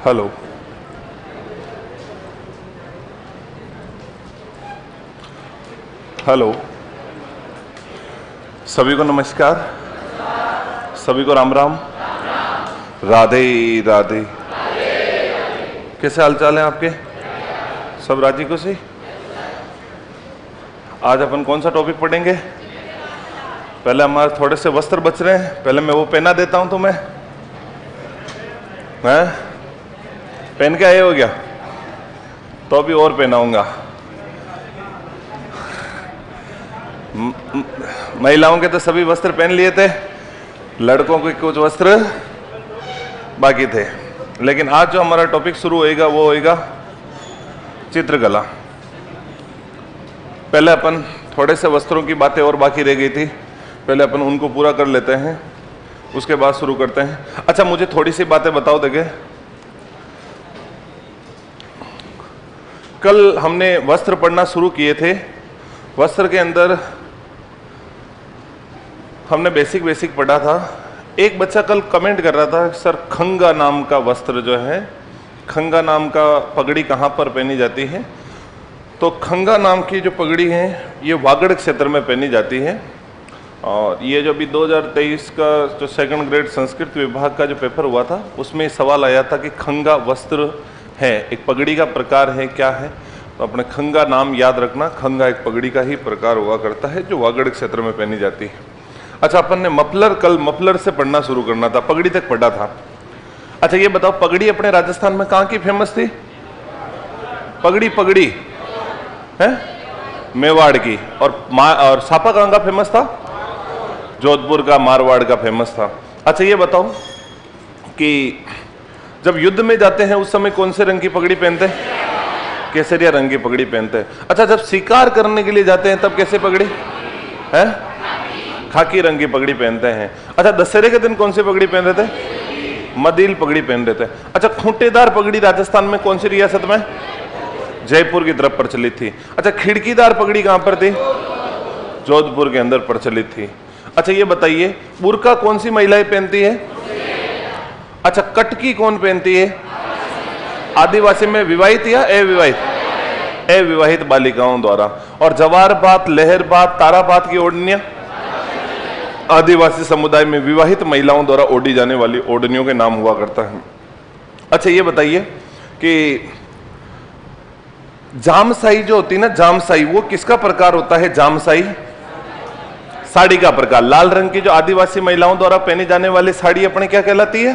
Hello, hello, सभी को नमस्कार, सभी को राम राम, राधे राधे। कैसे हालचाल हैं आपके? सब राजी को सही। आज अपन कौन सा टॉपिक पढ़ेंगे? पहले हमारे थोड़े से वस्त्र बच रहे हैं, पहले मैं वो पहना देता हूं तुम्हें। हैं? पहन के आए हो क्या? तो अभी और पहनाऊंगा। महिलाओं के तो सभी वस्त्र पहन लिए थे, लड़कों के कुछ वस्त्र बाकी थे। लेकिन आज जो हमारा टॉपिक शुरू होएगा वो होएगा चित्रकला। पहले अपन थोड़े से वस्त्रों की बातें और बाकी रह गई थी, पहले अपन उनको पूरा कर लेते हैं, उसके बाद शुरू करते हैं। अच्छा, मुझे थोड़ी सी बातें बताओ देखे। कल हमने वस्त्र पढ़ना शुरू किए थे। वस्त्र के अंदर हमने बेसिक पढ़ा था। एक बच्चा कल कमेंट कर रहा था, सर खंगा नाम का वस्त्र जो है, खंगा नाम का पगड़ी कहाँ पर पहनी जाती है? तो खंगा नाम की जो पगड़ी है ये वागड़ क्षेत्र में पहनी जाती है। और ये जो अभी 2023 का जो सेकंड ग्रेड संस्कृत विभाग का जो पेपर हुआ था उसमें सवाल आया था कि खंगा वस्त्र है, एक पगड़ी का प्रकार है, क्या है? तो अपने खंगा नाम याद रखना, खंगा एक पगड़ी का ही प्रकार हुआ करता है जो वागड़ क्षेत्र में पहनी जाती है। अच्छा, अपन ने मफलर, कल मफलर से पढ़ना शुरू करना था, पगड़ी तक पढ़ा था। अच्छा ये बताओ, पगड़ी अपने राजस्थान में कहाँ की फेमस थी? पगड़ी है मेवाड़ की। और सापा कहाँ का फेमस था? जोधपुर का, मारवाड़ का फेमस था। अच्छा ये बताओ कि जब युद्ध में जाते हैं उस समय कौन से रंग की पगड़ी पहनते हैं? केसरिया रंग की पगड़ी पहनते हैं। अच्छा, जब शिकार करने के लिए जाते हैं तब कैसे पगड़ी है? खाकी रंग की पगड़ी पहनते हैं। अच्छा, दशहरे के दिन कौन सी पगड़ी पहन रहे थे? मदील पगड़ी पहन रहे थे। अच्छा, खूंटेदार पगड़ी राजस्थान में कौन सी रियासत में? जयपुर की तरफ प्रचलित थी। अच्छा, खिड़कीदार पगड़ी कहां पर थी? जोधपुर के अंदर प्रचलित थी। अच्छा ये बताइए, बुर्का कौन सी महिलाएं पहनती है? अच्छा, कटकी कौन पहनती है? आदिवासी में विवाहित या अविवाहित? अविवाहित बालिकाओं द्वारा। और जवार बात, लहर बात, तारा बात की ओढ़नियां आदिवासी समुदाय में विवाहित महिलाओं द्वारा ओढ़ी जाने वाली ओढ़नियों के नाम हुआ करता है। अच्छा ये बताइए कि जामसाई जो होती है ना, जामसाई, वो किसका प्रकार होता है? जामसाई साड़ी का प्रकार। लाल रंग की जो आदिवासी महिलाओं द्वारा पहनी जाने वाली साड़ी अपने क्या कहलाती है?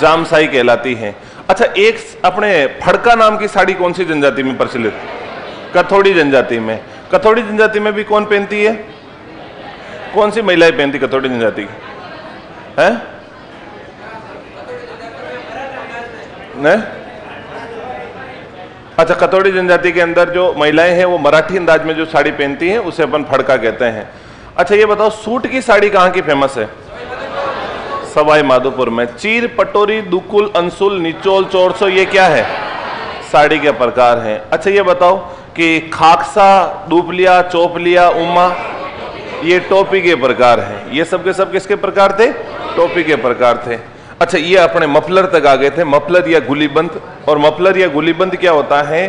जामसाई कहलाती है। अच्छा, एक अपने फड़का नाम की साड़ी कौन सी जनजाति में प्रचलित? कथोड़ी जनजाति में। कथोड़ी जनजाति में भी कौन पहनती है? कौन सी महिलाएं पहनती कथोड़ी जनजाति की? है ने? अच्छा, कथोड़ी जनजाति के अंदर जो महिलाएं हैं वो मराठी अंदाज में जो साड़ी पहनती हैं उसे अपन फड़का कहते हैं। अच्छा ये बताओ, सूट की साड़ी कहां की फेमस है? सवाई माधोपुर में। चीर, पटोरी, दुकुल, अंसुल, निचोल, चोरसो, ये क्या है? साड़ी के प्रकार हैं। अच्छा ये बताओ कि खाकसा, दुपलिया, चोपलिया, उमा, ये टोपी के प्रकार हैं। ये सब के सब किसके प्रकार थे? टोपी के प्रकार थे। अच्छा, ये अपने मफलर तक आ गए थे, मफलर या गुलीबंद। और मफलर या गुलीबंद क्या होता है?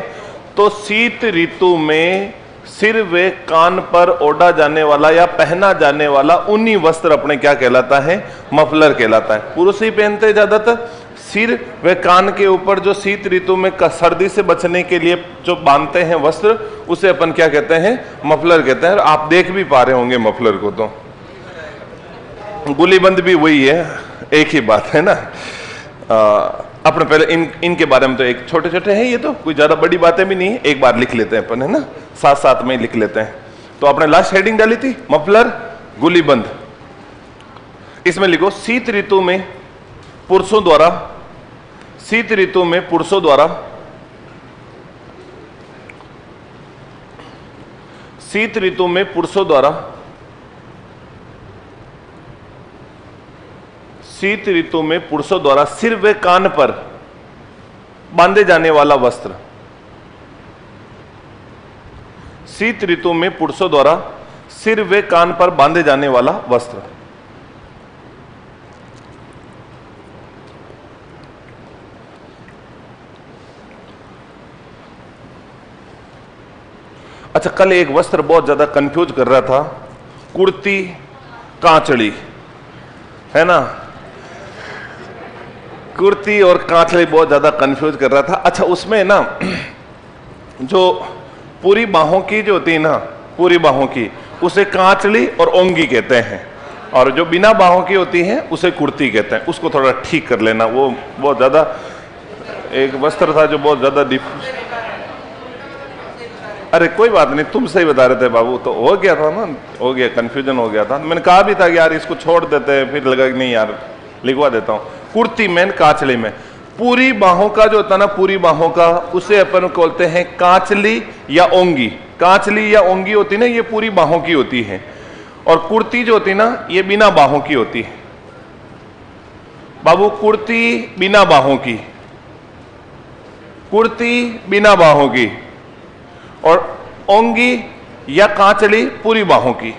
तो शीत ऋतु में सिर व कान पर ओढ़ा जाने वाला या पहना जाने वाला ऊनी वस्त्र अपने क्या कहलाता है? मफलर कहलाता है। पुरुष ही पहनते हैं ज्यादातर। सिर व कान के ऊपर जो शीत ऋतु में सर्दी से बचने के लिए जो बांधते हैं वस्त्र, उसे अपन क्या कहते हैं? मफलर कहते हैं। आप देख भी पा रहे होंगे मफलर को। तो गुलीबंद भी वही है, एक ही बात है ना। अपने पहले इनके बारे में तो एक छोटे छोटे हैं, ये तो कोई ज्यादा बड़ी बातें भी नहीं है, एक बार लिख लेते हैं अपन, है ना, साथ साथ में लिख लेते हैं। तो आपने लास्ट हेडिंग डाली थी मफलर गुलीबंद। इसमें लिखो, शीत ऋतु में पुरुषों द्वारा, शीत ऋतु में पुरुषों द्वारा, शीत ऋतु में पुरुषों द्वारा, शीत ऋतु में पुरुषों द्वारा सिर व कान पर बांधे जाने वाला वस्त्र। शीत ऋतु में पुरुषों द्वारा सिर व कान पर बांधे जाने वाला वस्त्र। अच्छा, कल एक वस्त्र बहुत ज्यादा कंफ्यूज कर रहा था, कुर्ती कांचड़ी, है ना, कुर्ती और कांचड़ी बहुत ज्यादा कंफ्यूज कर रहा था। अच्छा, उसमें ना जो पूरी बाहों की जो होती है ना, पूरी बाहों की, उसे कांचड़ी और ओंगी कहते हैं, और जो बिना बाहों की होती है उसे कुर्ती कहते हैं। उसको थोड़ा ठीक कर लेना, वो बहुत ज्यादा एक वस्त्र था जो बहुत ज्यादा अरे कोई बात नहीं, तुम सही बता रहे थे बाबू, तो हो गया था ना, हो गया, कंफ्यूजन हो गया था। मैंने कहा भी था कि यार इसको छोड़ देते हैं, फिर लगा कि नहीं यार लिखवा देता हूं। कुर्ती में कांचली में पूरी बाहों का जो होता है ना, पूरी बाहों का, उसे अपन बोलते हैं कांचली या ओंगी। कांचली या ओंगी होती ना, ये पूरी बाहों की होती है, और कुर्ती जो होती ना, ये बिना बाहों की होती है। बाबू, कुर्ती बिना बाहों की, कुर्ती बिना बाहों की, और ओंगी या कांचली पूरी बाहों की।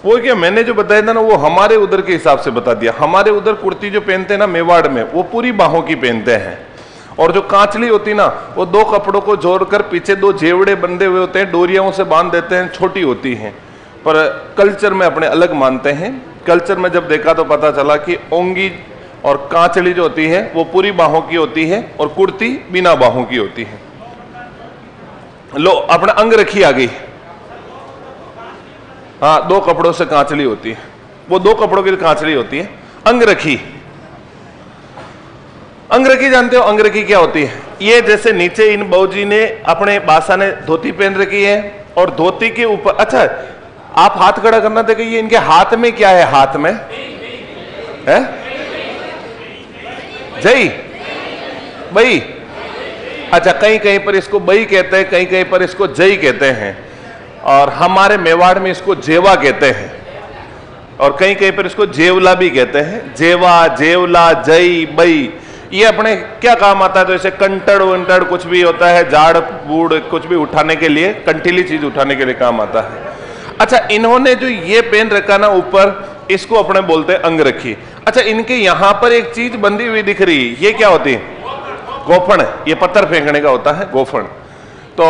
वो क्या मैंने जो बताया था ना, वो हमारे उधर के हिसाब से बता दिया। हमारे उधर कुर्ती जो पहनते हैं ना मेवाड़ में, वो पूरी बाहों की पहनते हैं, और जो कांचली होती ना, वो दो कपड़ों को जोड़कर पीछे दो जेवड़े बंधे हुए होते हैं, डोरियों से बांध देते हैं, छोटी होती हैं, पर कल्चर में अपने अलग मानते हैं। कल्चर में जब देखा तो पता चला कि ओंगी और कांचली जो होती है वो पूरी बाहों की होती है, और कुर्ती बिना बाहों की होती है। लो, अपना अंग रखी आ गई। हाँ, दो कपड़ों से कांचली होती है, वो दो कपड़ों की कांचली होती है। अंगरखी, अंगरखी जानते हो अंगरखी क्या होती है? ये जैसे नीचे इन बाबूजी ने अपने बासा ने धोती पहन रखी है, और धोती के ऊपर, अच्छा आप हाथ खड़ा करना, देखिए ये इनके हाथ में क्या है, हाथ में है जई, बई। अच्छा, कहीं कहीं पर इसको बई कहते हैं, कहीं कहीं पर इसको जई कहते हैं, और हमारे मेवाड़ में इसको जेवा कहते हैं, और कहीं कहीं पर इसको जेवला भी कहते हैं। जेवा, जेवला, जई, बई, ये अपने क्या काम आता है? तो ऐसे कंटड़ वंटड़ कुछ भी होता है, झाड़ बूढ़ कुछ भी उठाने के लिए, कंटीली चीज उठाने के लिए काम आता है। अच्छा, इन्होंने जो ये पेन रखा ना ऊपर, इसको अपने बोलते हैं अंगरखी। अच्छा, इनके यहां पर एक चीज बंधी हुई दिख रही है, ये क्या होती है? गोफण। ये पत्थर फेंकने का होता है, गोफण। तो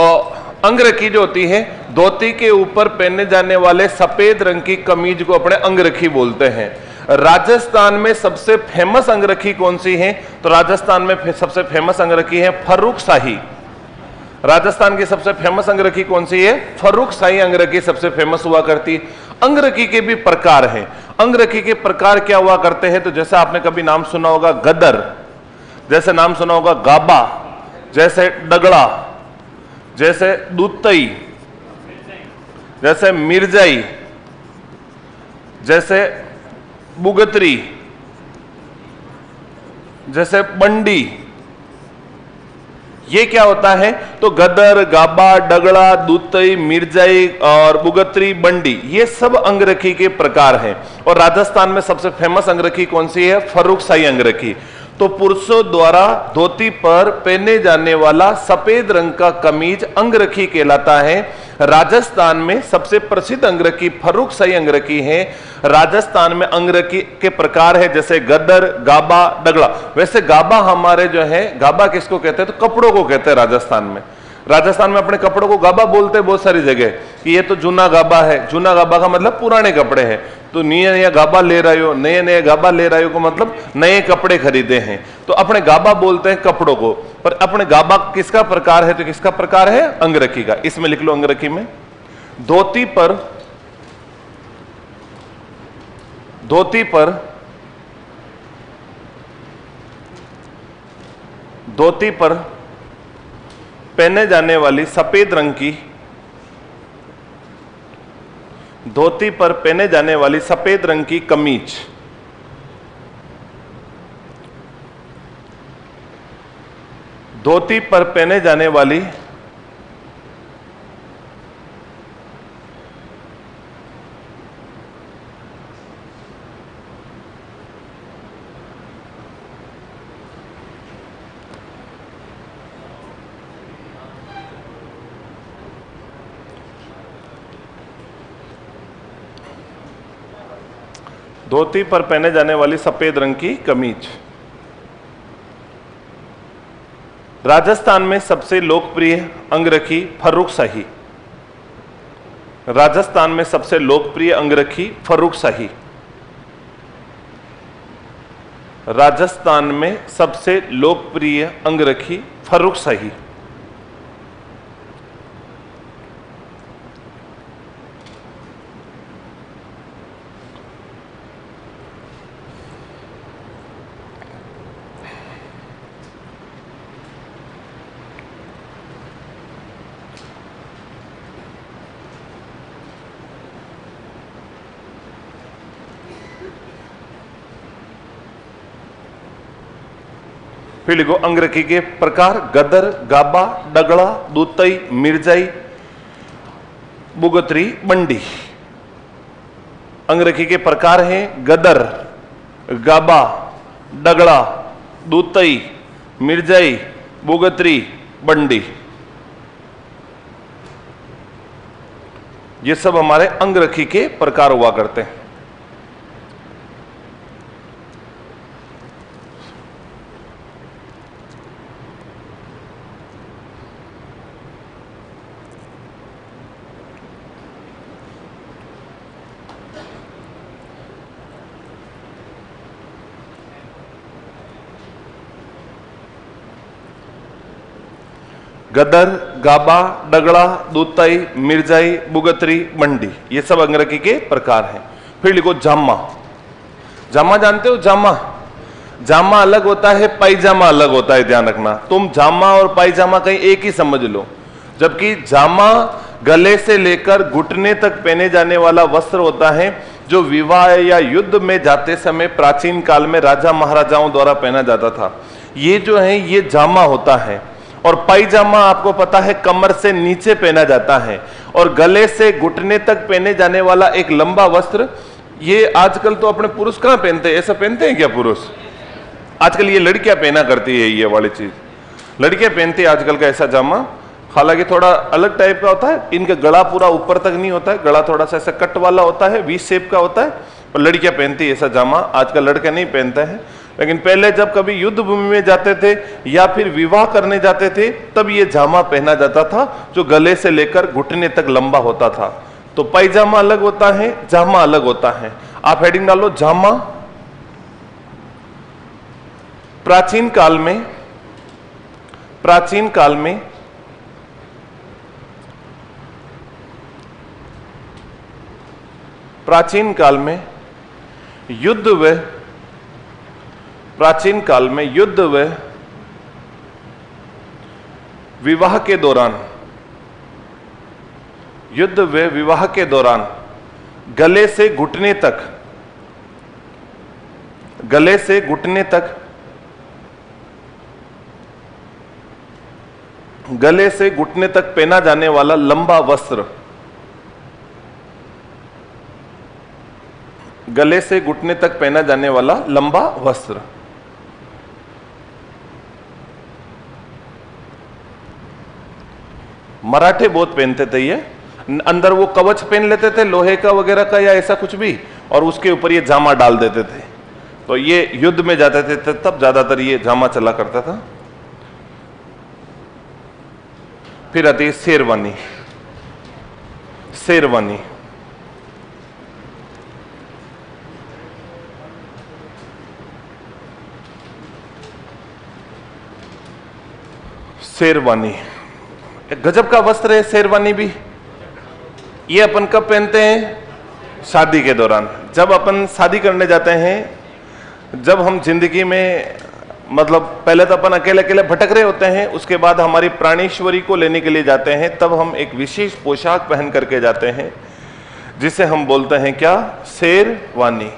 अंगरखी जो होती है, धोती के ऊपर पहने जाने वाले सफेद रंग की कमीज को अपने अंगरखी बोलते हैं। राजस्थान में सबसे फेमस अंगरखी कौन सी है? तो राजस्थान में सबसे फेमस अंगरखी है फर्रुख शाही। राजस्थान की सबसे फेमस अंगरखी कौन सी है? फर्रुख शाही अंगरखी सबसे फेमस हुआ करती। अंगरखी के भी प्रकार हैं। अंगरखी के प्रकार क्या हुआ करते हैं? तो जैसे आपने कभी नाम सुना होगा गदर, जैसे नाम सुना होगा गाबा, जैसे डगड़ा, जैसे दूतई, जैसे मिर्जाई, जैसे बुगतरी, जैसे बंडी। ये क्या होता है? तो गदर, गाबा, डगड़ा, दूतई, मिर्जाई और बुगतरी, बंडी, ये सब अंगरखी के प्रकार हैं। और राजस्थान में सबसे फेमस अंगरखी कौन सी है? फर्रुख शाही अंगरखी। तो पुरुषों द्वारा धोती पर पहने जाने वाला सफेद रंग का कमीज अंगरखी कहलाता है। राजस्थान में सबसे प्रसिद्ध अंगरखी फर्रुख शाही अंगरखी है। राजस्थान में अंगरखी के प्रकार है जैसे गदर, गाबा, डगड़ा। वैसे गाबा हमारे जो है, गाबा किसको कहते हैं? तो कपड़ों को कहते हैं राजस्थान में। राजस्थान में अपने कपड़ों को गाबा बोलते हैं बहुत सारी जगह, कि ये तो जूना गाबा है। जूना गाबा का मतलब पुराने कपड़े हैं। तो नया नया गाबा ले रहे हो, नए नए गाबा ले रहे हो को मतलब नए कपड़े खरीदे हैं। तो अपने गाबा बोलते हैं कपड़ों को। पर अपने गाबा किसका प्रकार है? तो किसका प्रकार है? अंगरखी का। इसमें लिख लो, अंगरखी में धोती पर, धोती पर, धोती पर पहने जाने वाली सफेद रंग की, धोती पर पहने जाने वाली सफेद रंग की कमीज, धोती पर पहने जाने वाली धोती पर पहने जाने वाली सफेद रंग की कमीज। राजस्थान में सबसे लोकप्रिय अंगरखी फर्रुखशाही। राजस्थान में सबसे लोकप्रिय अंगरखी फर्रुखशाही। राजस्थान में सबसे लोकप्रिय अंगरखी फर्रुखशाही। फिर लिखो अंगरखी के प्रकार: गदर, गाबा, डगड़ा, दूतई, मिर्जाई, बुगतरी, बंडी। अंगरखी के प्रकार हैं गदर, गाबा, डगड़ा, दूतई, मिर्जाई, बुगतरी, बंडी। ये सब हमारे अंगरखी के प्रकार हुआ करते हैं। गदर, गाबा, डगड़ा, दूतई, मिर्जाई, बुगतरी, बंडी, ये सब अंगरखी के प्रकार हैं। फिर लिखो जामा। जामा जानते हो? जामा, जामा अलग होता है, पायजामा अलग होता है, ध्यान रखना। तुम जामा और पायजामा कहीं एक ही समझ लो। जबकि जामा गले से लेकर घुटने तक पहने जाने वाला वस्त्र होता है, जो विवाह या युद्ध में जाते समय प्राचीन काल में राजा महाराजाओं द्वारा पहना जाता था। ये जो है ये जामा होता है। और पायजामा आपको पता है कमर से नीचे पहना जाता है, और गले से घुटने तक पहने जाने वाला एक लंबा वस्त्र। ये आजकल तो अपने पुरुष कहां पहनते हैं? ऐसा पहनते हैं क्या पुरुष? आजकल ये लड़कियां पहना करती है, ये वाली चीज लड़कियां पहनती है आजकल का ऐसा जामा। हालांकि थोड़ा अलग टाइप का होता है, इनका गला पूरा ऊपर तक नहीं होता है, गला थोड़ा सा ऐसा कट वाला होता है, वी शेप का होता है, और लड़कियां पहनती है ऐसा जामा। आजकल लड़के नहीं पहनते हैं, लेकिन पहले जब कभी युद्ध भूमि में जाते थे या फिर विवाह करने जाते थे, तब ये जामा पहना जाता था, जो गले से लेकर घुटने तक लंबा होता था। तो पायजामा अलग होता है, जामा अलग होता है। आप हेडिंग डालो जामा। प्राचीन काल में प्राचीन काल में प्राचीन काल में युद्ध व प्राचीन काल में युद्ध व विवाह के दौरान युद्ध व विवाह के दौरान गले से घुटने तक गले से घुटने तक गले से घुटने तक पहना जाने वाला लंबा वस्त्र गले से घुटने तक पहना जाने वाला लंबा वस्त्र मराठे बहुत पहनते थे। ये अंदर वो कवच पहन लेते थे लोहे का वगैरह का या ऐसा कुछ भी, और उसके ऊपर ये जामा डाल देते थे। तो ये युद्ध में जाते थे तब ज्यादातर ये जामा चला करता था। फिर आती है शेरवानी। शेरवानी शेरवानी गजब का वस्त्र है। शेरवानी भी ये अपन कब पहनते हैं? शादी के दौरान। जब अपन शादी करने जाते हैं, जब हम जिंदगी में मतलब पहले तो अपन अकेले अकेले भटक रहे होते हैं, उसके बाद हमारी प्राणेश्वरी को लेने के लिए जाते हैं, तब हम एक विशेष पोशाक पहन करके जाते हैं, जिसे हम बोलते हैं क्या? शेरवानी।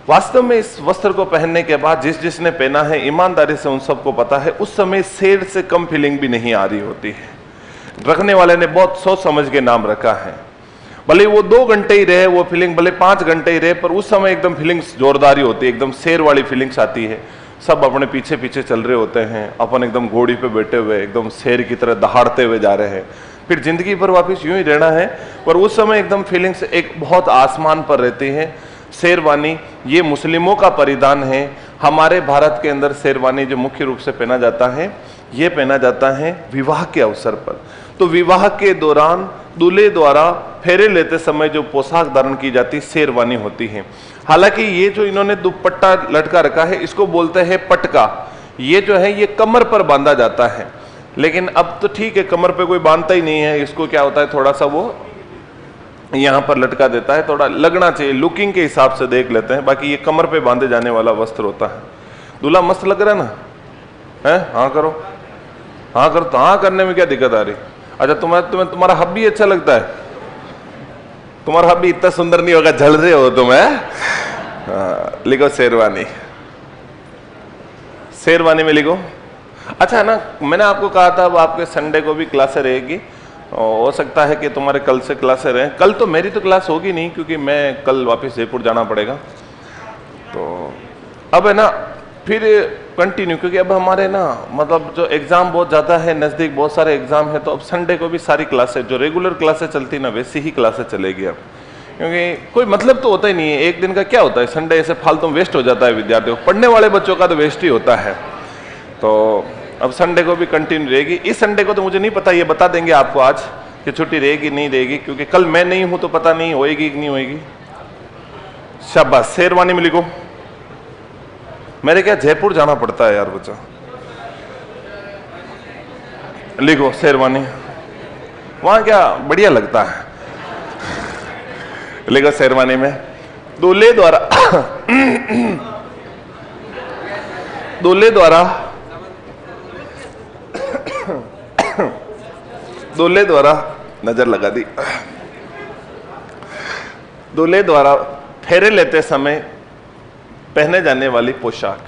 वास्तव में इस वस्त्र को पहनने के बाद जिसने पहना है, ईमानदारी से उन सबको पता है उस समय शेर से कम फीलिंग भी नहीं आ रही होती है। रखने वाले ने बहुत सोच समझ के नाम रखा है। भले वो 2 घंटे ही रहे वो फीलिंग, भले 5 घंटे ही रहे, पर उस समय एकदम फीलिंग्स जोरदारी होती है, एकदम शेर वाली फीलिंग्स आती है। सब अपने पीछे पीछे चल रहे होते हैं, अपन एकदम घोड़ी पे बैठे हुए एकदम शेर की तरह दहाड़ते हुए जा रहे हैं। फिर जिंदगी भर वापस यूं ही रहना है, पर उस समय एकदम फीलिंग्स एक बहुत आसमान पर रहती है। शेरवानी ये मुस्लिमों का परिधान है। हमारे भारत के अंदर शेरवानी जो मुख्य रूप से पहना जाता है, यह पहना जाता है विवाह के अवसर पर। तो विवाह के दौरान दूल्हे द्वारा फेरे लेते समय जो पोशाक धारण की जाती शेरवानी होती है। हालांकि ये जो इन्होंने दुपट्टा लटका रखा है इसको बोलते हैं पटका। ये जो है ये कमर पर बांधा जाता है, लेकिन अब तो ठीक है कमर पे कोई बांधता ही नहीं है, इसको क्या होता है थोड़ा सा वो यहां पर लटका देता है, थोड़ा लगना चाहिए, लुकिंग के हिसाब से देख लेते हैं। बाकी ये कमर पे बांधे जाने वाला वस्त्र होता है। दूल्हा मस्त लग रहा है ना, है? हाँ करो, हाँ करो, तो हाँ करने में क्या दिक्कत आ रही? अच्छा तुम्हारा हब भी अच्छा लगता है? तुम्हारा हब भी इतना सुंदर नहीं होगा, झल रहे हो तुम, है? लिखो शेरवानी, शेरवानी में लिखो। अच्छा ना, मैंने आपको कहा था अब आपके संडे को भी क्लासें रहेगी, हो सकता है कि तुम्हारे कल से क्लासें रहें। कल तो मेरी तो क्लास होगी नहीं क्योंकि मैं कल वापस जयपुर जाना पड़ेगा। तो अब है ना फिर कंटिन्यू, क्योंकि अब हमारे ना मतलब जो एग्जाम बहुत ज़्यादा है नज़दीक, बहुत सारे एग्जाम है, तो अब संडे को भी सारी क्लासें जो रेगुलर क्लासें चलती ना वैसी ही क्लासें चलेगी अब, क्योंकि कोई मतलब तो होता ही नहीं है। एक दिन का क्या होता है, संडे ऐसे फालतू वेस्ट हो जाता है विद्यार्थियों को, पढ़ने वाले बच्चों का तो वेस्ट ही होता है। तो अब संडे को भी कंटिन्यू रहेगी। इस संडे को तो मुझे नहीं पता, ये बता देंगे आपको आज कि छुट्टी रहेगी नहीं रहेगी, क्योंकि कल मैं नहीं हूं तो पता नहीं होएगी कि नहीं होएगी। शाबाश, शेरवानी में लिखो। मेरे क्या जयपुर जाना पड़ता है यार बच्चा, लिखो शेरवानी, वहां क्या बढ़िया लगता है, लिखो शेरवानी में। दूल्हे द्वारा दूल्हे द्वारा दूल्हे द्वारा नजर लगा दी। दूल्हे द्वारा फेरे लेते समय पहने जाने वाली पोशाक,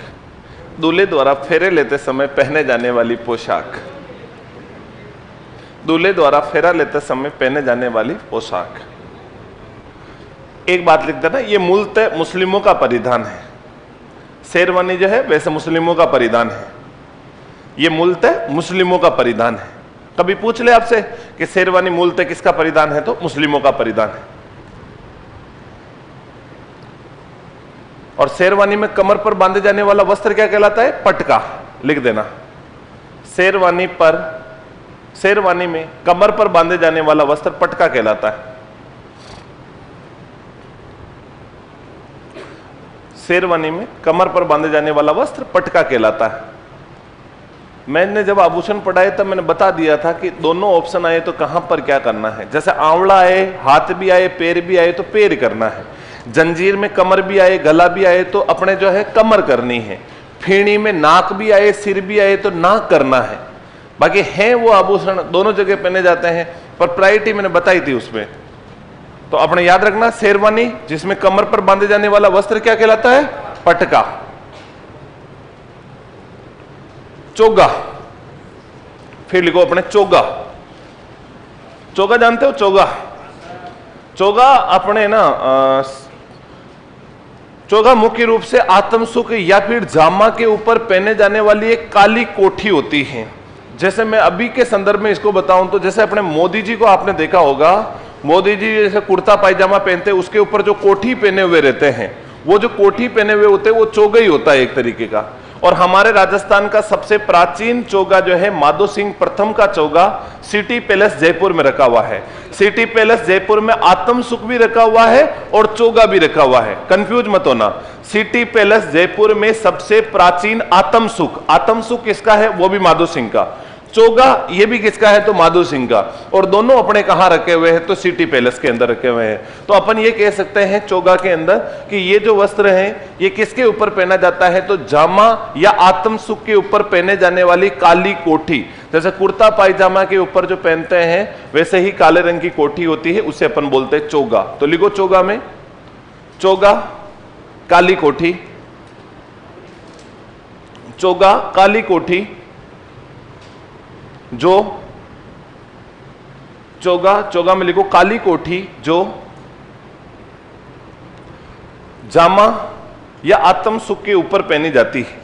दूल्हे द्वारा फेरे लेते समय पहने जाने वाली पोशाक, दूल्हे द्वारा फेरा लेते समय पहने जाने वाली पोशाक। एक बात लिख देना, ये मूलतः मुस्लिमों का परिधान है। शेरवानी जो है वैसे मुस्लिमों का परिधान है, ये मूलतः मुस्लिमों का परिधान है। कभी पूछ ले आपसे कि शेरवानी मूलतः किसका परिधान है, तो मुस्लिमों का परिधान है। और शेरवानी में कमर पर बांधे जाने वाला वस्त्र क्या कहलाता है, पटका, लिख देना। शेरवानी में कमर पर बांधे जाने वाला वस्त्र पटका कहलाता है। शेरवानी में कमर पर बांधे जाने वाला वस्त्र पटका कहलाता है। मैंने जब आभूषण पढ़ाए तब मैंने बता दिया था कि दोनों ऑप्शन आए तो कहां पर क्या करना है। जैसे आंवला आए, हाथ भी आए, पैर भी आए तो पैर करना है। जंजीर में कमर भी आए, गला भी आए तो अपने जो है कमर करनी है। फीणी में नाक भी आए, सिर भी आए तो नाक करना है। बाकी हैं वो आभूषण दोनों जगह पहने जाते हैं, पर प्रायोरिटी मैंने बताई थी उसमें। तो अपने याद रखना, शेरवानी जिसमें कमर पर बांधे जाने वाला वस्त्र क्या कहलाता है, पटका। चोगा, फिर लिखो अपने चोगा। चोगा जानते हो, चोगा? चोगा अपने ना चोगा मुख्य रूप से आत्मसुख या फिर जामा के ऊपर पहने जाने वाली एक काली कोठी होती है। जैसे मैं अभी के संदर्भ में इसको बताऊं तो जैसे अपने मोदी जी को आपने देखा होगा, मोदी जी जैसे कुर्ता पायजामा पहनते हैं, उसके ऊपर जो कोठी पहने हुए रहते हैं, वो जो कोठी पहने हुए होते हैं वो चोगा ही होता है एक तरीके का। और हमारे राजस्थान का सबसे प्राचीन चोगा जो है माधो सिंह प्रथम का चोगा सिटी पैलेस जयपुर में रखा हुआ है। सिटी पैलेस जयपुर में आत्म सुख भी रखा हुआ है और चोगा भी रखा हुआ है, कंफ्यूज मत होना। सिटी पैलेस जयपुर में सबसे प्राचीन आत्म सुख किसका है, वो भी माधो सिंह का। चोगा ये भी किसका है, तो माधो सिंह का। और दोनों अपने कहां रखे हुए हैं, तो सिटी पैलेस के अंदर रखे हुए हैं। तो अपन ये कह सकते हैं चोगा के अंदर कि ये जो वस्त्र हैं ये किसके ऊपर पहना जाता है, तो जामा या आत्म सुख के ऊपर पहने जाने वाली काली कोठी। जैसे कुर्ता पायजामा के ऊपर जो पहनते हैं वैसे ही काले रंग की कोठी होती है, उसे अपन बोलते हैं चोगा। तो लिखो चोगा में, चोगा काली कोठी, चोगा काली कोठी, जो चोगा में लिखो काली कोठी जो जामा या आत्म सुख के ऊपर पहनी जाती है,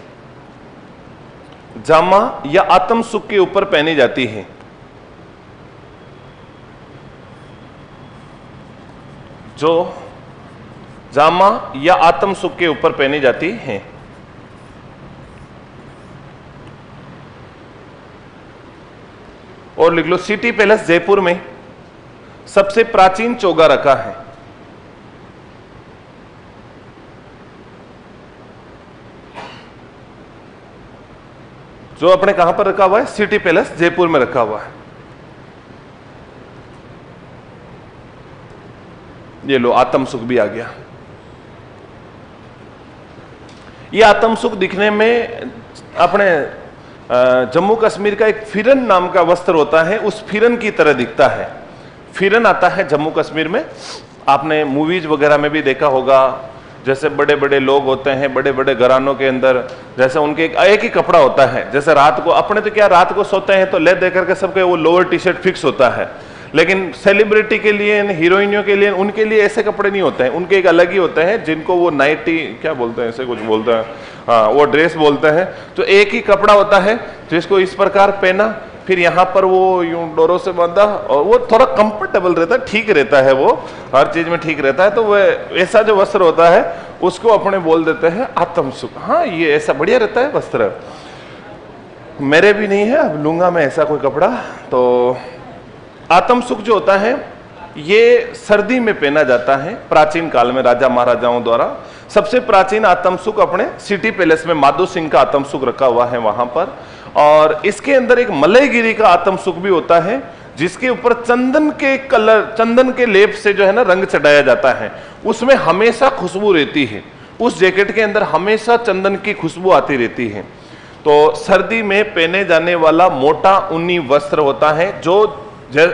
जामा या आत्म सुख के ऊपर पहनी जाती है। जो जामा या आत्म सुख के ऊपर पहनी जाती है। और लिख लो सिटी पैलेस जयपुर में सबसे प्राचीन चोगा रखा है। जो अपने कहां पर रखा हुआ है? सिटी पैलेस जयपुर में रखा हुआ है। ये लो आत्म सुख भी आ गया। ये आत्म सुख दिखने में अपने जम्मू कश्मीर का एक फिरन नाम का वस्त्र होता है, उस फिरन की तरह दिखता है। फिरन आता है जम्मू कश्मीर में, आपने मूवीज वगैरह में भी देखा होगा। जैसे बड़े बड़े लोग होते हैं बड़े बड़े घरानों के अंदर, जैसे उनके एक ही कपड़ा होता है। जैसे रात को अपने तो क्या रात को सोते हैं तो ले दे करके सबके वो लोअर टी शर्ट फिक्स होता है, लेकिन सेलिब्रिटी के लिए, हीरोइनियों के लिए, उनके लिए ऐसे कपड़े नहीं होते हैं, उनके एक अलग ही होते हैं जिनको वो नाइटी क्या बोलते हैं, ऐसे कुछ बोलते हैं, हाँ वो ड्रेस बोलते हैं। तो एक ही कपड़ा होता है जिसको इस प्रकार पहना, फिर यहाँ पर वो यूं डोरों से बांधा, और वो थोड़ा कंफर्टेबल रहता है, ठीक रहता है, वो हर चीज में ठीक रहता है। तो वह ऐसा जो वस्त्र होता है उसको अपने बोल देते हैं आत्म सुख। हाँ ये ऐसा बढ़िया रहता है वस्त्र। मेरे भी नहीं है, अब लूंगा मैं ऐसा कोई कपड़ा। तो आत्म सुख जो होता है ये सर्दी में पहना जाता है प्राचीन काल में राजा महाराजाओं द्वारा। सबसे प्राचीन आत्म सुख अपने सिटी पैलेस में माधो सिंह का आत्म सुख रखा हुआ है वहां पर। और इसके अंदर एक मलयगिरी का आत्म सुख भी होता है जिसके ऊपर चंदन के कलर, चंदन के लेप से जो है ना रंग चढ़ाया जाता है। उसमें हमेशा खुशबू रहती है, उस जैकेट के अंदर हमेशा चंदन की खुशबू आती रहती है। तो सर्दी में पहने जाने वाला मोटा ऊनी वस्त्र होता है जो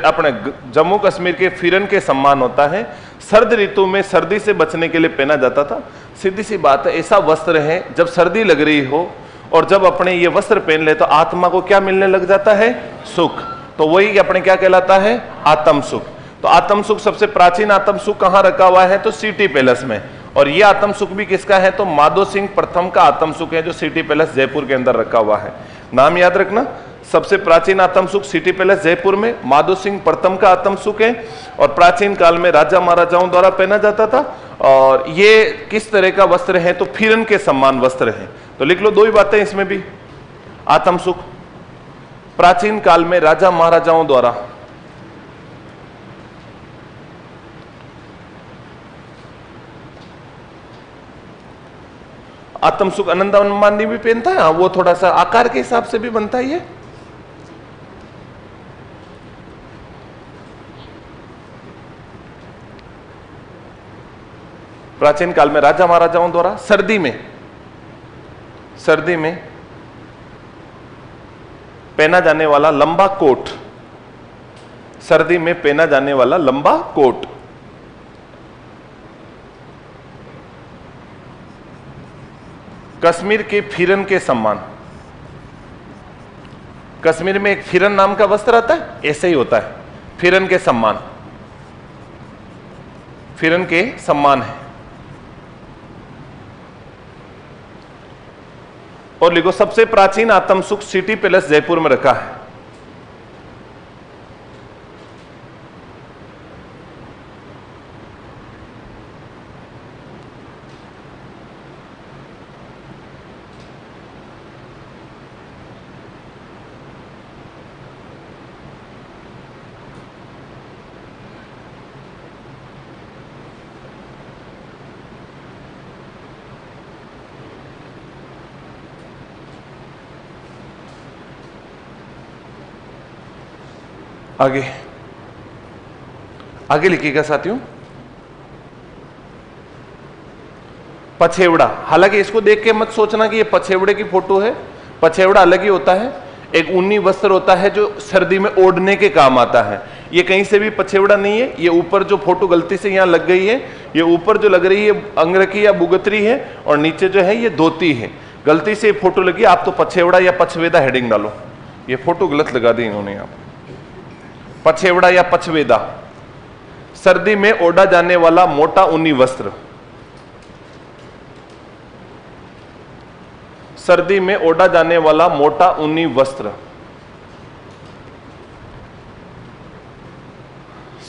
अपने जम्मू कश्मीर के फिरन के सम्मान होता है। सर्द ऋतु में सर्दी से बचने के लिए पहना जाता था। सीधी सी बात है, ऐसा वस्त्र है जब सर्दी लग रही हो और जब अपने ये वस्त्र पहन ले तो आत्मा को क्या मिलने लग जाता है? सुख। तो वही अपने क्या कहलाता है? आत्म सुख। तो आत्म सुख, सबसे प्राचीन आत्म सुख कहां रखा हुआ है? तो सिटी पैलेस में। और ये आत्म सुख भी किसका है? तो माधो सिंह प्रथम का आत्म सुख है जो सिटी पैलेस जयपुर के अंदर रखा हुआ है। नाम याद रखना, सबसे प्राचीन आत्म सुख सिटी पैलेस जयपुर में माधो सिंह प्रथम का आत्म सुख है और प्राचीन काल में राजा महाराजाओं द्वारा पहना जाता था। और ये किस तरह का वस्त्र है? तो फिरन के समान वस्त्र है। तो लिख लो दो ही बातें इसमें भी। आत्म सुख प्राचीन काल में राजा महाराजाओं द्वारा आत्म सुख आनंद अंबानी भी पहनता है। हाँ, वो थोड़ा सा आकार के हिसाब से भी बनता है। ये प्राचीन काल में राजा महाराजाओं द्वारा सर्दी में पहना जाने वाला लंबा कोट, सर्दी में पहना जाने वाला लंबा कोट। कश्मीर के फिरन के सम्मान। कश्मीर में एक फिरन नाम का वस्त्र आता है, ऐसे ही होता है, फिरन के सम्मान, फिरन के सम्मान है। और लिखो सबसे प्राचीन आत्म सुख सिटी पैलेस जयपुर में रखा है। आगे आगे लिखिएगा साथियों। पछेवड़ा, हालांकि इसको देख के मत सोचना कि ये पछेवड़े की फोटो है। पछेवड़ा अलग ही होता है, एक ऊनी वस्त्र होता है जो सर्दी में ओढ़ने के काम आता है। ये कहीं से भी पछेवड़ा नहीं है। ये ऊपर जो फोटो गलती से यहां लग गई है, ये ऊपर जो लग रही है अंगरखी या बुगतरी है और नीचे जो है ये धोती है। गलती से फोटो लगी, आप तो पछेवड़ा या पछवेदा हेडिंग डालो। ये फोटो गलत लगा दी इन्होंने यहां। पछेवड़ा या पछवेदा, सर्दी में ओढ़ा जाने वाला मोटा ऊनी वस्त्र। सर्दी में ओढ़ा जाने वाला मोटा ऊनी वस्त्र।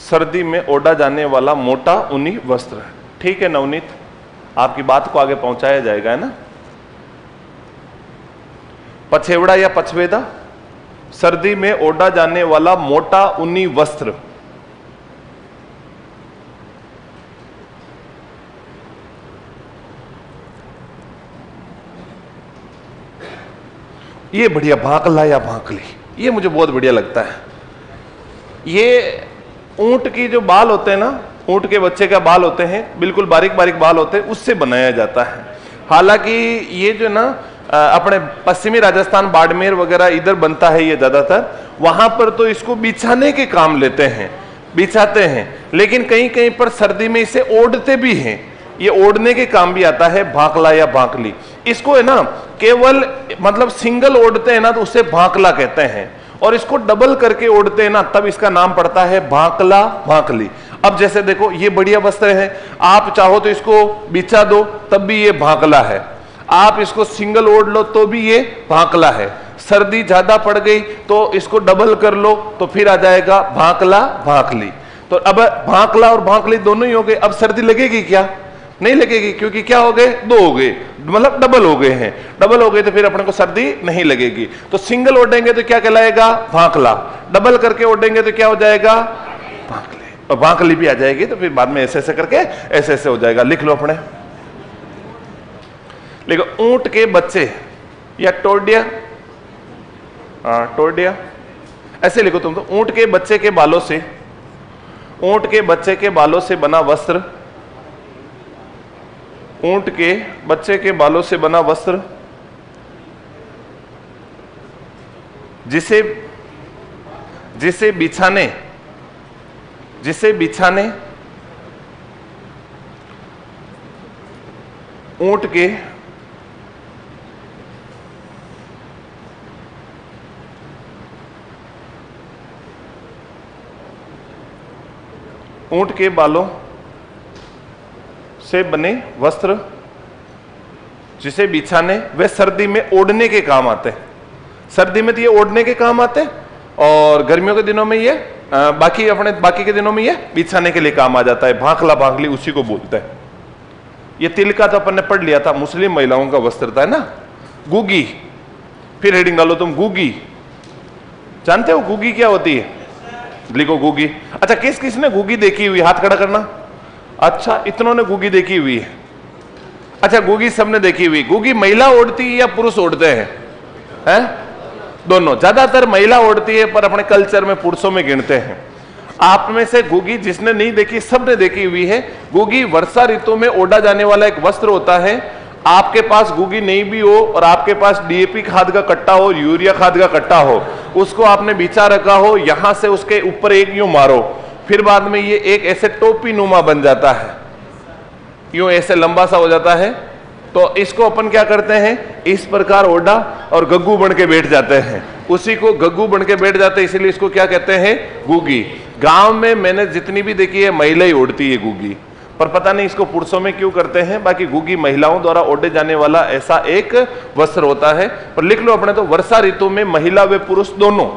सर्दी में ओढ़ा जाने वाला मोटा ऊनी वस्त्र। ठीक है नवनीत, आपकी बात को आगे पहुंचाया जाएगा, है ना। पछेवड़ा या पछवेदा सर्दी में ओढ़ा जाने वाला मोटा ऊनी वस्त्र। ये बढ़िया, भाकला या भाकली, ये मुझे बहुत बढ़िया लगता है। ये ऊंट की जो बाल होते हैं ना, ऊंट के बच्चे का बाल होते हैं, बिल्कुल बारीक बारीक बाल होते हैं, उससे बनाया जाता है। हालांकि ये जो ना अपने पश्चिमी राजस्थान, बाड़मेर वगैरह इधर बनता है ये ज्यादातर, वहां पर तो इसको बिछाने के काम लेते हैं, बिछाते हैं। लेकिन कहीं कहीं पर सर्दी में इसे ओढ़ते भी हैं, ये ओढ़ने के काम भी आता है, भाकला या भाकली। इसको है ना केवल मतलब सिंगल ओढ़ते हैं ना तो उसे भाकला कहते हैं, और इसको डबल करके ओढ़ते हैं ना तब इसका नाम पड़ता है भाकला, भाकली। अब जैसे देखो ये बढ़िया वस्त्र है, आप चाहो तो इसको बिछा दो तब भी ये भाकला है, आप इसको सिंगल ओढ़ लो तो भी ये भाकला है। सर्दी ज्यादा पड़ गई तो इसको डबल कर लो तो फिर आ जाएगा भाकला, भाकली। तो अब भाकला और भाकली दोनों ही हो गए। अब सर्दी लगेगी क्या? नहीं लगेगी, क्योंकि क्या हो गए, दो हो गए, मतलब डबल हो गए हैं। डबल हो गए तो फिर अपने को सर्दी नहीं लगेगी। तो सिंगल ओढ़ेंगे तो क्या कहलाएगा, भाकला, डबल करके ओढ़ेंगे तो क्या हो जाएगा, भाकली, और भाकली भी आ जाएगी। तो फिर बाद में ऐसे ऐसे करके ऐसे ऐसे हो जाएगा। लिख लो अपने, लिखो ऊंट के बच्चे या टोडिया, टोडिया ऐसे लिखो तुम तो। ऊंट के बच्चे के बालों से, ऊंट के बच्चे के बालों से बना वस्त्र, ऊंट के बच्चे के बालों से बना वस्त्र जिसे जिसे बिछाने ऊंट के बालों से बने वस्त्र जिसे बिछाने वे सर्दी में ओढ़ने के काम आते हैं। सर्दी में तो ये ओढ़ने के काम आते हैं, और गर्मियों के दिनों में ये बाकी के दिनों में ये बिछाने के लिए काम आ जाता है। भाकला, भाकली उसी को बोलते हैं। ये तिल का तो अपन ने पढ़ लिया था, मुस्लिम महिलाओं का वस्त्र था ना। गुगी, फिर हेडिंग डालो तुम, गुगी। जानते हो गुगी क्या होती है? लिखो गुगी। अच्छा, किस किसने गुगी देखी हुई, हाथ खड़ा करना। अच्छा, इतनों ने गुगी देखी हुई है। अच्छा, गुगी सबने देखी हुई। गुगी महिला ओढ़ती है या पुरुष ओढ़ते हैं? दोनों। ज्यादातर महिला ओढ़ती है, पर अपने कल्चर में पुरुषों में गिनते हैं। आप में से गुगी जिसने नहीं देखी, सबने देखी हुई है। गुगी वर्षा ऋतु में ओढ़ा जाने वाला एक वस्त्र होता है। आपके पास गुगी नहीं भी हो और आपके पास डीएपी खाद का कट्टा हो, यूरिया खाद का कट्टा हो, उसको आपने बिछा रखा हो, यहां से उसके ऊपर एक यूं मारो, फिर बाद में ये एक ऐसे टोपी नुमा बन जाता है, यूं ऐसे लंबा सा हो जाता है। तो इसको अपन क्या करते हैं, इस प्रकार ओढ़ा और गग्गू बन के बैठ जाते हैं। उसी को गग्गू बन के बैठ जाते हैं, इसीलिए इसको क्या कहते हैं, गुगी। गांव में मैंने जितनी भी देखी है, महिला ही ओढ़ती है गुगी, पर पता नहीं इसको पुरुषों में क्यों करते हैं। बाकी गुगी महिलाओं द्वारा ओढ़े जाने वाला ऐसा एक वस्त्र होता है। पर लिख लो अपने तो, वर्षा ऋतु में महिला व पुरुष दोनों,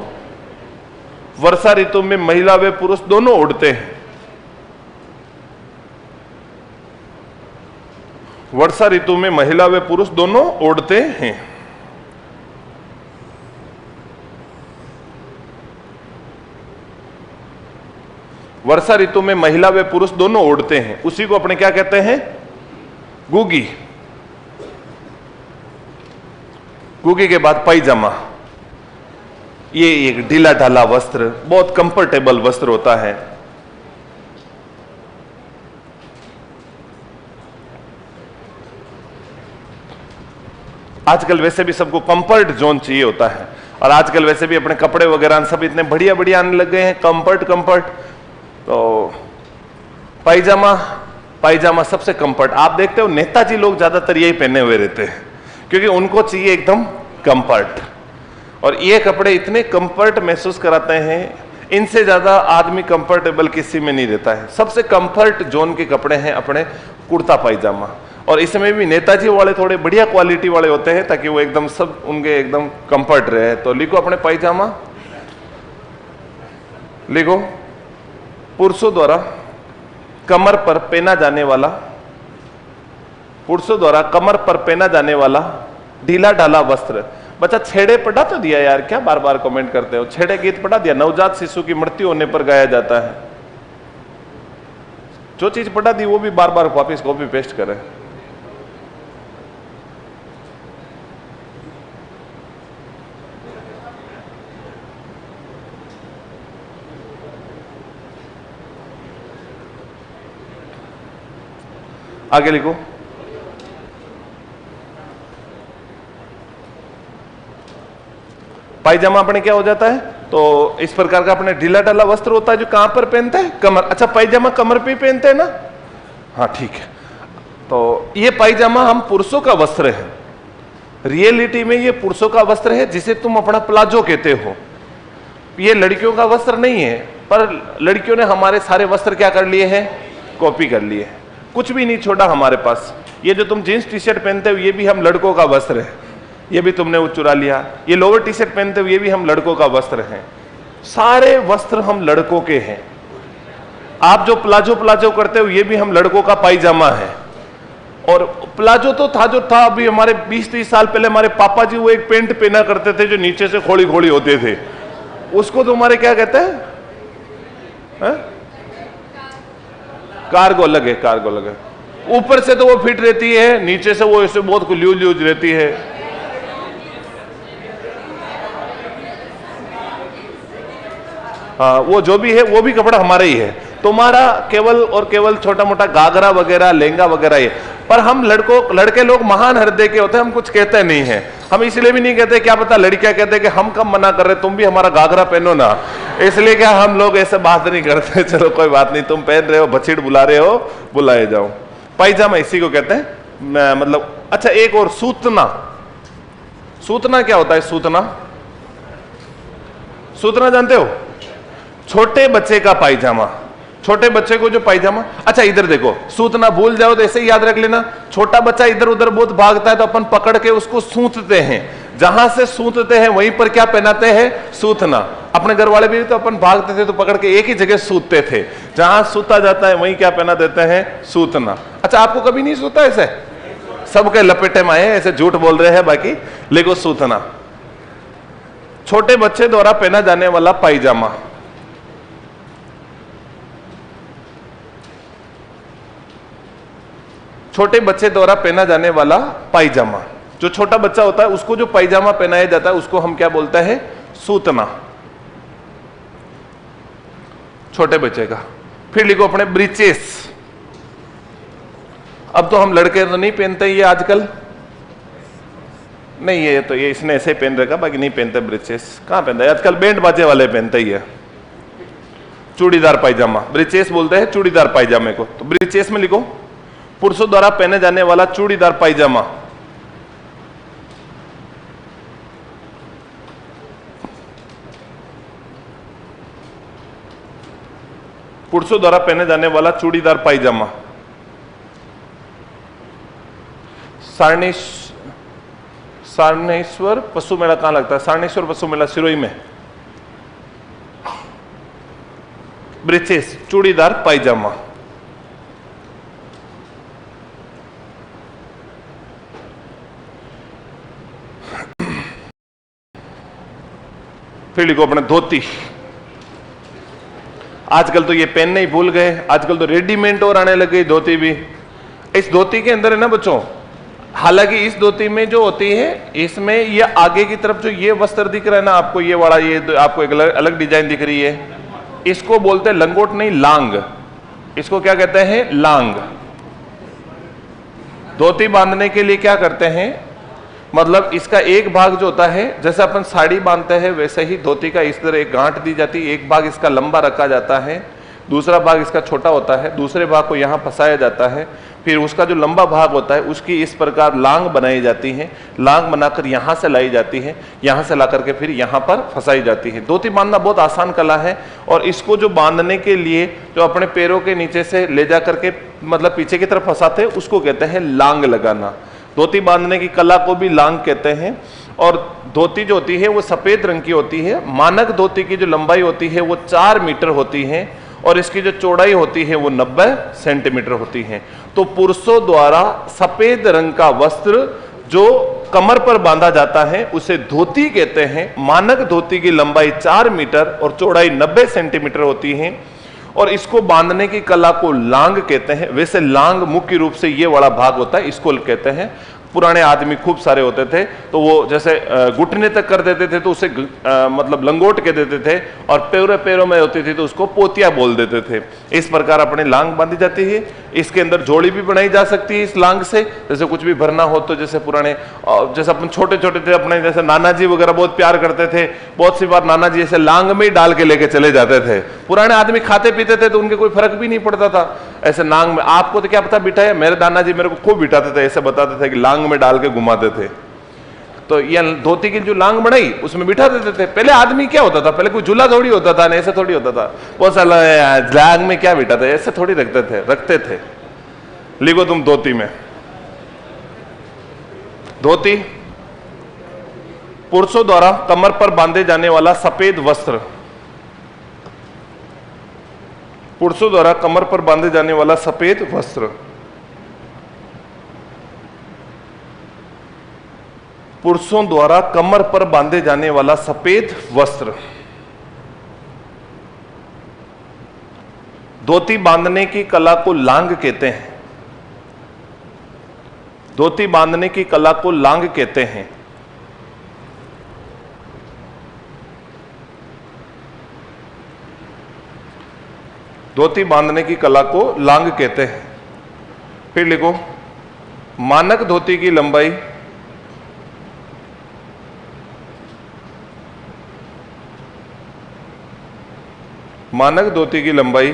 वर्षा ऋतु में महिला व पुरुष दोनों ओढ़ते हैं। वर्षा ऋतु में महिला व पुरुष दोनों ओढ़ते हैं। वर्षा ऋतु में महिला व पुरुष दोनों ओढ़ते हैं, उसी को अपने क्या कहते हैं, गुगी। गुगी के बाद पायजामा, ये एक ढीला ढाला वस्त्र, बहुत कंफर्टेबल वस्त्र होता है। आजकल वैसे भी सबको कंफर्ट जोन चाहिए होता है, और आजकल वैसे भी अपने कपड़े वगैरह सब इतने बढ़िया बढ़िया आने लग गए हैं, कंफर्ट। तो पायजामा, पायजामा सबसे कंफर्ट। आप देखते हो नेताजी लोग ज्यादातर यही पहने हुए रहते हैं, क्योंकि उनको चाहिए एकदम कंफर्ट। और ये कपड़े इतने कंफर्ट महसूस कराते हैं, इनसे ज्यादा आदमी कंफर्टेबल किसी में नहीं रहता है। सबसे कंफर्ट जोन के कपड़े हैं अपने कुर्ता पायजामा, और इसमें भी नेताजी वाले थोड़े बढ़िया क्वालिटी वाले होते हैं, ताकि वो एकदम सब उनके एकदम कंफर्ट रहे। तो लिखो अपने पायजामा, लिखो पुरुषों द्वारा कमर पर पहना जाने वाला, पुरुषों द्वारा कमर पर पहना जाने वाला ढीला ढाला वस्त्र। बच्चा छेड़े पढ़ा तो दिया यार, क्या बार बार कमेंट करते हो? छेड़े गीत पढ़ा दिया, नवजात शिशु की मृत्यु होने पर गाया जाता है। जो चीज पढ़ा दी वो भी बार बार वापिस कॉपी पेस्ट करें। आगे लिखो। पायजामा अपने क्या हो जाता है? तो इस प्रकार का अपने ढीला ढाला वस्त्र होता है जो कहां पर पहनते हैं? कमर। अच्छा, पायजामा कमर पे पहनते हैं ना? हाँ ठीक है। तो ये पायजामा हम पुरुषों का वस्त्र है, रियलिटी में ये पुरुषों का वस्त्र है जिसे तुम अपना प्लाजो कहते हो। ये लड़कियों का वस्त्र नहीं है, पर लड़कियों ने हमारे सारे वस्त्र क्या कर लिए हैं? कॉपी कर लिए। कुछ भी नहीं छोड़ा हमारे पास। ये जो तुम जींस टी शर्ट पहनते हो ये भी हम लड़कों का वस्त्र है, ये भी तुमने वो चुरा लिया। ये लोअर टी शर्ट पहनते हो ये भी हम लड़कों का वस्त्र है। सारे वस्त्र हम लड़कों के हैं। आप जो प्लाजो प्लाजो करते हो ये भी हम लड़कों का पायजामा है। और प्लाजो तो था जो था, अभी हमारे 20-30 साल पहले हमारे पापा जी वो एक पेंट पहना करते थे जो नीचे से खोड़ी खोड़ी होते थे, उसको तुम्हारे क्या कहते हैं? कार्गो अलग है, कार्गो अलग है। ऊपर से तो वो फिट रहती है, नीचे से वो ऐसे बहुत लूज लूज रहती है। हाँ, वो जो भी है वो भी कपड़ा हमारा ही है। तुम्हारा केवल और केवल छोटा मोटा घाघरा वगैरह लहंगा वगैरह है। पर हम लड़के लोग महान हृदय के होते हैं, हम कुछ कहते नहीं है। हम इसलिए भी नहीं कहते, क्या पता लड़कियां कहते हैं कि हम कब मना कर रहे, तुम भी हमारा घाघरा पहनो ना, इसलिए क्या हम लोग ऐसे बात नहीं करते। चलो कोई बात नहीं, तुम पहन रहे हो, बछीड़ बुला रहे हो, बुलाए जाओ। पायजामा इसी को कहते हैं, मतलब। अच्छा, एक और, सूतना। सूतना क्या होता है? सूतना, सूतना जानते हो? छोटे बच्चे का पायजामा। छोटे बच्चे को जो पायजामा, अच्छा इधर देखो, सूतना भूल जाओ तो ऐसे ही याद रख लेना। छोटा बच्चा इधर उधर बहुत भागता है तो अपन पकड़ के उसको सूतते हैं। जहां से सूतते हैं वहीं पर क्या पहनाते हैं? सूतना। अपने घर वाले भी तो अपन भागते थे तो पकड़ के एक ही जगह सूतते थे, जहां सूता जाता है वहीं क्या पहना देते हैं? सूतना। अच्छा, आपको कभी नहीं सूता ऐसे? सबके लपेटे में आए, ऐसे झूठ बोल रहे हैं बाकी। लेकिन सूतना छोटे बच्चे द्वारा पहना जाने वाला पायजामा। छोटे बच्चे द्वारा पहना जाने वाला पायजामा। जो छोटा बच्चा होता है उसको जो पायजामा पहनाया जाता है उसको हम क्या बोलते हैं? सूतना। छोटे बच्चे का। फिर लिखो अपने ब्रीचेस। अब तो हम लड़के तो नहीं पहनते ये आजकल, नहीं ये तो ये इसने ऐसे पहन रखा, बाकी नहीं पहनते ब्रीचेस। कहां पहनते हैं आजकल? बैंड बाजे वाले पहनते ही है। चूड़ीदार पायजामा, ब्रीचेस बोलते हैं चूड़ीदार पायजामे को। तो ब्रीचेस में लिखो पुरुषों द्वारा पहने जाने वाला चूड़ीदार पायजामा। पुरुषों द्वारा पहने जाने वाला चूड़ीदार पायजामा। सारणेश्वर पशु मेला कहां लगता है? सारणेश्वर पशु मेला सिरोही में। ब्रीचेस चूड़ीदार पायजामा। फिर लिखो अपने धोती। आजकल तो ये पहनने ही भूल गए, आजकल तो रेडीमेड और आने लग गई धोती भी। इस धोती के अंदर है ना बच्चों, हालांकि इस धोती में जो होती है इसमें ये आगे की तरफ जो ये वस्त्र दिख रहा है ना आपको, ये वाला, ये आपको एक अलग डिजाइन दिख रही है, इसको बोलते हैं लंगोट नहीं लांग। इसको क्या कहते हैं? लांग। धोती बांधने के लिए क्या करते हैं, मतलब इसका एक भाग जो होता है, जैसे अपन साड़ी बांधते हैं वैसे ही धोती का इस तरह एक गांठ दी जाती है। एक भाग इसका लंबा रखा जाता है, दूसरा भाग इसका छोटा होता है, दूसरे भाग को यहां फंसाया जाता है। फिर उसका जो लंबा भाग होता है उसकी इस प्रकार लांग बनाई जाती है। लांग बनाकर यहां से लाई जाती है, यहां से ला करके फिर यहां पर फंसाई जाती है। धोती बांधना बहुत आसान कला है। और इसको जो बांधने के लिए जो अपने पैरों के नीचे से ले जा करके मतलब पीछे की तरफ फंसाते हैं उसको कहते हैं लांग लगाना। धोती बांधने की कला को भी लांग कहते हैं। और धोती जो होती है वो सफेद रंग की होती है। मानक धोती की जो लंबाई होती है वो 4 मीटर होती है और इसकी जो चौड़ाई होती है वो 90 सेंटीमीटर होती है। तो पुरुषों द्वारा सफेद रंग का वस्त्र जो कमर पर बांधा जाता है उसे धोती कहते हैं। मानक धोती की लंबाई 4 मीटर और चौड़ाई 90 सेंटीमीटर होती है और इसको बांधने की कला को लांग कहते हैं। वैसे लांग मुख्य रूप से ये वाला भाग होता है, इसको कहते हैं। पुराने आदमी खूब सारे होते थे तो वो जैसे घुटने तक कर देते थे तो उसे मतलब लंगोट के देते थे, और पैरों में होती थी तो उसको पोतिया बोल देते थे। इस प्रकार अपने लांग बांधी जाती है। इसके अंदर जोड़ी भी बनाई जा सकती है इस लांग से, जैसे कुछ भी भरना हो तो। जैसे पुराने जैसे अपन छोटे छोटे थे अपने, जैसे नाना जी वगैरह बहुत प्यार करते थे, बहुत सी बार नाना जी ऐसे लांग में ही डाल के लेके चले जाते थे। पुराने आदमी खाते पीते थे तो उनके कोई फर्क भी नहीं पड़ता था ऐसे नांग में। आपको तो क्या पता बिठाया, मेरे दाना जी मेरे को खूब बिठाते थे, ऐसे बताते थे कि लांग में डाल के घुमाते थे। तो ये धोती की जो लांग बनाई उसमें बिठा देते थे। पहले आदमी क्या होता था, पहले कोई झूला थोड़ी होता था, ऐसे थोड़ी होता था। बहुत सारा लांग में क्या बिठाते, ऐसे थोड़ी रखते थे। लिखो तुम धोती में। धोती पुरुषों द्वारा कमर पर बांधे जाने वाला सफेद वस्त्र। पुरुषों द्वारा कमर पर बांधे जाने वाला सफेद वस्त्र। पुरुषों द्वारा कमर पर बांधे जाने वाला सफेद वस्त्र। धोती बांधने की कला को लांग कहते हैं। धोती बांधने की कला को लांग कहते हैं। धोती बांधने की कला को लांग कहते हैं। फिर लिखो, मानक धोती की लंबाई मानक धोती की लंबाई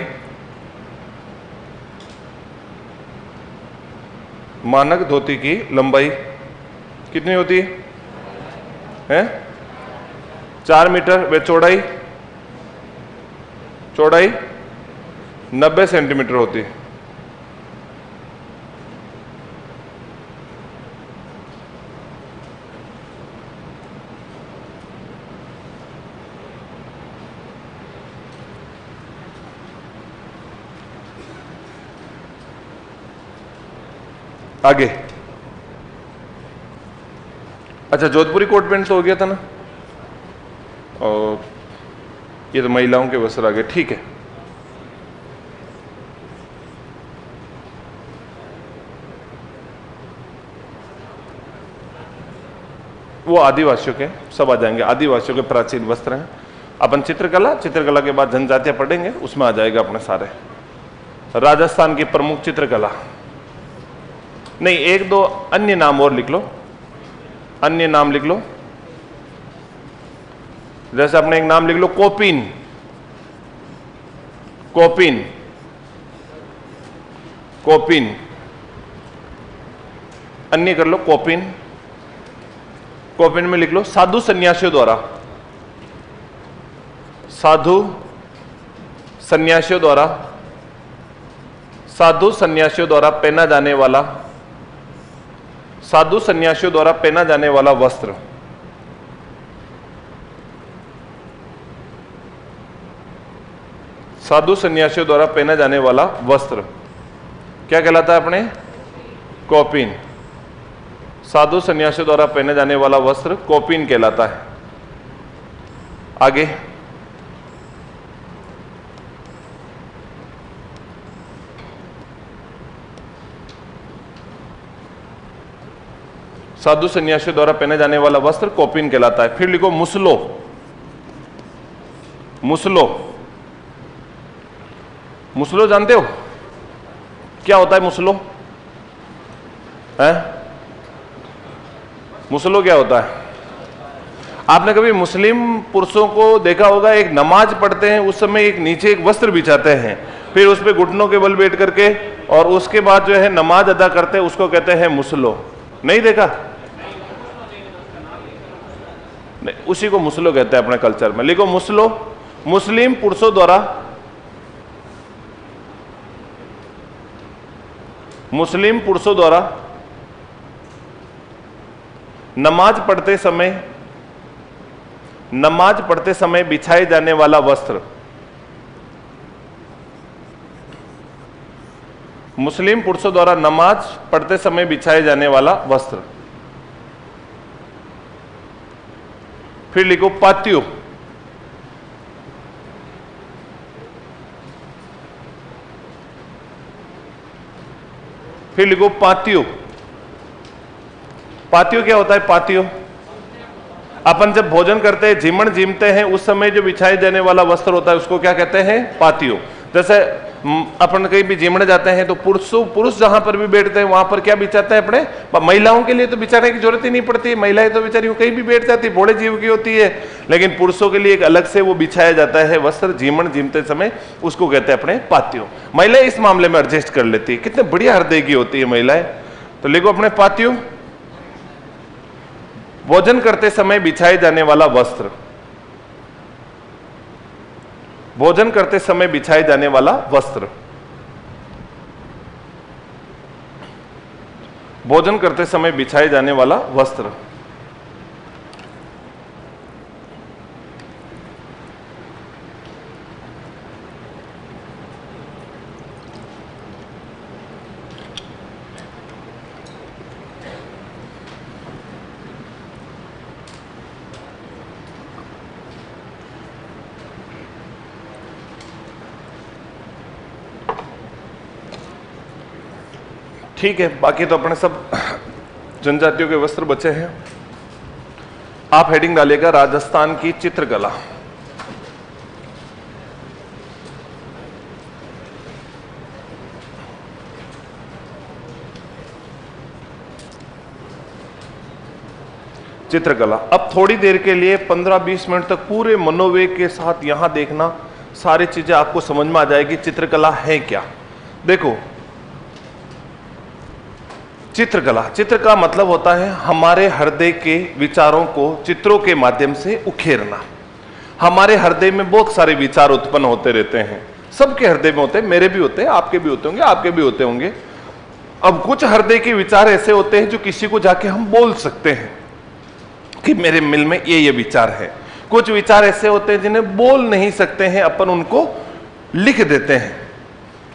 मानक धोती की लंबाई कितनी होती है? 4 मीटर। वे चौड़ाई 90 सेंटीमीटर होती है। आगे, अच्छा जोधपुरी कोट पैंट तो हो गया था ना, और ये तो महिलाओं के वस्त्र आ गए। ठीक है, वो आदिवासियों के सब आ जाएंगे। आदिवासियों के प्राचीन वस्त्र हैं। अपन चित्रकला के बाद जनजातियां पढ़ेंगे, उसमें आ जाएगा अपने सारे। राजस्थान की प्रमुख चित्रकला। नहीं, एक दो अन्य नाम और लिख लो। अन्य नाम लिख लो, जैसे अपने एक नाम लिख लो, कोपिन। कोपिन कोपिन अन्य कर लो, कोपिन। कोपिन में लिख लो, साधु सन्यासियों द्वारा। साधु सन्यासियों द्वारा पहना जाने वाला, साधु सन्यासियों द्वारा पहना जाने वाला वस्त्र। साधु सन्यासियों द्वारा पहना जाने वाला वस्त्र क्या कहलाता है अपने? कोपिन। साधु सन्यासियों द्वारा पहने जाने वाला वस्त्र कोपिन कहलाता है। आगे, साधु सन्यासियों द्वारा पहने जाने वाला वस्त्र कोपिन कहलाता है। फिर लिखो, मुसलो। मुसलो, मुसलो जानते हो क्या होता है? मुसलो है? मुसलो क्या होता है? आपने कभी मुस्लिम पुरुषों को देखा होगा, एक नमाज पढ़ते हैं उस समय एक नीचे एक वस्त्र बिछाते हैं, फिर उस पर घुटनों के बल बैठ करके, और उसके बाद जो है नमाज अदा करते हैं, उसको कहते हैं मुसलो। नहीं देखा? नहीं, उसी को मुसलो कहते हैं अपने कल्चर में। लिखो, मुसलो मुस्लिम पुरुषों द्वारा नमाज पढ़ते समय बिछाए जाने वाला वस्त्र। मुस्लिम पुरुषों द्वारा नमाज पढ़ते समय बिछाए जाने वाला वस्त्र। फिर लिखो पात्यो, फिर लिखो पात्यो। पात्यो क्या होता है? पात्यो अपन जब भोजन करते हैं, जीमण जीमते हैं, उस समय जो बिछाए जाने वाला वस्त्र होता है उसको क्या कहते हैं? पातियो। जैसे अपन कहीं भी जीमण जाते हैं तो पुरुष जहां पर भी बैठते हैं वहां पर क्या बिछाते हैं अपने? महिलाओं के लिए तो बिछाने की जरूरत ही नहीं पड़ती, महिलाएं तो बेचारी कहीं भी बैठ जाती, भोले जीव की होती है। लेकिन पुरुषों के लिए एक अलग से वो बिछाया जाता है वस्त्र जीमण जीमते समय, उसको कहते हैं अपने पातियो। महिलाएं इस मामले में एडजस्ट कर लेती है, कितने बढ़िया हृदय की होती है महिलाएं। तो लिखो अपने पातियो, भोजन करते समय बिछाए जाने वाला वस्त्र, भोजन करते समय बिछाए जाने वाला वस्त्र, भोजन करते समय बिछाए जाने वाला वस्त्र। ठीक है, बाकी तो अपने सब जनजातियों के वस्त्र बचे हैं। आप हेडिंग डालिएगा राजस्थान की चित्रकला। चित्रकला। अब थोड़ी देर के लिए 15-20 मिनट तक पूरे मनोवेग के साथ यहां देखना, सारी चीजें आपको समझ में आ जाएगी चित्रकला है क्या। देखो, चित्रकला, चित्र का मतलब होता है हमारे हृदय के विचारों को चित्रों के माध्यम से उखेरना। हमारे हृदय में बहुत सारे विचार उत्पन्न होते रहते हैं, सबके हृदय में होते हैं, मेरे भी होते हैं, आपके भी होते होंगे, आपके भी होते होंगे। अब कुछ हृदय के विचार ऐसे होते हैं जो किसी को जाके हम बोल सकते हैं कि मेरे दिल में ये विचार है। कुछ विचार ऐसे होते हैं जिन्हें बोल नहीं सकते हैं, अपन उनको लिख देते हैं।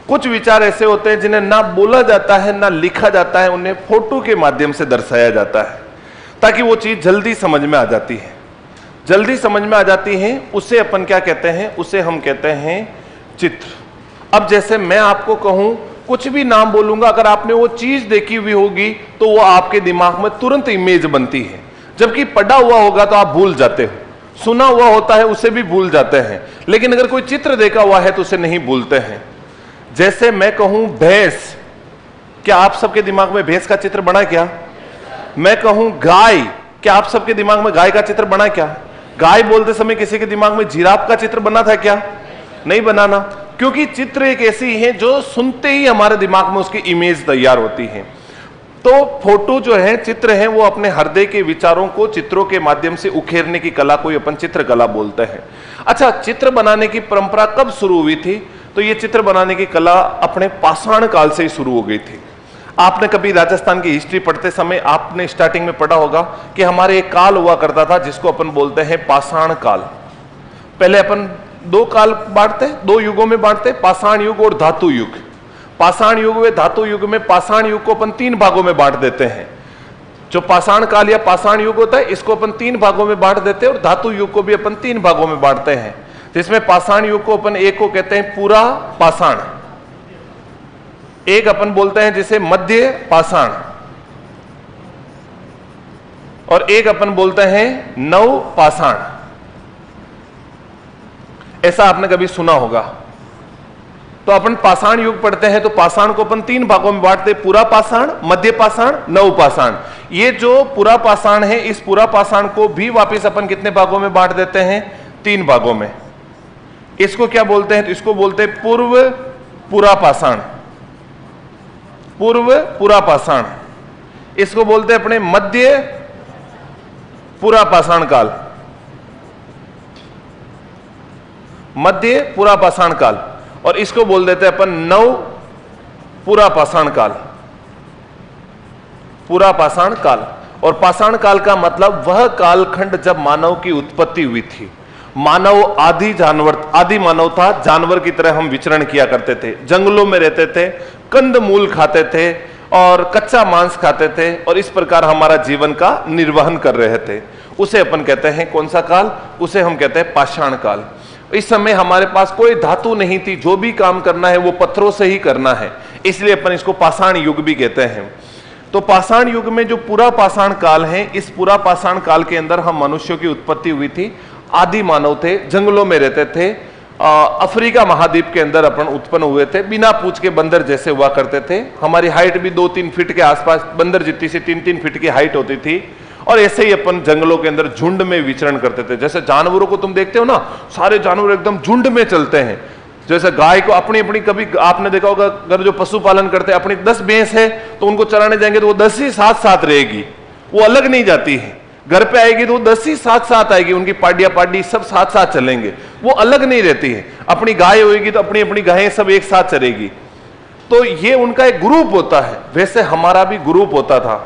कुछ विचार ऐसे होते हैं जिन्हें ना बोला जाता है ना लिखा जाता है, उन्हें फोटो के माध्यम से दर्शाया जाता है ताकि वो चीज जल्दी समझ में आ जाती है। जल्दी समझ में आ जाती है, उसे अपन क्या कहते हैं? उसे हम कहते हैं चित्र। अब जैसे मैं आपको कहूं, कुछ भी नाम बोलूंगा, अगर आपने वो चीज देखी हुई होगी तो वो आपके दिमाग में तुरंत इमेज बनती है, जबकि पढ़ा हुआ होगा तो आप भूल जाते हो, सुना हुआ होता है उसे भी भूल जाते हैं, लेकिन अगर कोई चित्र देखा हुआ है तो उसे नहीं भूलते हैं। जैसे मैं कहूं भैंस, क्या आप सबके दिमाग में भैंस का चित्र बना क्या? मैं कहूं गाय, क्या आप सबके दिमाग में गाय का चित्र बना क्या? गाय बोलते समय किसी के दिमाग में जिराफ का चित्र बना था क्या? नहीं बनाना, क्योंकि चित्र एक ऐसी है जो सुनते ही हमारे दिमाग में उसकी इमेज तैयार होती है। तो फोटो जो है, चित्र है, वो अपने हृदय के विचारों को चित्रों के माध्यम से उखेरने की कला को अपन चित्रकला बोलते हैं। अच्छा, चित्र बनाने की परंपरा कब शुरू हुई थी? तो ये चित्र बनाने की कला अपने पाषाण काल से ही शुरू हो गई थी। आपने कभी राजस्थान की हिस्ट्री पढ़ते समय आपने स्टार्टिंग में पढ़ा होगा कि हमारे एक काल हुआ करता था जिसको अपन बोलते हैं पाषाण काल। पहले अपन दो काल बांटते, दो युगों में बांटते, पाषाण युग और धातु युग। पाषाण युग व धातु युग में पाषाण युग को अपन 3 भागों में बांट देते हैं। जो पाषाण काल या पाषाण युग होता है इसको अपन 3 भागों में बांट देते हैं, और धातु युग को भी अपन 3 भागों में बांटते हैं। जिसमें पाषाण युग को अपन एक को कहते हैं पूरा पाषाण, एक अपन बोलते हैं जिसे मध्य पाषाण, और एक अपन बोलते हैं नव पाषाण। ऐसा आपने कभी सुना होगा। तो अपन पाषाण युग पढ़ते हैं तो पाषाण को अपन 3 भागों में बांटते हैं, पूरा पाषाण, मध्य पाषाण, नव पाषाण। ये जो पूरा पाषाण है, इस पूरा पाषाण को भी वापस अपन कितने भागों में बांट देते हैं? 3 भागों में। इसको क्या बोलते हैं? तो इसको बोलते हैं पूर्व पूरा पाषाण, पूर्व पूरा पाषाण। इसको बोलते हैं अपने मध्य पूरा पाषाण काल, मध्य पूरा पाषाण काल, और इसको बोल देते हैं अपन नव पूरा पाषाण काल, पूरा पाषाण काल। और पाषाण काल का मतलब वह कालखंड जब मानव की उत्पत्ति हुई थी। मानव आदि मानव था, जानवर की तरह हम विचरण किया करते थे, जंगलों में रहते थे, कंद मूल खाते थे, और कच्चा मांस खाते थे और इस प्रकार हमारा जीवन का निर्वहन कर रहे थे। उसे अपन कहते हैं कौन सा काल? उसे हम कहते हैं पाषाण काल। इस समय हमारे पास कोई धातु नहीं थी, जो भी काम करना है वो पत्थरों से ही करना है, इसलिए अपन इसको पाषाण युग भी कहते हैं। तो पाषाण युग में जो पूरा पाषाण काल है, इस पूरा पाषाण काल के अंदर हम मनुष्यों की उत्पत्ति हुई थी। आदि मानव थे, जंगलों में रहते थे, अफ्रीका महाद्वीप के अंदर अपन उत्पन्न हुए थे, बिना पूंछ के बंदर जैसे हुआ करते थे। हमारी हाइट भी 2-3 फीट के आसपास, बंदर जितनी सी 3-3 फीट की हाइट होती थी। और ऐसे ही अपन जंगलों के अंदर झुंड में विचरण करते थे। जैसे जानवरों को तुम देखते हो ना, सारे जानवर एकदम झुंड में चलते हैं। जैसे गाय को अपनी अपनी, कभी आपने देखा होगा अगर जो पशुपालन करते हैं, अपनी 10 भैंस है तो उनको चराने जाएंगे तो वो 10 ही साथ साथ रहेगी, वो अलग नहीं जाती है। घर पे आएगी तो वो 10 ही साथ साथ आएगी, उनकी पाडिया पाडी सब साथ साथ चलेंगे, वो अलग नहीं रहती है। अपनी गाय होगी तो अपनी अपनी गायें सब एक साथ चलेगी। तो ये उनका एक ग्रुप होता है, वैसे हमारा भी ग्रुप होता था।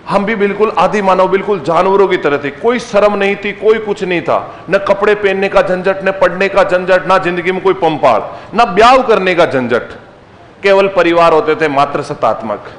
हम भी बिल्कुल आदि मानव, बिल्कुल जानवरों की तरह थे। कोई शर्म नहीं थी, कोई कुछ नहीं था, न कपड़े पहनने का झंझट, न पढ़ने का झंझट, ना जिंदगी में कोई पंपाड़, न ब्याह करने का झंझट। केवल परिवार होते थे मात्र सतात्मक।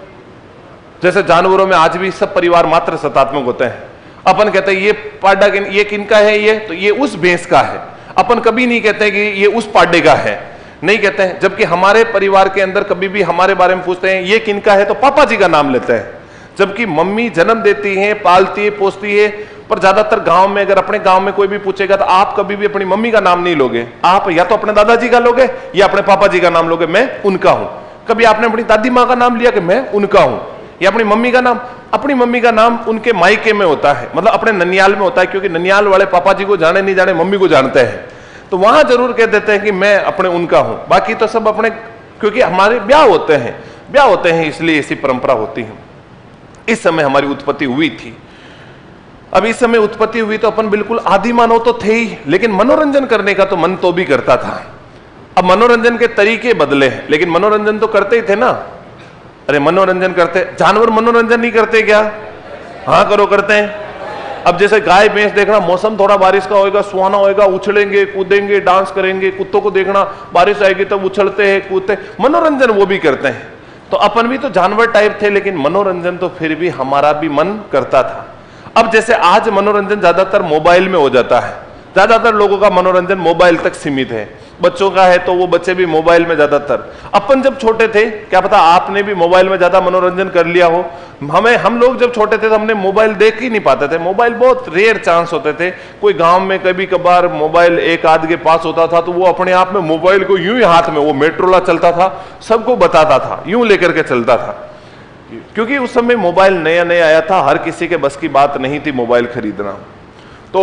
जैसे जानवरों में आज भी सब परिवार मात्र सतात्मक होते हैं। अपन कहते हैं ये पाडा ये किनका है, ये तो ये उस भैंस का है। अपन कभी नहीं कहते कि ये उस पाडे का है, नहीं कहते हैं। जबकि हमारे परिवार के अंदर कभी भी हमारे बारे में पूछते हैं ये किनका है, तो पापा जी का नाम लेते हैं। जबकि मम्मी जन्म देती है, पालती है, पोसती है। पर ज्यादातर गांव में, अगर अपने गांव में कोई भी पूछेगा तो आप कभी भी अपनी मम्मी का नाम नहीं लोगे। आप या तो अपने दादाजी का लोगे या अपने पापा जी का नाम लोगे, मैं उनका हूं। कभी आपने अपनी दादी माँ का नाम लिया कि मैं उनका हूं, या अपनी मम्मी का नाम? अपनी मम्मी का नाम उनके मायके में होता है, मतलब अपने ननियाल में होता है, क्योंकि ननियाल वाले पापा जी को जाने नहीं जाने, मम्मी को जानते हैं, तो वहां जरूर कह देते हैं कि मैं अपने उनका हूं। बाकी तो सब अपने, क्योंकि हमारे ब्याह होते हैं इसलिए ऐसी परंपरा होती है। इस समय हमारी उत्पत्ति हुई थी। अब इस समय उत्पत्ति हुई तो अपन बिल्कुल आदि मानव तो थे ही, लेकिन मनोरंजन करने का तो मन तो भी करता था। अब मनोरंजन के तरीके बदले हैं, लेकिन मनोरंजन तो करते ही थे ना। अरे मनोरंजन करते, जानवर मनोरंजन नहीं करते क्या? हाँ करो, करते हैं। अब जैसे गाय भैंस देखना, मौसम थोड़ा बारिश का होएगा, सुहाना होएगा, उछलेंगे, कूदेंगे, डांस करेंगे। कुत्तों को देखना, बारिश आएगी तब उछलते हैं, कूदते, मनोरंजन वो भी करते हैं। तो अपन भी तो जानवर टाइप थे, लेकिन मनोरंजन तो फिर भी हमारा भी मन करता था। अब जैसे आज मनोरंजन ज्यादातर मोबाइल में हो जाता है, ज्यादातर लोगों का मनोरंजन मोबाइल तक सीमित है। बच्चों का है तो वो बच्चे भी मोबाइल में ज्यादातर। अपन जब छोटे थे, क्या पता आपने भी मोबाइल में ज्यादा मनोरंजन कर लिया हो। हम लोग जब छोटे थे तो हमने मोबाइल देख ही नहीं पाते थे। मोबाइल बहुत रेयर चांस होते थे। कोई गांव में कभी कभार मोबाइल एक आध के पास होता था तो वो अपने आप में मोबाइल को यूं ही हाथ में, वो मेट्रोला चलता था, सबको बताता था, यूं लेकर के चलता था। क्योंकि उस समय मोबाइल नया नया आया था, हर किसी के बस की बात नहीं थी मोबाइल खरीदना। तो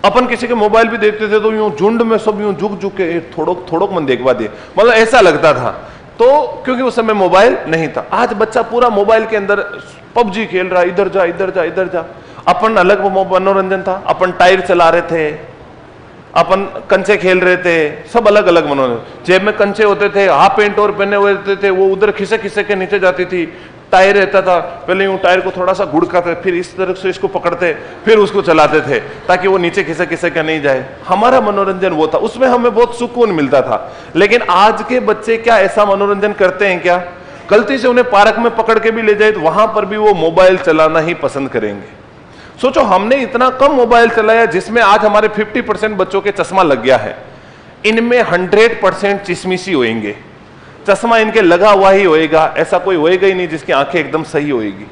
अपन किसी के मोबाइल भी देखते थे तो यूं झुंड में सब यूं झुक झुक के थोड़ो मन देखवा दिए, मतलब ऐसा लगता था। तो क्योंकि उस समय मोबाइल नहीं था। आज बच्चा पूरा मोबाइल के अंदर पबजी खेल रहा है, इधर जा इधर जा इधर जा। अपन अलग मनोरंजन था, अपन टायर चला रहे थे, अपन कंचे खेल रहे थे, सब अलग अलग मनोरंजन। जेब में कंचे होते थे, हाफ पेंट और पहने हुए थे, वो उधर खिसे खिसे के नीचे जाती थी। टायर रहता था, पहले यूं टायर को थोड़ा सा गुड़काते, फिर इस तरह से इसको पकड़ते, फिर उसको चलाते थे ताकि वो नीचे खिसे खिसे का नहीं जाए। हमारा मनोरंजन वो था, उसमें हमें बहुत सुकून मिलता था। लेकिन आज के बच्चे क्या ऐसा मनोरंजन करते हैं क्या? गलती से उन्हें पार्क में पकड़ के भी ले जाए तो वहां पर भी वो मोबाइल चलाना ही पसंद करेंगे। सोचो, हमने इतना कम मोबाइल चलाया जिसमें आज हमारे 50% बच्चों के चश्मा लग गया है। इनमें 100% चिसमिसी होएंगे, चश्मा इनके लगा हुआ ही होएगा, ऐसा कोई होएगा ही नहीं जिसकी आंखें एकदम सही होएगी।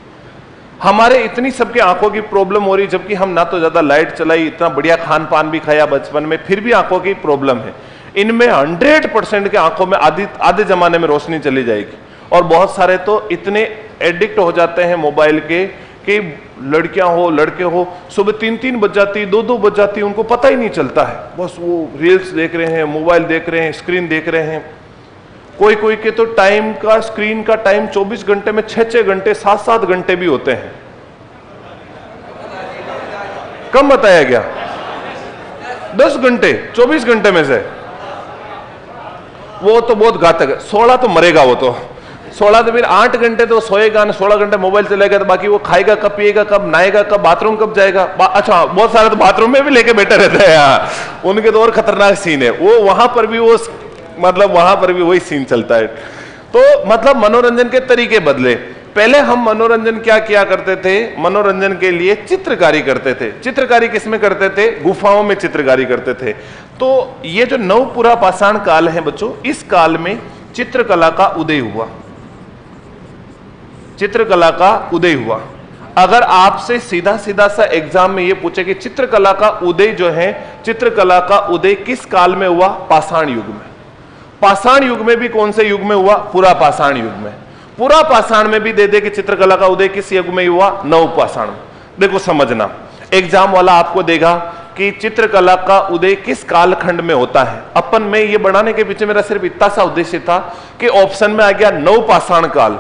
हमारे इतनी सबके आंखों की प्रॉब्लम हो रही, जबकि हम ना तो ज्यादा लाइट चलाई, इतना बढ़िया खान पान भी खाया बचपन में, फिर भी आंखों की प्रॉब्लम है। इनमें 100% के आंखों में आधे जमाने में रोशनी चली जाएगी। और बहुत सारे तो इतने एडिक्ट हो जाते हैं मोबाइल के कि लड़कियां हो लड़के हो, सुबह 3-3 बज जाती, 2-2 बज जाती, उनको पता ही नहीं चलता है। बस वो रील्स देख रहे हैं, मोबाइल देख रहे हैं, स्क्रीन देख रहे हैं। कोई के तो टाइम का, स्क्रीन का टाइम 24 घंटे में 6-6 घंटे, 7-7 घंटे भी होते हैं। कम बताया गया 10 घंटे 24 घंटे में से। वो तो बहुत घातक है। 16 तो मरेगा, वो तो 16 तो फिर 8 घंटे तो सोएगा ना, 16 घंटे मोबाइल चलेगा, तो बाकी वो खाएगा कब, पिएगा कब, नहाएगा कब, बाथरूम कब जाएगा। अच्छा, बहुत सारे तो बाथरूम में भी लेके बैठे रहते हैं यार, उनके तो और खतरनाक सीन है वो। वहां पर भी वो, मतलब वहां पर भी वही सीन चलता है। तो मतलब मनोरंजन के तरीके बदले। पहले हम मनोरंजन क्या किया करते थे, मनोरंजन के लिए चित्रकारी करते थे। चित्रकारी किसमें करते थे? गुफाओं में चित्रकारी करते थे। तो ये जो नवपुरा पाषाण काल है बच्चों, इस काल में चित्रकला का उदय हुआ। चित्रकला का उदय हुआ। अगर आपसे सीधा सीधा सा एग्जाम में ये पूछे कि चित्रकला का उदय जो है, चित्रकला का उदय किस काल में हुआ? पाषाण युग में। पाषाण युग में भी कौन से युग में हुआ? पुरा पाषाण युग में। पुरा पाषाण में भी दे दे कि चित्रकला का उदय किस युग में हुआ? नव पाषाण में। देखो समझना, एग्जाम वाला आपको देगा कि चित्रकला का उदय किस कालखंड में होता है। अपन में ये बढ़ाने के पीछे मेरा सिर्फ इतना सा उद्देश्य था कि ऑप्शन में आ गया नव पाषाण काल,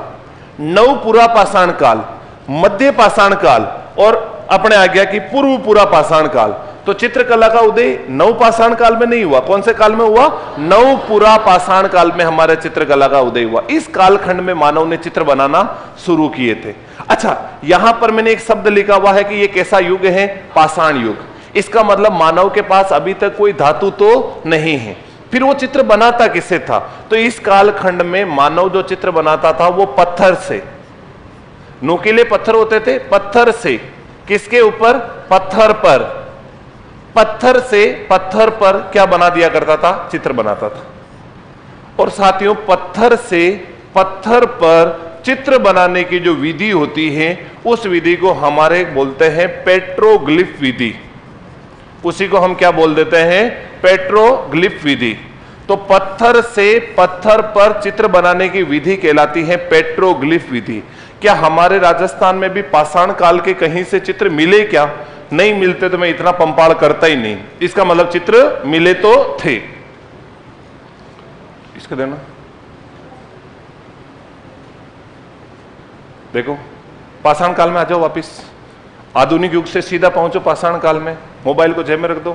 नव पुरा पाषाण काल, मध्य पाषाण काल और अपने आ गया कि पूर्व पुरा पाषाण काल। तो चित्रकला का उदय नव पाषाण काल में नहीं हुआ। कौन से काल में हुआ? नव पुरा पाषाण काल में हमारे चित्रकला का उदय हुआ। इस कालखंड में मानव ने चित्र बनाना शुरू किए थे। अच्छा, यहां पर मैंने एक शब्द लिखा हुआ है कि ये कैसा युग है? पाषाण युग। इसका मतलब मानव के पास अभी तक कोई धातु तो नहीं है। फिर वो चित्र बनाता किससे था? तो इस कालखंड में मानव जो चित्र बनाता था वो पत्थर से, नुकीले पत्थर होते थे, पत्थर से। किसके ऊपर? पत्थर पर। पत्थर से पत्थर पर क्या बना दिया करता था? चित्र बनाता था। और साथियों, पत्थर से पत्थर पर चित्र बनाने की जो विधि होती है, उस विधि को हमारे बोलते हैं पेट्रोग्लिफ विधि। उसी को हम क्या बोल देते हैं? पेट्रोग्लिफ विधि। तो पत्थर से पत्थर पर चित्र बनाने की विधि कहलाती है पेट्रोग्लिफ विधि। क्या हमारे राजस्थान में भी पाषाण काल के कहीं से चित्र मिले क्या? नहीं मिलते तो मैं इतना पंपाड़ करता ही नहीं। इसका मतलब चित्र मिले तो थे। इसको देना। देखो, पाषाण काल में आ जाओ वापिस। आधुनिक युग से सीधा पहुंचो पाषाण काल में। मोबाइल को जेब में रख दो,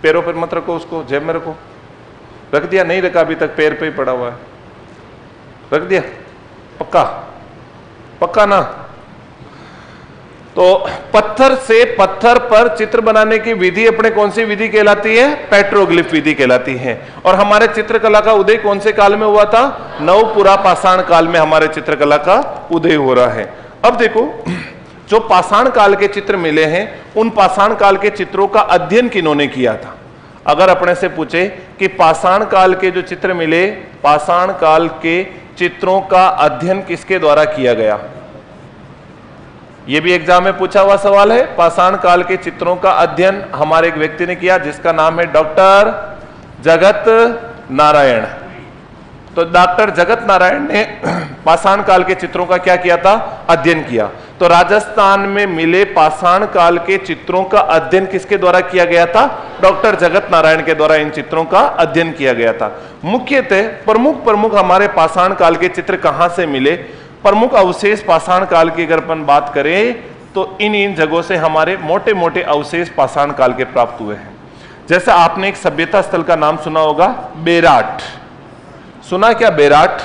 पैरों पर मत रखो, उसको जेब में रखो। रख दिया? नहीं रखा अभी तक, पैर पे ही पड़ा हुआ है। रख दिया? पक्का? पक्का ना? तो पत्थर से पत्थर पर चित्र बनाने की विधि अपने कौन सी विधि कहलाती है? पेट्रोग्लिफ विधि कहलाती है। और हमारे चित्रकला का उदय कौन से काल में हुआ था? नवपुरा पाषाण काल में हमारे चित्रकला का उदय हो रहा है। अब देखो, जो पाषाण काल के चित्र मिले हैं, उन पाषाण काल के चित्रों का अध्ययन किन्होंने किया था? अगर अपने से पूछे कि पाषाण काल के जो चित्र मिले, पाषाण काल के चित्रों का अध्ययन किसके द्वारा किया गया? यह भी एग्जाम में पूछा हुआ सवाल है। पाषाण काल के चित्रों का अध्ययन हमारे एक व्यक्ति ने किया जिसका नाम है डॉक्टर जगत नारायण। तो डॉक्टर जगत नारायण ने पाषाण काल के चित्रों का क्या किया था? अध्ययन किया। तो राजस्थान में मिले पाषाण काल के चित्रों का अध्ययन किसके द्वारा किया गया था? डॉक्टर जगत नारायण के द्वारा इन चित्रों का अध्ययन किया गया था। मुख्यतः प्रमुख हमारे पाषाण काल के चित्र कहां से मिले? प्रमुख अवशेष पाषाण काल की अगर अपन बात करें तो इन जगहों से हमारे मोटे मोटे अवशेष पाषाण काल के प्राप्त हुए हैं। जैसे आपने एक सभ्यता स्थल का नाम सुना होगा, बेराट। सुना क्या? बेराट।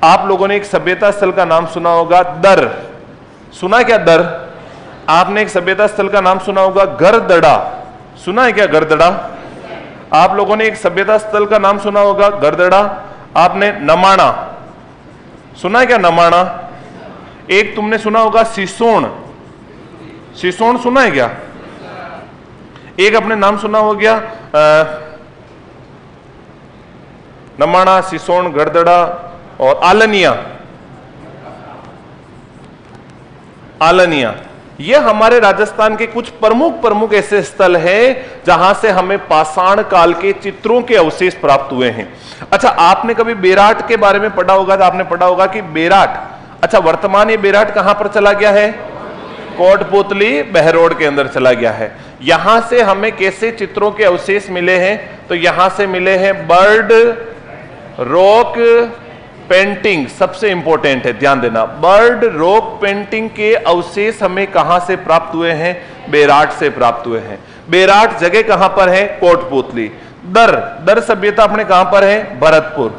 आप लोगों ने एक सभ्यता स्थल का नाम सुना होगा, दर। सुना क्या? दर। आपने एक सभ्यता स्थल का नाम सुना होगा, गरदड़ा। सुना है क्या? गरदड़ा। आप लोगों ने एक सभ्यता स्थल का नाम सुना होगा, गरदड़ा। आपने नमाणा सुना है क्या? नमाणा। एक तुमने सुना होगा सिसोण। सिसोण सुना है क्या? एक अपने नाम सुना हो गया नमाणा, सिसोण, गरदड़ा और आलनिया। आलनिया ये हमारे राजस्थान के कुछ प्रमुख ऐसे स्थल हैं जहां से हमें पाषाण काल के चित्रों के अवशेष प्राप्त हुए हैं। अच्छा, आपने कभी बेराट के बारे में पढ़ा होगा? तो आपने पढ़ा होगा कि बेराट, अच्छा वर्तमान ये बेराट कहां पर चला गया है? कोटपुतली बहरोड के अंदर चला गया है। यहां से हमें कैसे चित्रों के अवशेष मिले हैं? तो यहां से मिले हैं बर्ड रॉक पेंटिंग। सबसे इंपॉर्टेंट है, ध्यान देना। बर्ड रॉक पेंटिंग के अवशेष हमें कहां से प्राप्त हुए हैं? बेराट से प्राप्त हुए हैं। बेराट जगह कहां पर है? कोटपुतली। दर सभ्यता अपने कहां पर है? भरतपुर।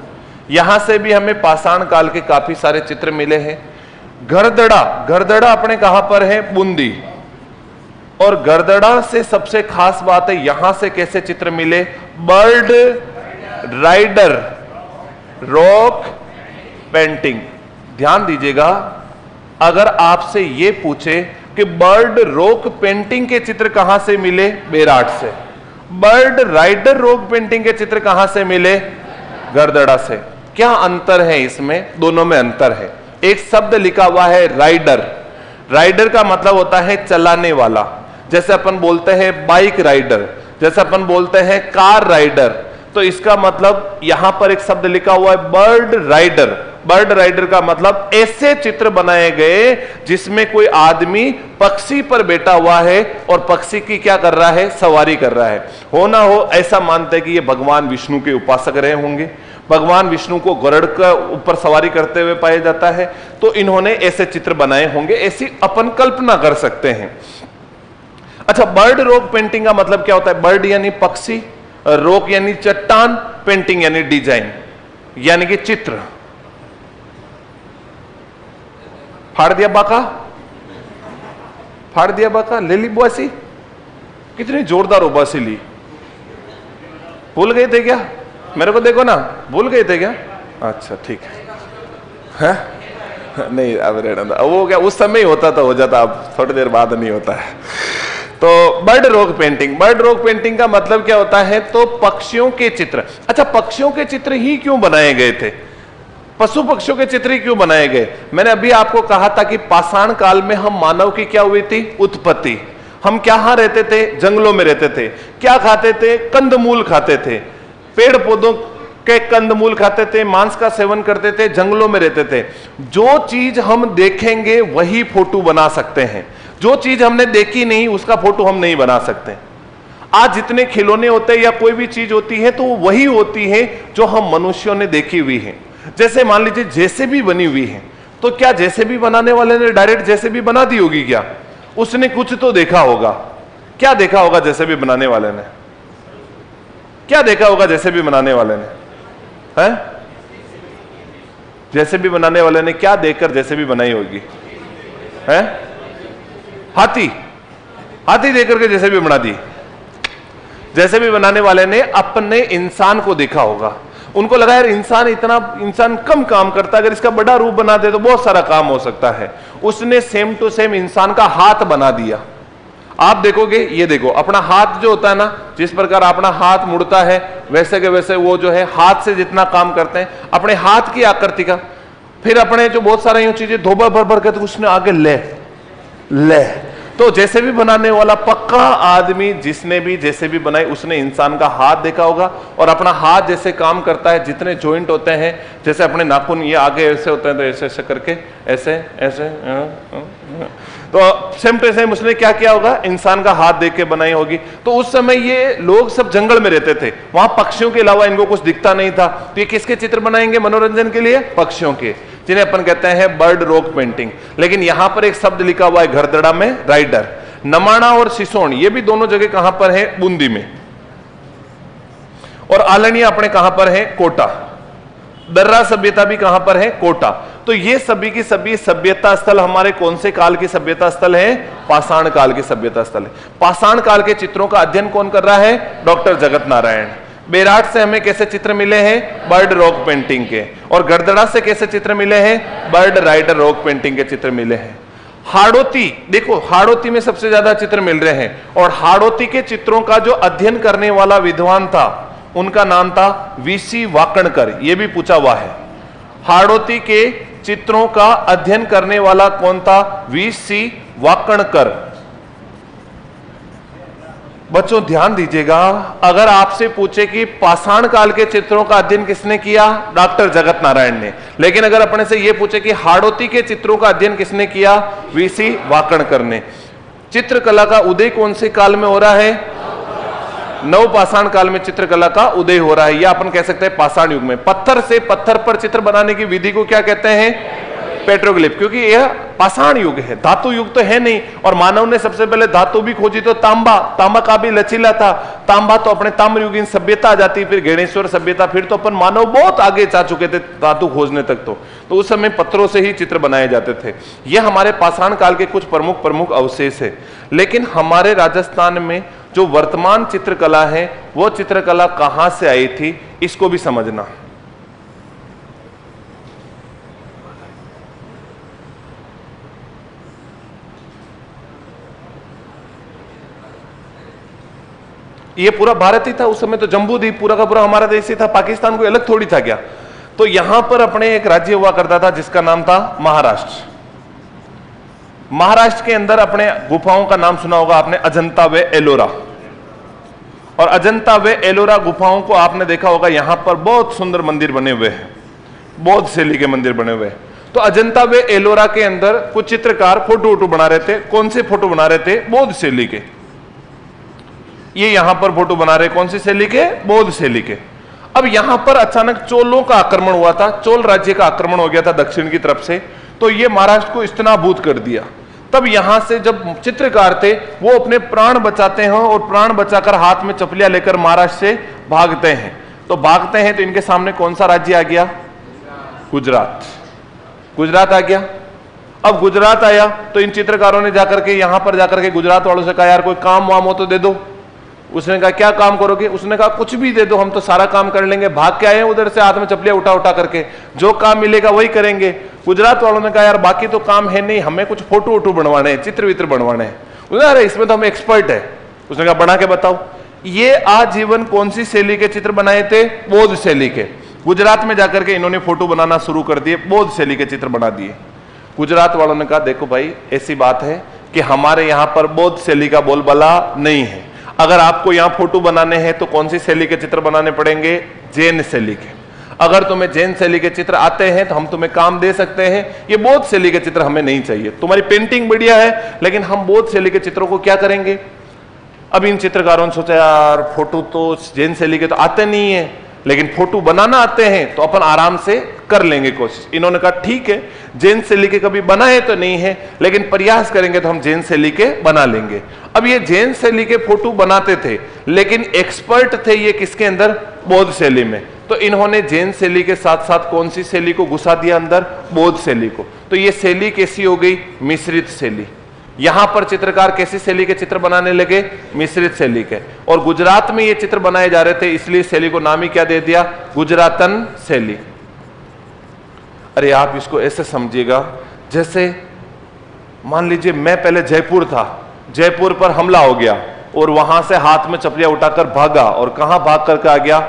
यहां से भी हमें पाषाण काल के काफी सारे चित्र मिले हैं। गरदड़ा अपने कहां पर है? बूंदी। और गरदड़ा से सबसे खास बात है, यहां से कैसे चित्र मिले? Bird rider rock painting. ध्यान दीजिएगा, अगर आपसे ये पूछे कि बर्ड रोक पेंटिंग के चित्र कहां से मिले, बेराट से। बर्ड राइडर रोक पेंटिंग के चित्र कहां से मिले, गरदड़ा से। क्या अंतर है इसमें? दोनों में अंतर है। एक शब्द लिखा हुआ है राइडर। राइडर का मतलब होता है चलाने वाला, जैसे अपन बोलते हैं बाइक राइडर, जैसे अपन बोलते हैं कार राइडर। तो इसका मतलब यहां पर एक शब्द लिखा हुआ है बर्ड राइडर। बर्ड राइडर का मतलब ऐसे चित्र बनाए गए जिसमें कोई आदमी पक्षी पर बैठा हुआ है और पक्षी की क्या कर रहा है, सवारी कर रहा है। हो ना हो ऐसा मानते हैं कि ये भगवान विष्णु के उपासक रहे होंगे, भगवान विष्णु को गरुड़ का ऊपर सवारी करते हुए पाया जाता है, तो इन्होंने ऐसे चित्र बनाए होंगे, ऐसी अपन कल्पना कर सकते हैं। अच्छा, बर्ड रॉक पेंटिंग का मतलब क्या होता है? बर्ड यानी पक्षी, रॉक यानी चट्टान, पेंटिंग यानी डिजाइन, यानी कि चित्र। फाड़ दिया बाका, फाड़ दिया बाका, ले ली बुआसी। कितनी जोरदार उबासी ली, भूल गए थे क्या? मेरे को देखो ना, भूल गए थे क्या? अच्छा ठीक है, नहीं अब रहना, वो क्या उस समय ही होता तो हो जाता, अब थोड़ी देर बाद नहीं होता है। तो bird rock painting, bird rock painting का मतलब क्या होता है? तो पक्षियों के चित्र। अच्छा, पक्षियों के चित्र ही क्यों बनाए गए थे? पशु पक्षियों के चित्र ही क्यों बनाए गए? मैंने अभी आपको कहा था कि पाषाण काल में हम मानव की क्या हुई थी, उत्पत्ति। हम कहां रहते थे? जंगलों में रहते थे। क्या खाते थे? कंदमूल खाते थे, पेड़ पौधों के कंदमूल खाते थे, मांस का सेवन करते थे, जंगलों में रहते थे। जो चीज हम देखेंगे वही फोटो बना सकते हैं, जो चीज हमने देखी नहीं उसका फोटो हम नहीं बना सकते। आज जितने खिलौने होते हैं या कोई भी चीज होती है तो वही होती है जो हम मनुष्यों ने देखी हुई है। जैसे मान लीजिए जेसीबी बनी हुई है, तो क्या जेसीबी बनाने वाले ने डायरेक्ट जेसीबी बना दी होगी क्या? उसने कुछ तो देखा होगा। क्या देखा होगा जेसीबी बनाने वाले ने? क्या देखा होगा जेसीबी बनाने वाले ने? हैं? जेसीबी बनाने वाले ने क्या देखकर जेसीबी बनाई होगी? हैं? हाथी, हाथी देखकर के जेसीबी बना दी। जेसीबी बनाने वाले ने अपने इंसान को देखा होगा। उनको लगा यार इंसान कम काम करता है, अगर इसका बड़ा रूप बना दे तो बहुत सारा काम हो सकता है। उसने सेम टू सेम इंसान का हाथ बना दिया। आप देखोगे, ये देखो अपना हाथ जो होता है ना, जिस प्रकार अपना हाथ मुड़ता है वैसे के वैसे वो जो है हाथ से जितना काम करते हैं, अपने हाथ की आकृति का, फिर अपने जो बहुत सारे यूं चीजें धोबा भर भर के तो उसने आगे ले। तो जैसे भी बनाने वाला पक्का आदमी जिसने भी जैसे भी बनाई उसने इंसान का हाथ देखा होगा, और अपना हाथ जैसे काम करता है, जितने जॉइंट होते हैं, जैसे अपने नाखून ये आगे ऐसे होते हैं तो ऐसे ऐसे करके ऐसे ऐसे, तो सेम टू सेम उसने क्या किया होगा, इंसान का हाथ देख के बनाई होगी। तो उस समय ये लोग सब जंगल में रहते थे, वहां पक्षियों के अलावा इनको कुछ दिखता नहीं था, तो ये किसके चित्र बनाएंगे मनोरंजन के लिए? पक्षियों के, जिन्हें अपन कहते हैं बर्ड रॉक पेंटिंग। लेकिन यहां पर एक शब्द लिखा हुआ है घरदड़ा में, राइडर। नमाणा और सिसोन ये भी दोनों जगह कहां पर है? बूंदी में। और आलनिया अपने कहां पर है? कोटा। दर्रा सभ्यता भी कहां पर है? कोटा। तो ये सभी की सभी सभ्यता स्थल हमारे कौन से काल की सभ्यता स्थल है? पाषाण काल की सभ्यता स्थल है। पाषाण काल के चित्रों का अध्ययन कौन कर रहा है? डॉक्टर जगत नारायण। बेराट से हमें कैसे चित्र मिले हैं? बर्ड रॉक पेंटिंग के। और गरदड़ा से कैसे चित्र मिले हैं? बर्ड राइडर रॉक पेंटिंग के चित्र मिले हैं। हाड़ौती, देखो हाड़ौती में सबसे ज्यादा चित्र मिल रहे हैं, और हाड़ौती के चित्रों का जो अध्ययन करने वाला विद्वान था उनका नाम था वीसी वाकणकर। यह भी पूछा हुआ है, हाड़ौती के चित्रों का अध्ययन करने वाला कौन था? वीसी वाकणकर। बच्चों ध्यान दीजिएगा, अगर आपसे पूछे कि पाषाण काल के चित्रों का अध्ययन किसने किया? डॉक्टर जगत नारायण ने। लेकिन अगर अपने से यह पूछे कि हाड़ौती के चित्रों का अध्ययन किसने किया? वीसी वाकणकर ने। चित्रकला का उदय कौन से काल में हो रहा है? नवपाषाण काल में चित्रकला का उदय हो रहा है, या अपन कह सकते हैं पाषाण युग में। पत्थर से पत्थर पर चित्र बनाने की विधि को क्या कहते हैं? पेट्रोग्लिफ। क्योंकि यह पाषाण युग है, धातु युग तो है नहीं। और मानव ने सबसे पहले धातु भी खोजी तो तांबा, तांबा का भी लचीला था। तांबा तो अपने ताम्रयुगीन सभ्यता आ जाती, फिर गणेश्वर सभ्यता, फिर तो अपन मानव बहुत आगे जा चुके थे धातु खोजने तक। तो उस समय पत्थरों से ही चित्र बनाए जाते थे। यह हमारे पाषाण काल के कुछ प्रमुख अवशेष है। लेकिन हमारे राजस्थान में जो वर्तमान चित्रकला है वो चित्रकला कहां से आई थी, इसको भी समझना। ये पूरा भारत ही था उस समय, तो जम्बू द्वीप पूरा का पूरा हमारा देश ही था, पाकिस्तान कोई अलग थोड़ी था क्या। तो यहां पर अपने एक राज्य हुआ करता था जिसका नाम था महाराष्ट्र। महाराष्ट्र के अंदर अपने गुफाओं का नाम सुना होगा आपने, अजंता व एलोरा। और अजंता व एलोरा गुफाओं को आपने देखा होगा, यहां पर बहुत सुंदर मंदिर बने हुए हैं, बौद्ध शैली के मंदिर बने हुए हैं। तो अजंता व एलोरा के अंदर कुछ चित्रकार फोटो वोटो बना रहे थे। कौन से फोटो बना रहे थे? बौद्ध शैली के। ये यहां पर फोटो बना रहे कौन सी शैली के? बौद्ध शैली के। अब यहां पर अचानक चोलों का आक्रमण हुआ था, चोल राज्य का आक्रमण हो गया था दक्षिण की तरफ से, तो ये महाराष्ट्र को इस्तेनाबूत कर दिया। तब यहां से जब चित्रकार थे वो अपने प्राण बचाते हैं और प्राण बचाकर हाथ में चपलियां लेकर महाराष्ट्र से भागते हैं। तो भागते हैं तो इनके सामने कौन सा राज्य आ गया? गुजरात। गुजरात आ गया। अब गुजरात आया तो इन चित्रकारों ने जाकर के यहां पर जाकर के गुजरात वालों से कहा यार कोई काम वाम हो तो दे दो। उसने कहा क्या काम करोगे? उसने कहा कुछ भी दे दो, हम तो सारा काम कर लेंगे। भाग के आए उधर से हाथ में चपलियां उठा उठा करके, जो काम मिलेगा वही करेंगे। गुजरात वालों ने कहा यार बाकी तो काम है नहीं, हमें कुछ फोटो वोटो बनवाने हैं, चित्र वित्र बनवाने हैं। उसने अरे इसमें तो हम एक्सपर्ट है। उसने कहा बना के बताओ। ये आजीवन कौन सी शैली के चित्र बनाए थे? बौद्ध शैली के। गुजरात में जाकर के इन्होंने फोटो बनाना शुरू कर दिए, बौद्ध शैली के चित्र बना दिए। गुजरात वालों ने कहा देखो भाई ऐसी बात है कि हमारे यहां पर बौद्ध शैली का बोलबाला नहीं है, अगर आपको यहां फोटो बनाने हैं तो कौन सी शैली के चित्र बनाने पड़ेंगे? जैन शैली के। अगर तुम्हें जैन शैली के चित्र आते हैं तो हम तुम्हें काम दे सकते हैं, ये बौद्ध शैली के चित्र हमें नहीं चाहिए। तुम्हारी पेंटिंग बढ़िया है लेकिन हम बौद्ध शैली के चित्रों को क्या करेंगे? अब इन चित्रकारों ने सोचा यार फोटो तो जैन शैली के तो आते नहीं है, लेकिन फोटो बनाना आते हैं तो अपन आराम से कर लेंगे कोशिश। इन्होंने कहा ठीक है, जैन शैली के कभी बनाए तो नहीं है लेकिन प्रयास करेंगे तो हम जैन शैली के बना लेंगे। अब ये जैन शैली के फोटो बनाते थे लेकिन एक्सपर्ट थे ये किसके अंदर? बौद्ध शैली में। तो इन्होंने जैन शैली के साथ साथ कौन सी शैली को घुसा दिया अंदर? बौद्ध शैली को। तो ये शैली कैसी हो गई? मिश्रित शैली। यहां पर चित्रकार कैसी शैली के चित्र बनाने लगे? मिश्रित शैली के। और गुजरात में ये चित्र बनाए जा रहे थे इसलिए शैली को नाम ही क्या दे दिया? गुजरातन शैली। अरे आप इसको ऐसे समझिएगा जैसे मान लीजिए मैं पहले जयपुर था, जयपुर पर हमला हो गया और वहां से हाथ में चपलियां उठाकर भागा और कहां भाग करके आ गया?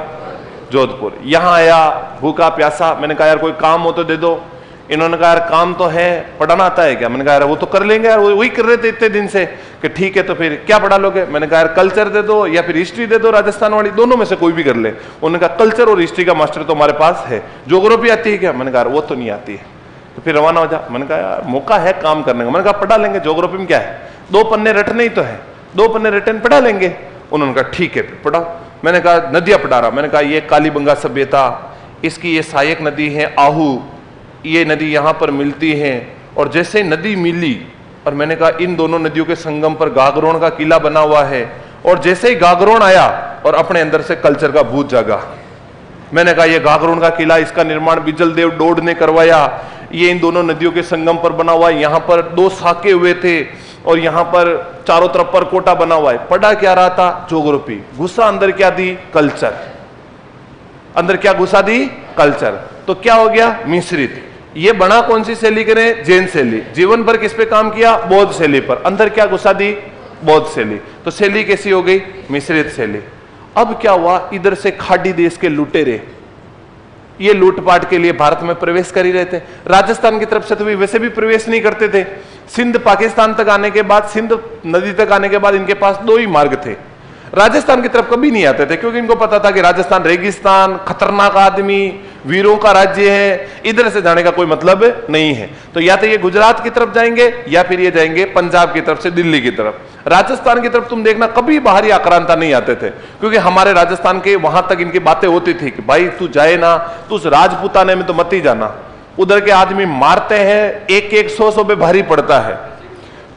जोधपुर। यहां आया भूखा प्यासा, मैंने कहा यार कोई काम हो तो दे दो। इन्होंने कहा यार काम तो है, पढ़ाना आता है क्या? मैंने कहा यार वो तो कर लेंगे यार, वही कर रहे थे इतने दिन से। कि ठीक है तो फिर क्या पढ़ा लोगे? मैंने कहा यार कल्चर दे दो या फिर हिस्ट्री दे दो राजस्थान वाली, दोनों में से कोई भी कर ले। उन्होंने कहा कल्चर और हिस्ट्री का मास्टर तो हमारे पास है। ज्योग्राफी आती है क्या? मैंने कहा वो तो नहीं आती है। तो फिर रवाना हो जा। मैंने कहा यार मौका है काम करने का। मैंने कहा पढ़ा लेंगे, ज्योग्राफी में क्या है, 2 पन्ने रटने ही तो है, 2 पन्ने रटन पढ़ा लेंगे। उन्होंने कहा ठीक है फिर पढ़ाओ। मैंने कहा नदियां पढ़ा रहा। मैंने कहा ये कालीबंगा सभ्यता, इसकी ये सहायक नदी है आहू, ये नदी यहां पर मिलती है। और जैसे नदी मिली और मैंने कहा इन दोनों नदियों के संगम पर गागरोन का किला बना हुआ है। और जैसे ही गागरोन आया और अपने अंदर से कल्चर का भूत जागा। मैंने कहा ये गागरोन का किला, इसका निर्माण बिजल देव डोड ने करवाया। ये इन दोनों नदियों के संगम पर बना हुआ है, यहाँ पर 2 साके हुए थे और यहाँ पर चारों तरफ पर कोटा बना हुआ है। पढ़ा क्या रहा था? ज्योग्राफी। घुसा अंदर क्या दी? कल्चर। अंदर क्या घुसा दी? कल्चर। तो क्या हो गया? मिश्रित। ये बना कौन सी शैली करें? जैन शैली। जीवन भर किस पे काम किया? बौद्ध शैली पर। अंदर क्या घुसा दी? बौद्ध शैली। तो शैली कैसी हो गई? मिश्रित शैली। अब क्या हुआ? इधर से खाड़ी देश के लुटेरे ये लूटपाट के लिए भारत में प्रवेश कर ही रहे थे। राजस्थान की तरफ से तो भी वैसे भी प्रवेश नहीं करते थे। सिंध पाकिस्तान तक आने के बाद, सिंध नदी तक आने के बाद इनके पास 2 ही मार्ग थे। राजस्थान की तरफ कभी नहीं आते थे क्योंकि इनको पता था कि राजस्थान रेगिस्तान, खतरनाक आदमी, वीरों का राज्य है, इधर से जाने का कोई मतलब नहीं है। तो या तो ये गुजरात की तरफ जाएंगे या फिर ये जाएंगे पंजाब की तरफ से दिल्ली की तरफ। राजस्थान की तरफ तुम देखना कभी बाहरी आक्रांता नहीं आते थे क्योंकि हमारे राजस्थान के वहां तक इनकी बातें होती थी कि भाई तू जाए ना, तू उस राजपूताने में तो मत ही जाना, उधर के आदमी मारते हैं, 1-1, 100 पे भारी पड़ता है।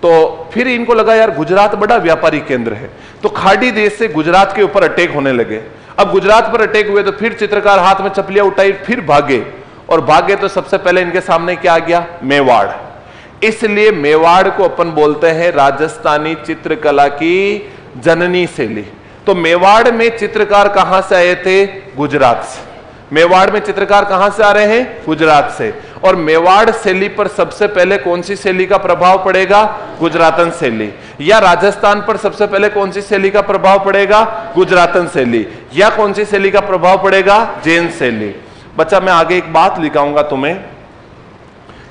तो फिर इनको लगा यार गुजरात बड़ा व्यापारी केंद्र है, तो खाड़ी देश से गुजरात के ऊपर अटैक होने लगे। अब गुजरात पर अटैक हुए तो फिर चित्रकार हाथ में चपलियां उठाई, फिर भागे और भागे तो सबसे पहले इनके सामने क्या आ गया? मेवाड़। इसलिए मेवाड़ को अपन बोलते हैं राजस्थानी चित्रकला की जननी शैली। तो मेवाड़ में चित्रकार कहां से आए थे? गुजरात से। मेवाड़ में चित्रकार कहां से आ रहे हैं? गुजरात से। और मेवाड़ शैली पर सबसे पहले कौन सी शैली का प्रभाव पड़ेगा? गुजरातन शैली। या राजस्थान पर सबसे पहले कौन सी शैली का प्रभाव पड़ेगा? गुजरातन शैली। या कौन सी शैली का प्रभाव पड़ेगा? जैन शैली। बच्चा मैं आगे एक बात लिखाऊंगा तुम्हें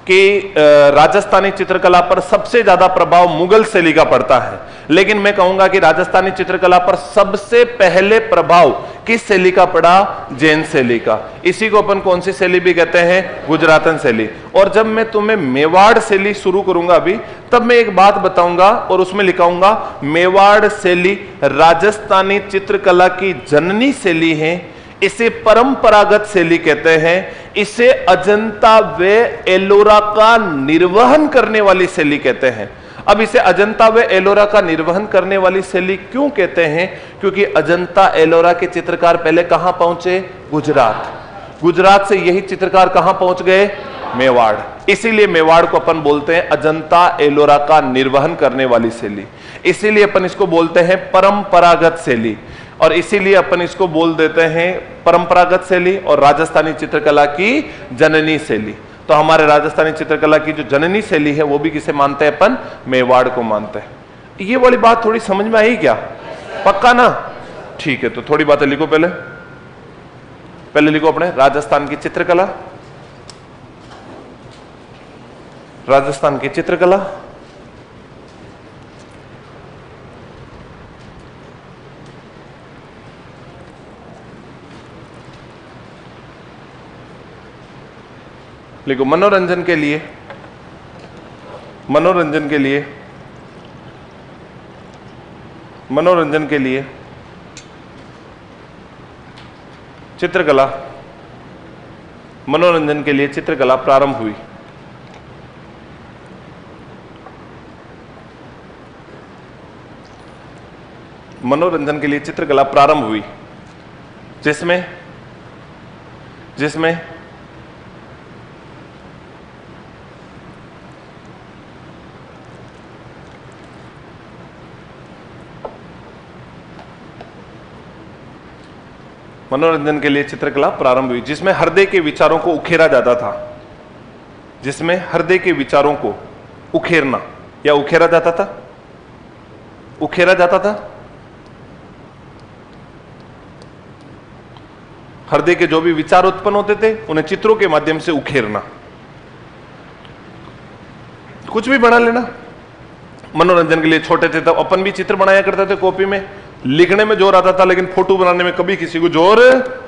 कि राजस्थानी चित्रकला पर सबसे ज्यादा प्रभाव मुगल शैली का पड़ता है, लेकिन मैं कहूंगा कि राजस्थानी चित्रकला पर सबसे पहले प्रभाव किस शैली का पड़ा? जैन शैली का। इसी को अपन कौन सी शैली भी कहते हैं? गुजरातन शैली। और जब मैं तुम्हें मेवाड़ शैली शुरू करूंगा अभी, तब मैं एक बात बताऊंगा और उसमें लिखाऊंगा मेवाड़ शैली राजस्थानी चित्रकला की जननी शैली है। इसे परंपरागत शैली कहते हैं। इसे अजंता व एलोरा का निर्वहन करने वाली शैली कहते हैं। अब इसे अजंता व एलोरा का निर्वहन करने वाली शैली क्यों कहते हैं? क्योंकि अजंता एलोरा के चित्रकार पहले कहां पहुंचे? गुजरात। गुजरात से यही चित्रकार कहां पहुंच गए? मेवाड़। इसीलिए मेवाड़ को अपन बोलते हैं अजंता एलोरा का निर्वहन करने वाली शैली। इसीलिए अपन इसको बोलते हैं परंपरागत शैली, और इसीलिए अपन इसको बोल देते हैं परंपरागत शैली और राजस्थानी चित्रकला की जननी शैली। तो हमारे राजस्थानी चित्रकला की जो जननी शैली है वो भी किसे मानते हैं अपन? मेवाड़ को मानते हैं। ये वाली बात थोड़ी समझ में आई क्या? पक्का ना? ठीक है, तो थोड़ी बातें लिखो। पहले लिखो अपने राजस्थान की चित्रकला। राजस्थान की चित्रकला, लिखो मनोरंजन के लिए, मनोरंजन के लिए, मनोरंजन के लिए चित्रकला, मनोरंजन के लिए चित्रकला प्रारंभ हुई। मनोरंजन के लिए चित्रकला प्रारंभ हुई, जिसमें मनोरंजन के लिए चित्रकला प्रारंभ हुई, जिसमें हृदय के विचारों को उखेरा जाता था। जिसमें हृदय के विचारों को उखेरना या उखेरा जाता था, उखेरा जाता था। हृदय के जो भी विचार उत्पन्न होते थे उन्हें चित्रों के माध्यम से उखेरना। कुछ भी बना लेना। मनोरंजन के लिए छोटे थे तब अपन भी चित्र बनाया करते थे कॉपी में। लिखने में जोर आता था, लेकिन फोटो बनाने में कभी किसी को जोर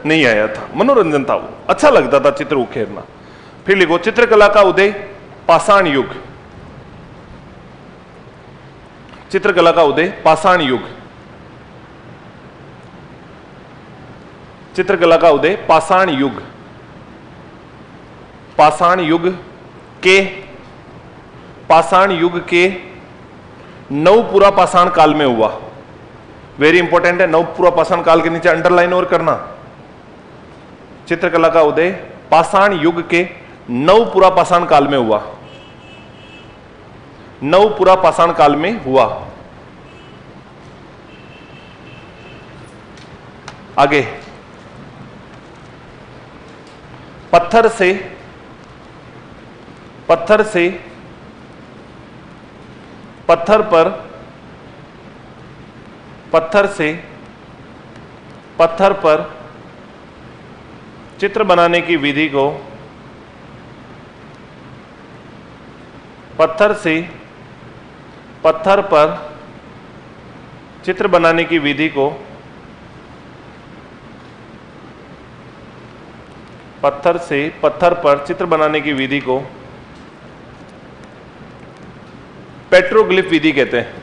नहीं आया था। मनोरंजन था वो, अच्छा लगता था चित्र उखेरना। फिर लिखो चित्रकला का उदय पाषाण युग। चित्रकला का उदय पाषाण युग। चित्रकला का उदय पाषाण युग। पाषाण युग के नवपुरा पाषाण काल में हुआ। वेरी इंपॉर्टेंट है, नवपुरा पाषाण काल के नीचे अंडरलाइन और करना। चित्रकला का उदय पाषाण युग के नवपुरा पाषाण काल में हुआ। नवपुरा पाषाण काल में हुआ। आगे पत्थर पर चित्र बनाने की विधि को पत्थर पर चित्र बनाने की विधि को पत्थर पर चित्र बनाने की विधि को पेट्रोग्लिफ विधि कहते हैं।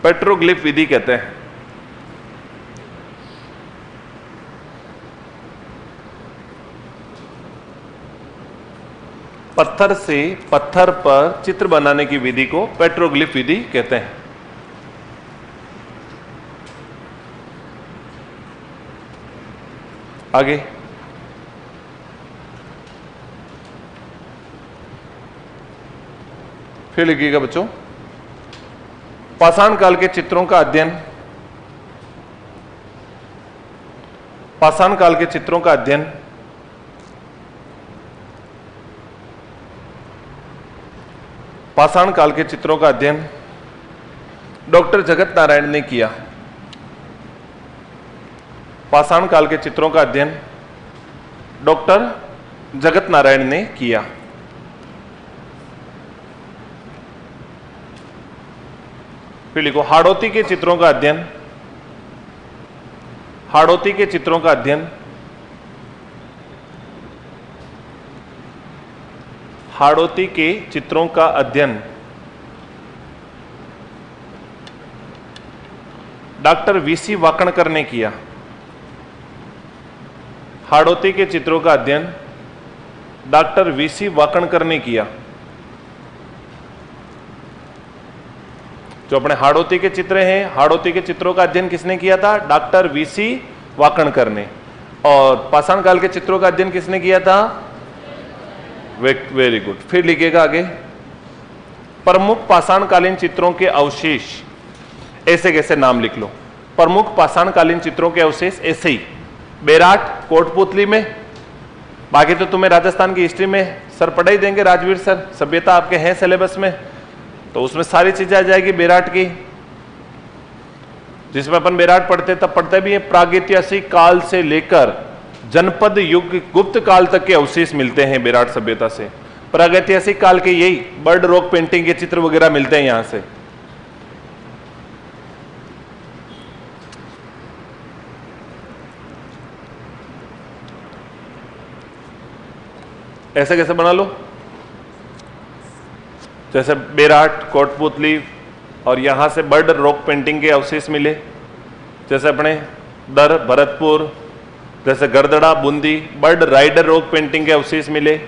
पेट्रोग्लिफ विधि कहते हैं। पत्थर से पत्थर पर चित्र बनाने की विधि को पेट्रोग्लिफ विधि कहते हैं। आगे फिर लिखिएगा बच्चों, पाषाण काल के चित्रों का अध्ययन, पाषाण काल के चित्रों का अध्ययन पाषाण काल के चित्रों का अध्ययन डॉक्टर जगत नारायण ने किया। पाषाण काल के चित्रों का अध्ययन डॉक्टर जगत नारायण ने किया। फिर लिखो हाड़ौती के चित्रों का अध्ययन, हाड़ौती के चित्रों का अध्ययन हाड़ौती के चित्रों का अध्ययन डॉक्टर वीसी वाकणकर ने किया। हाड़ौती के चित्रों का अध्ययन डॉक्टर वीसी वाकणकर ने किया। जो अपने हाड़ौती के चित्र हैं, हाड़ौती के चित्रों का अध्ययन किसने किया था? डॉक्टर वीसी वाकणकर ने। और पाषाण काल के चित्रों का अध्ययन किसने किया था? Very good. फिर लिखिएगा आगे, प्रमुख पाषाणकालीन चित्रों के अवशेष, ऐसे कैसे नाम लिख लो। प्रमुख पाषाणकालीन चित्रों के अवशेष ऐसे ही, बेराट कोटपुतली में, बाकी तो तुम्हें राजस्थान की हिस्ट्री में सर पढ़ा ही देंगे, राजवीर सर, सभ्यता आपके हैं सिलेबस में, तो उसमें सारी चीजें आ जाएगी बेराट की। जिसमें अपन बेराट पढ़ते तब पढ़ते भी है, प्रागैतिहासिक काल से लेकर जनपद युग गुप्त काल तक के अवशेष मिलते हैं बेराट सभ्यता से। प्रागैतिहासिक काल के यही बर्ड रॉक पेंटिंग के चित्र वगैरह मिलते हैं यहां से। ऐसे कैसे बना लो, जैसे बेराट कोटपुतली और यहां से बर्ड रॉक पेंटिंग के अवशेष मिले, जैसे अपने दर भरतपुर, जैसे Garadda Bundi bird rider rock painting के अवशेष मिले।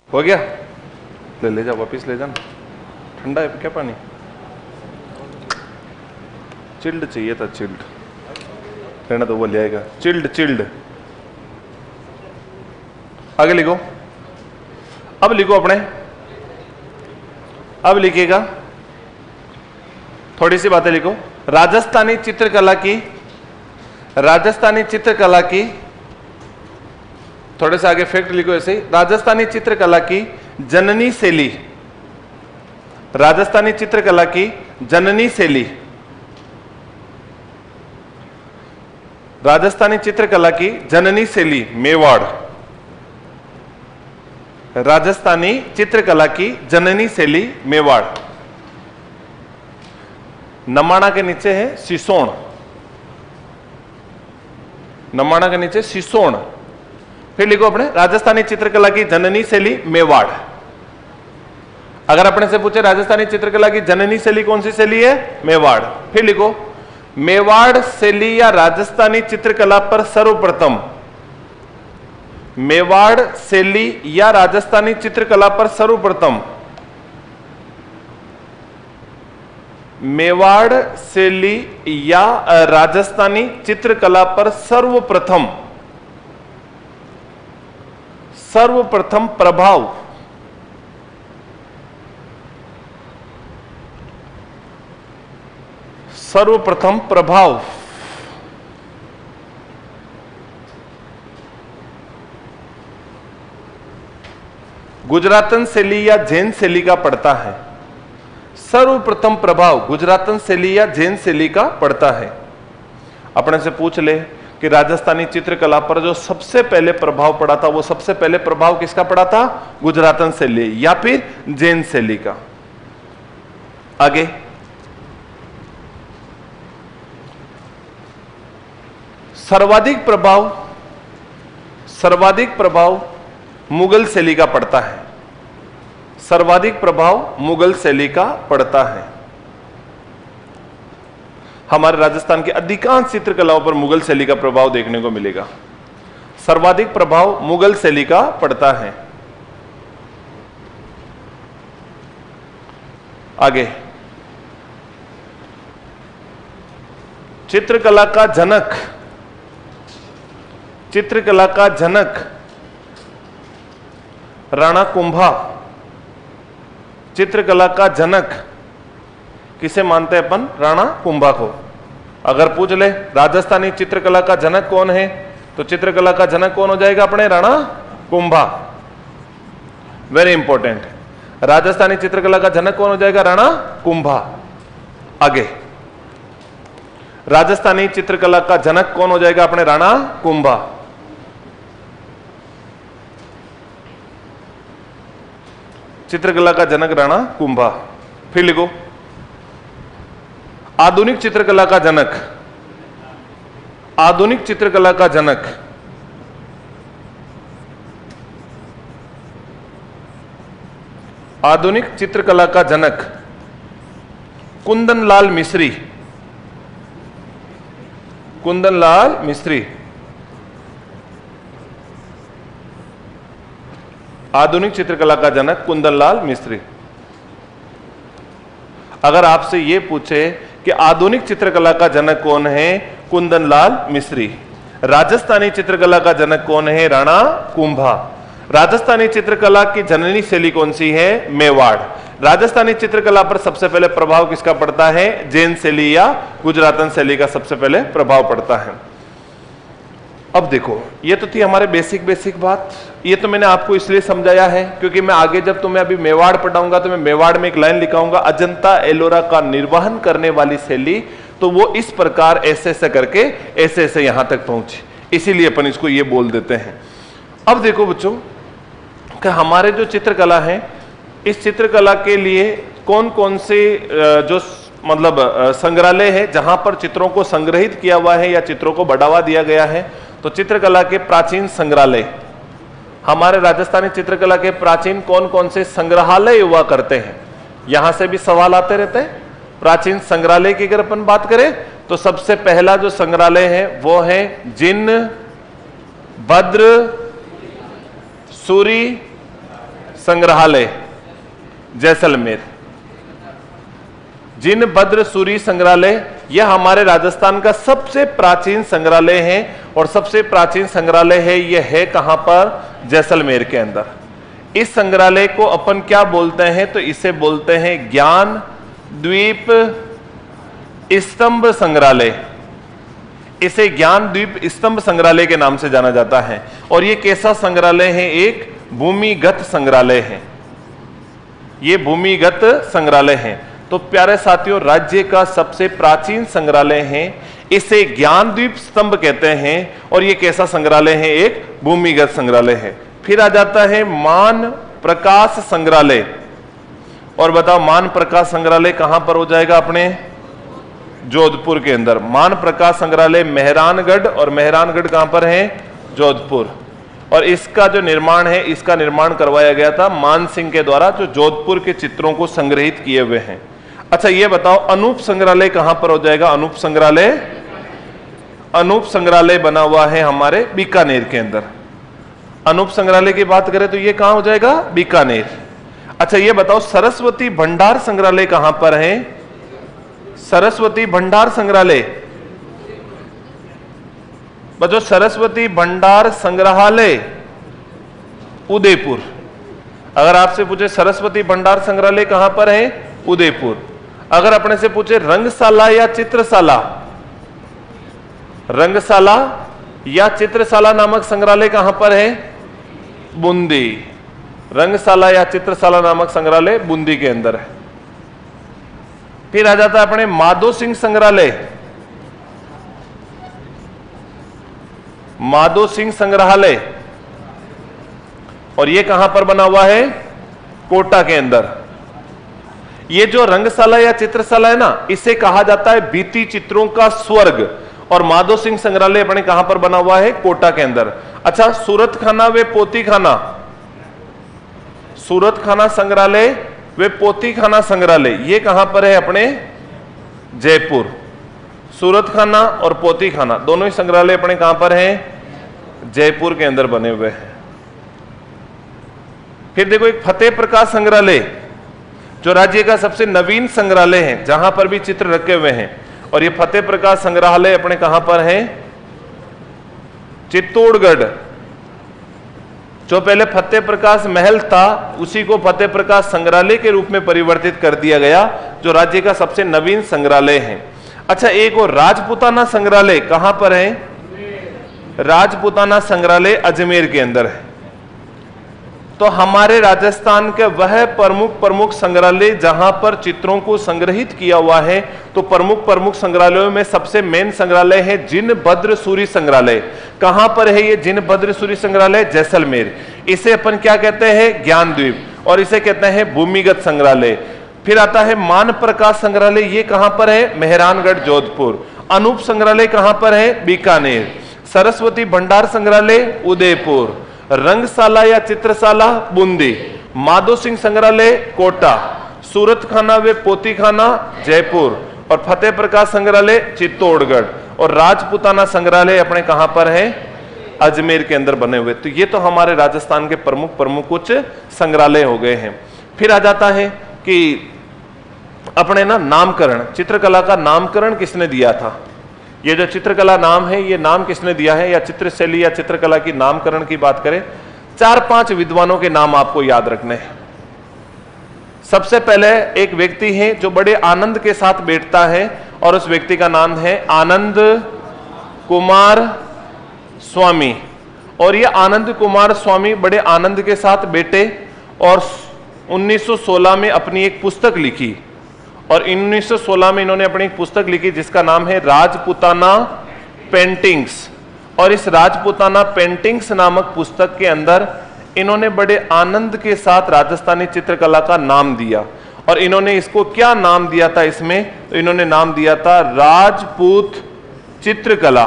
हो गया? ले जा, वापिस ले जाना, ठंडा है क्या पानी? चिल्ड चाहिए था, चिल्ड रहना तो वो ले आएगा, चिल्ड चिल्ड। आगे लिखो, अब लिखो अपने, अब लिखिएगा थोड़ी सी बातें लिखो। राजस्थानी चित्रकला की, राजस्थानी चित्रकला की, थोड़े से आगे फैक्ट लिखो ऐसे ही, राजस्थानी चित्रकला की जननी शैली, राजस्थानी चित्रकला की जननी शैली, राजस्थानी चित्रकला की जननी शैली मेवाड़, राजस्थानी चित्रकला की जननी शैली मेवाड़। नमाणा के नीचे है सिसोण, नमाणा के नीचे सिसोण। फिर लिखो अपने, राजस्थानी चित्रकला की जननी शैली मेवाड़। अगर अपने से पूछे राजस्थानी चित्रकला की जननी शैली कौन सी शैली है? मेवाड़। फिर लिखो, मेवाड़ शैली या राजस्थानी चित्रकला पर सर्वप्रथम मेवाड़ शैली या राजस्थानी चित्रकला पर सर्वप्रथम, मेवाड़ शैली या राजस्थानी चित्रकला पर सर्वप्रथम प्रभाव, सर्वप्रथम प्रभाव गुजरातन शैली या जैन शैली का पड़ता है। सर्वप्रथम प्रभाव गुजरातन शैली या जैन शैली का पड़ता है। अपने से पूछ ले कि राजस्थानी चित्रकला पर जो सबसे पहले प्रभाव पड़ा था, वो सबसे पहले प्रभाव किसका पड़ा था? गुजरातन शैली या फिर जैन शैली का। आगे सर्वाधिक प्रभाव मुगल शैली का पड़ता है। सर्वाधिक प्रभाव मुगल शैली का पड़ता है। हमारे राजस्थान की अधिकांश चित्रकलाओं पर मुगल शैली का प्रभाव देखने को मिलेगा। सर्वाधिक प्रभाव मुगल शैली का पड़ता है। आगे चित्रकला का जनक राणा कुंभा। चित्रकला का जनक किसे मानते हैं अपन? राणा कुंभा को। अगर पूछ ले राजस्थानी चित्रकला का जनक कौन है, तो चित्रकला का जनक कौन हो जाएगा अपने? राणा कुंभा। वेरी इंपॉर्टेंट, राजस्थानी चित्रकला का जनक कौन हो जाएगा? राणा कुंभा। आगे राजस्थानी चित्रकला का जनक कौन हो जाएगा अपने? राणा कुंभा। चित्रकला का जनक राणा कुंभा। फिर लिखो आधुनिक चित्रकला का जनक, आधुनिक चित्रकला का जनक आधुनिक चित्रकला का जनक कुंदनलाल मिस्री। कुंदनलाल मिस्री आधुनिक चित्रकला का जनक कुंदनलाल मिस्री। अगर आपसे यह पूछे कि आधुनिक चित्रकला का जनक कौन है? कुंदनलाल मिस्री। राजस्थानी चित्रकला का जनक कौन है? राणा कुंभा। राजस्थानी चित्रकला की जननी शैली कौन सी है? मेवाड़। राजस्थानी चित्रकला पर सबसे पहले प्रभाव किसका पड़ता है? जैन शैली या गुजरातन शैली का सबसे पहले प्रभाव पड़ता है। अब देखो, ये तो थी हमारे बेसिक बात। ये तो मैंने आपको इसलिए समझाया है क्योंकि मैं आगे जब तुम्हें अभी मेवाड़ पढ़ाऊंगा तो मैं मेवाड़ में एक लाइन लिखाऊंगा, अजंता एलोरा का निर्वहन करने वाली शैली, तो वो इस प्रकार ऐसे ऐसे करके ऐसे ऐसे यहां तक पहुंची, इसीलिए अपन इसको ये बोल देते हैं। अब देखो बच्चों कि हमारे जो चित्रकला है, इस चित्रकला के लिए कौन कौन से जो मतलब संग्रहालय है जहां पर चित्रों को संग्रहित किया हुआ है या चित्रों को बढ़ावा दिया गया है। तो चित्रकला के प्राचीन संग्रहालय, हमारे राजस्थानी चित्रकला के प्राचीन कौन कौन से संग्रहालय हुआ करते हैं, यहां से भी सवाल आते रहते हैं। प्राचीन संग्रहालय की अगर अपन बात करें तो सबसे पहला जो संग्रहालय है वो है जिन्न भद्र सूरी संग्रहालय, जैसलमेर। जिन्न भद्र सूरी संग्रहालय यह हमारे राजस्थान का सबसे प्राचीन संग्रहालय है और सबसे प्राचीन संग्रहालय है यह है कहां पर? जैसलमेर के अंदर। इस संग्रहालय को अपन क्या बोलते हैं? तो इसे बोलते हैं ज्ञान द्वीप स्तंभ संग्रहालय। इसे ज्ञान द्वीप स्तंभ संग्रहालय के नाम से जाना जाता है। और यह कैसा संग्रहालय है? एक भूमिगत संग्रहालय है। यह भूमिगत संग्रहालय है। तो प्यारे साथियों, राज्य का सबसे प्राचीन संग्रहालय है, इसे ज्ञानद्वीप स्तंभ कहते हैं। और यह कैसा संग्रहालय है? एक भूमिगत संग्रहालय है। फिर आ जाता है मान प्रकाश संग्रहालय। और बताओ मान प्रकाश संग्रहालय कहां पर हो जाएगा? अपने जोधपुर के अंदर। मान प्रकाश संग्रहालय मेहरानगढ़, और मेहरानगढ़ कहां पर है? जोधपुर। और इसका जो निर्माण है, इसका निर्माण करवाया गया था मान सिंह के द्वारा, जो जोधपुर के चित्रों को संग्रहित किए हुए हैं। अच्छा ये बताओ अनूप संग्रहालय कहां पर हो जाएगा? अनूप संग्रहालय, अनूप संग्रहालय बना हुआ है हमारे बीकानेर के अंदर। अनूप संग्रहालय की बात करें तो ये कहां हो जाएगा? बीकानेर। अच्छा ये बताओ सरस्वती भंडार संग्रहालय कहां पर है? सरस्वती भंडार संग्रहालय, बच्चों सरस्वती भंडार संग्रहालय उदयपुर। अगर आपसे पूछे सरस्वती भंडार संग्रहालय कहां पर है? उदयपुर। अगर अपने से पूछे रंगशाला या चित्रशाला, रंगशाला या चित्रशाला नामक संग्रहालय कहां पर है? बूंदी। रंगशाला या चित्रशाला नामक संग्रहालय बूंदी के अंदर है। फिर आ जाता है अपने माधो सिंह संग्रहालय। माधो सिंह संग्रहालय, और ये कहां पर बना हुआ है? कोटा के अंदर। ये जो रंगशाला या चित्रशाला है ना, इसे कहा जाता है बीती चित्रों का स्वर्ग। और माधो सिंह संग्रहालय अपने कहां पर बना हुआ है? कोटा के अंदर। अच्छा सूरत खाना वे पोती खाना, सूरत खाना संग्रहालय वे पोती खाना संग्रहालय, ये कहां पर है? अपने जयपुर। सूरत खाना और पोती खाना दोनों ही संग्रहालय अपने कहां पर हैं? जयपुर के अंदर बने हुए हैं। फिर देखो एक फतेह प्रकाश संग्रहालय, जो राज्य का सबसे नवीन संग्रहालय है, जहां पर भी चित्र रखे हुए हैं। और ये फतेह प्रकाश संग्रहालय अपने कहां पर है? चित्तौड़गढ़। जो पहले फतेह प्रकाश महल था, उसी को फतेह प्रकाश संग्रहालय के रूप में परिवर्तित कर दिया गया, जो राज्य का सबसे नवीन संग्रहालय है। अच्छा एक और राजपूताना संग्रहालय कहां पर है? राजपूताना संग्रहालय अजमेर के अंदर है। तो हमारे राजस्थान के वह प्रमुख संग्रहालय जहां पर चित्रों को संग्रहित किया हुआ है, तो प्रमुख संग्रहालयों में सबसे मेन संग्रहालय है जिनभद्र सूरी संग्रहालय। कहां पर है ये जिनभद्र सूरी संग्रहालय? जैसलमेर। इसे अपन क्या कहते हैं? ज्ञानद्वीप। और इसे कहते हैं भूमिगत संग्रहालय। फिर आता है मान प्रकाश संग्रहालय, ये कहां पर है? मेहरानगढ़ जोधपुर। अनूप संग्रहालय कहां पर है? बीकानेर। सरस्वती भंडार संग्रहालय उदयपुर। रंगशाला या चित्रशाला बूंदी। माधो सिंह संग्रहालय कोटा। सूरत खाना वे पोती खाना जयपुर। और फतेह प्रकाश संग्रहालय चित्तौड़गढ़। और राजपूताना संग्रहालय अपने कहां पर है? अजमेर के अंदर बने हुए। तो ये तो हमारे राजस्थान के प्रमुख कुछ संग्रहालय हो गए हैं। फिर आ जाता है कि अपने ना नामकरण, चित्रकला का नामकरण किसने दिया था? ये जो चित्रकला नाम है, ये नाम किसने दिया है? या चित्रशैली या चित्रकला की नामकरण की बात करें, 4-5 विद्वानों के नाम आपको याद रखने हैं। सबसे पहले एक व्यक्ति है जो बड़े आनंद के साथ बैठता है, और उस व्यक्ति का नाम है आनंद कुमार स्वामी। और ये आनंद कुमार स्वामी बड़े आनंद के साथ बैठे और 1916 में अपनी एक पुस्तक लिखी। और 1916 में इन्होंने अपनी एक पुस्तक लिखी जिसका नाम है राजपूताना पेंटिंग्स। और इस राजपूताना पेंटिंग्स नामक पुस्तक के अंदर इन्होंने बड़े आनंद के साथ राजस्थानी चित्रकला का नाम दिया। और इन्होंने इसको क्या नाम दिया था इसमें? तो इन्होंने नाम दिया था राजपूत चित्रकला।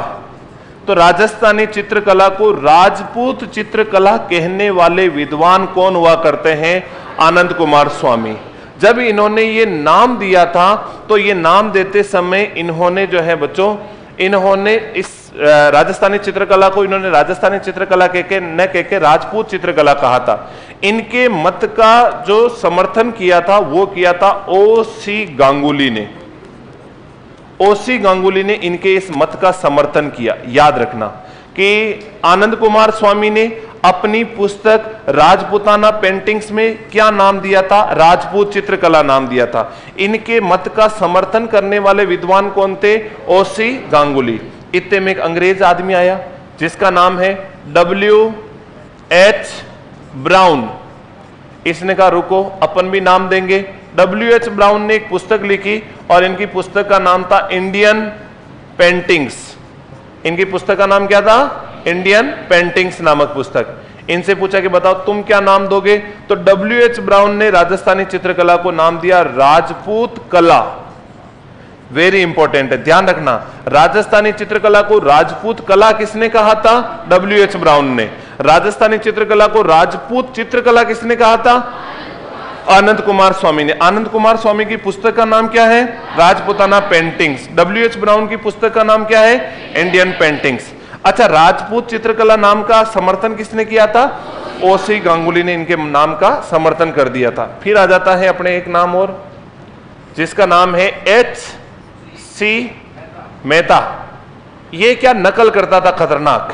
तो राजस्थानी चित्रकला को राजपूत चित्रकला कहने वाले विद्वान कौन हुआ करते हैं? आनंद कुमार स्वामी। जब इन्होंने ये नाम दिया था, तो ये नाम देते समय इन्होंने जो है बच्चों, इन्होंने इस राजस्थानी चित्रकला को इन्होंने राजस्थानी चित्रकला न कह के राजपूत चित्रकला कहा था। इनके मत का जो समर्थन किया था वो किया था ओ.सी. गांगुली ने। ओ.सी. गांगुली ने इनके इस मत का समर्थन किया। याद रखना कि आनंद कुमार स्वामी ने अपनी पुस्तक राजपूताना पेंटिंग्स में क्या नाम दिया था? राजपूत चित्रकला नाम दिया था। इनके मत का समर्थन करने वाले विद्वान कौन थे? ओ.सी. गांगुली। इतने में एक अंग्रेज आदमी आया जिसका नाम है W.H. ब्राउन। इसने कहा रुको, अपन भी नाम देंगे। W.H. ब्राउन ने एक पुस्तक लिखी और इनकी पुस्तक का नाम था इंडियन पेंटिंग्स। इनकी पुस्तक का नाम क्या था? इंडियन पेंटिंग्स नामक पुस्तक। इनसे पूछा कि बताओ तुम क्या नाम दोगे? तो W.H. ब्राउन ने राजस्थानी चित्रकला को नाम दिया राजपूत कला। वेरी इंपॉर्टेंट है, ध्यान रखना। राजस्थानी चित्रकला को राजपूत कला किसने कहा था? W.H. ब्राउन ने। राजस्थानी चित्रकला को राजपूत चित्रकला किसने कहा था? आनंद कुमार स्वामी ने। आनंद कुमार स्वामी की पुस्तक का नाम क्या है? राजपूताना पेंटिंग्स। W.H. ब्राउन की पुस्तक का नाम क्या है? Indian paintings. अच्छा, राजपूत चित्रकला नाम का समर्थन किसने किया था? ओसी गांगुली ने इनके नाम का समर्थन कर दिया था। फिर आ जाता है अपने एक नाम और, जिसका नाम है H.C. मेहता। ये क्या नकल करता था, खतरनाक।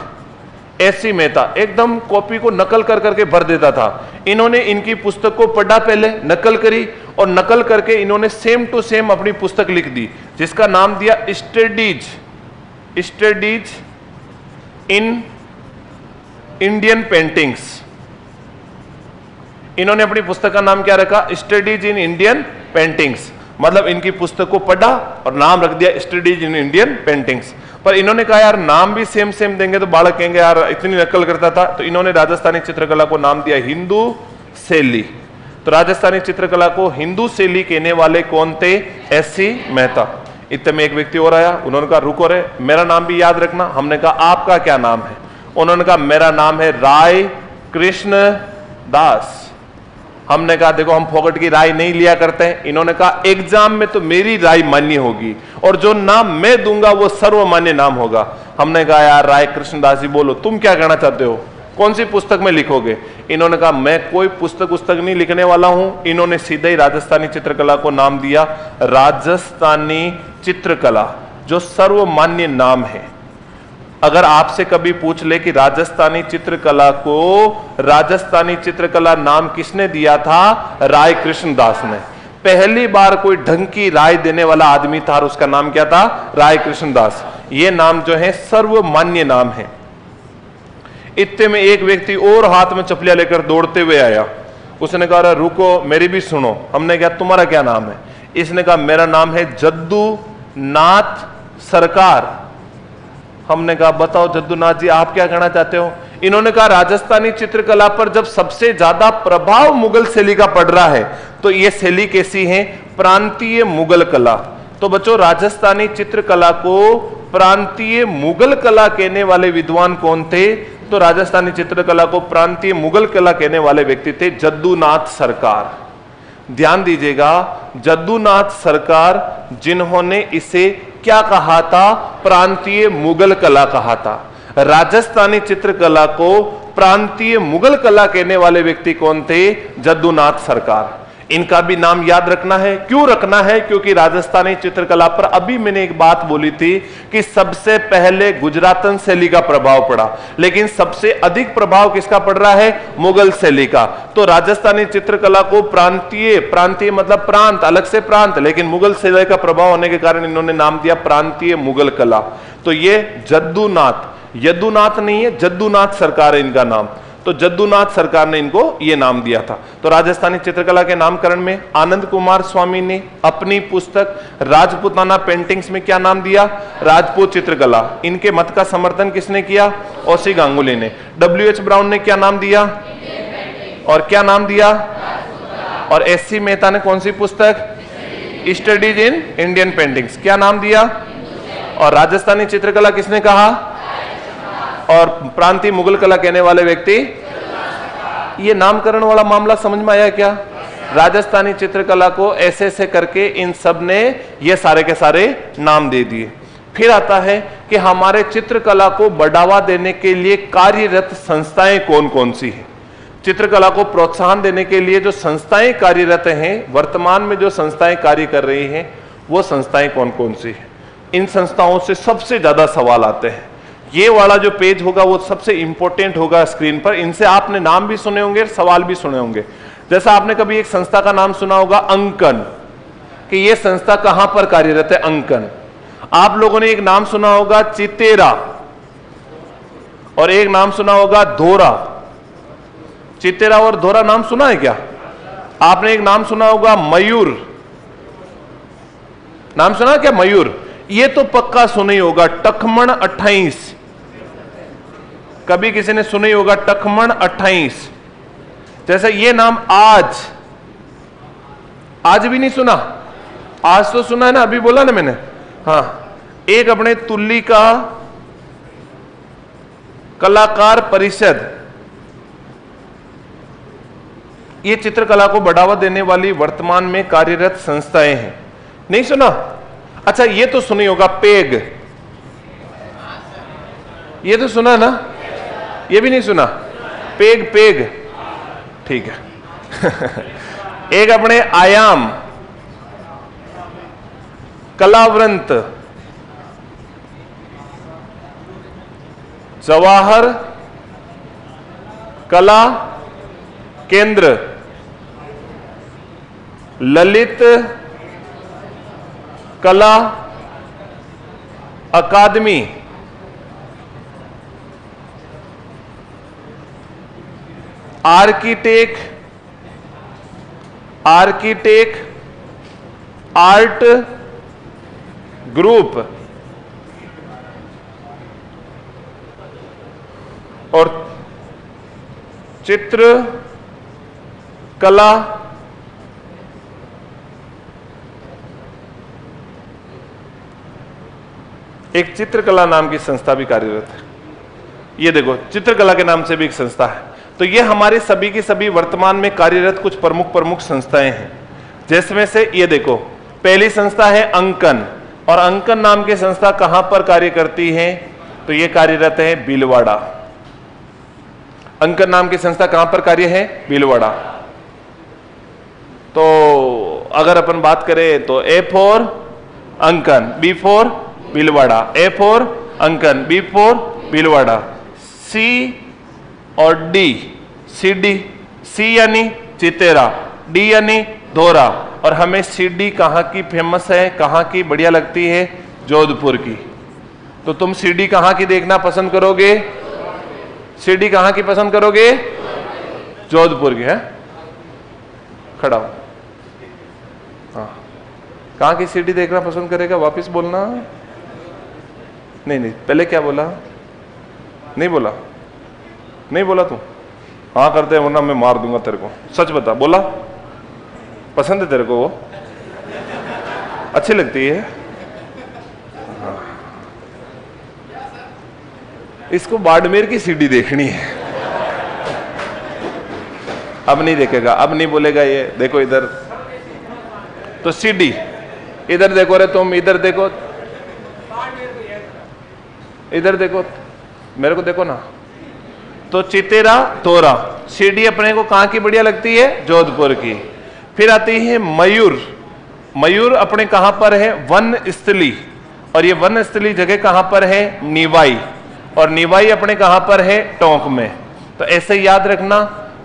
H.C. मेहता एकदम कॉपी को नकल कर करके भर देता था। इन्होंने इनकी पुस्तक को पढ़ा, पहले नकल करी, और नकल करके इन्होंने सेम टू सेम अपनी पुस्तक लिख दी, जिसका नाम दिया स्टडीज इन इंडियन पेंटिंग्स। इन्होंने अपनी पुस्तक का नाम क्या रखा? Studies in Indian paintings. मतलब इनकी पुस्तक को पढ़ा और नाम रख दिया स्टडीज इन इंडियन पेंटिंग्स। पर इन्होंने कहा यार नाम भी सेम सेम देंगे तो बालक कहेंगे यार इतनी नकल करता था, तो इन्होंने राजस्थानी चित्रकला को नाम दिया हिंदू शैली। तो राजस्थानी चित्रकला को हिंदू शैली कहने वाले कौन थे? H.C. मेहता। इतने में एक व्यक्ति और आया, उन्होंने कहा रुको रे, मेरा नाम भी याद रखना। हमने कहा आपका क्या नाम है? उन्होंने कहा मेरा नाम है राय कृष्ण दास। हमने कहा देखो हम फोकट की राय नहीं लिया करते हैं। इन्होंने कहा एग्जाम में तो मेरी राय मान्य होगी और जो नाम मैं दूंगा वो सर्वमान्य नाम होगा। हमने कहा यार राय कृष्णदास जी बोलो तुम क्या कहना चाहते हो, कौन सी पुस्तक में लिखोगे? इन्होंने कहा मैं कोई पुस्तक नहीं लिखने वाला हूं। इन्होंने सीधे ही राजस्थानी चित्रकला को नाम दिया राजस्थानी चित्रकला, जो सर्वमान्य नाम है। अगर आपसे कभी पूछ ले कि राजस्थानी चित्रकला को राजस्थानी चित्रकला नाम किसने दिया था? राय कृष्णदास ने। पहली बार कोई ढंग की राय देने वाला आदमी था और उसका नाम क्या था? राय कृष्णदास। ये नाम जो है सर्वमान्य नाम है। इतने में एक व्यक्ति और हाथ में चपलिया लेकर दौड़ते हुए आया। उसने कहा रुको मेरी भी सुनो। हमने कहा तुम्हारा क्या नाम है? इसने कहा मेरा नाम है जद्दू नाथ सरकार। हमने कहा बताओ जद्दूनाथ जी आप क्या कहना चाहते हो? इन्होंने कहा राजस्थानी चित्रकला पर जब सबसे ज्यादा प्रभाव मुगल शैली का पड़ रहा है तो ये शैली कैसी है? प्रांतीय मुगल कला। तो बच्चों राजस्थानी चित्रकला को प्रांतीय मुगल कला कहने वाले विद्वान कौन थे? तो राजस्थानी चित्रकला को प्रांतीय मुगल कला कहने वाले व्यक्ति थे जद्दूनाथ सरकार। ध्यान दीजिएगा, जद्दूनाथ सरकार जिन्होंने इसे क्या कहा था? प्रांतीय मुगल कला कहा था। राजस्थानी चित्रकला को प्रांतीय मुगल कला कहने वाले व्यक्ति कौन थे? जद्दूनाथ सरकार। इनका भी नाम याद रखना है। क्यों रखना है? क्योंकि राजस्थानी चित्रकला पर अभी मैंने एक बात बोली थी कि सबसे पहले गुजरातन शैली का प्रभाव पड़ा, लेकिन सबसे अधिक प्रभाव किसका पड़ रहा है? मुगल शैली का। तो राजस्थानी चित्रकला को प्रांतीय मतलब प्रांत, अलग से प्रांत, लेकिन मुगल शैली का प्रभाव होने के कारण इन्होंने नाम दिया प्रांतीय मुगल कला। तो ये जद्दूनाथ, यदुनाथ नहीं है, जद्दूनाथ सरकार है इनका नाम। तो जद्दूनाथ सरकार ने इनको यह नाम दिया था। तो राजस्थानी चित्रकला के नामकरण में आनंद कुमार स्वामी ने अपनी पुस्तक राजपूताना पेंटिंग्स में क्या नाम दिया? राजपूत चित्रकला। इनके मत का समर्थन किसने किया? ओसी गांगुली ने। W.H. ब्राउन ने क्या नाम दिया? और क्या नाम दिया? और H.C. मेहता ने कौन सी पुस्तक? Studies in Indian paintings. क्या नाम दिया? और राजस्थानी चित्रकला किसने कहा? और प्रांतीय मुगल कला कहने वाले व्यक्ति? ये नामकरण वाला मामला समझ में आया क्या? राजस्थानी चित्रकला को ऐसे ऐसे करके इन सब ने ये सारे के सारे नाम दे दिए। फिर आता है कि हमारे चित्रकला को बढ़ावा देने के लिए कार्यरत संस्थाएं कौन कौन सी हैं? चित्रकला को प्रोत्साहन देने के लिए जो संस्थाएं कार्यरत हैं, वर्तमान में जो संस्थाएं कार्य कर रही हैं, वो संस्थाएं कौन कौन सी हैं? इन संस्थाओं से सबसे ज्यादा सवाल आते हैं। ये वाला जो पेज होगा वो सबसे इंपॉर्टेंट होगा स्क्रीन पर। इनसे आपने नाम भी सुने होंगे, सवाल भी सुने होंगे। जैसा आपने कभी एक संस्था का नाम सुना होगा अंकन, कि ये संस्था कहां पर कार्यरत है? अंकन। आप लोगों ने एक नाम सुना होगा चितेरा, और एक नाम सुना होगा धोरा। चितेरा और धोरा नाम सुना है क्या? आपने एक नाम सुना होगा मयूर। नाम सुना क्या? मयूर। ये तो पक्का सुना ही होगा टखमण 28। कभी किसी ने सुना ही होगा टखमण 28। जैसे ये नाम आज भी नहीं सुना? आज तो सुना है ना, अभी बोला ना मैंने। हाँ, एक अपने तुल्ली का कलाकार परिषद, ये चित्रकला को बढ़ावा देने वाली वर्तमान में कार्यरत संस्थाएं हैं। नहीं सुना? अच्छा, ये तो सुनी होगा पेग। ये तो सुना ना, ये भी नहीं सुना? पेग, पेग, ठीक है। एक अपने आयाम, कलावृंत, जवाहर कला केंद्र, ललित कला अकादमी, आर्किटेक्ट आर्ट ग्रुप और चित्र कला एक चित्रकला नाम की संस्था भी कार्यरत है। ये देखो, चित्रकला के नाम से भी एक संस्था है। तो ये हमारे सभी की सभी वर्तमान में कार्यरत कुछ प्रमुख संस्थाएं हैं, जिसमें से ये देखो, पहली संस्था है अंकन, और अंकन नाम की संस्था कहां पर कार्य करती है? तो ये कार्यरत है भीलवाड़ा। अंकन नाम की संस्था कहां पर कार्य है? भीलवाड़ा। तो अगर अपन बात करें तो ए फॉर अंकन, B for Bhilwara, A for अंकन, बी फॉर भीलवाड़ा, सी और डी, सी डी, सी यानी चितेरा, डी यानी धोरा। और हमें सीडी कहां की फेमस है, कहां की बढ़िया लगती है? जोधपुर की। तो तुम सीडी कहां की देखना पसंद करोगे? सीडी कहां की पसंद करोगे? जोधपुर की है। खड़ा हो। हाँ, कहां की सीडी देखना पसंद करेगा? वापस बोलना। नहीं, पहले क्या बोला? नहीं बोला? नहीं बोला तू? हाँ करते हैं, वरना मैं मार दूंगा तेरे को। सच बता, बोला? पसंद है तेरे को? वो अच्छी लगती है? हाँ। इसको बाड़मेर की सीडी देखनी है। अब नहीं देखेगा, अब नहीं बोलेगा ये। देखो इधर तो सीडी, इधर देखो रे तुम, इधर देखो, इधर देखो, मेरे को देखो ना। तो चितेरा तोरा, सीडी अपने को कहां की बढ़िया लगती है? जोधपुर की। फिर आती है मयूर। मयूर अपने कहां पर है? वन स्थली। और ये वन स्थली जगह कहां पर है? निवाई। और निवाई अपने कहां पर है? टोंक में। तो ऐसे याद रखना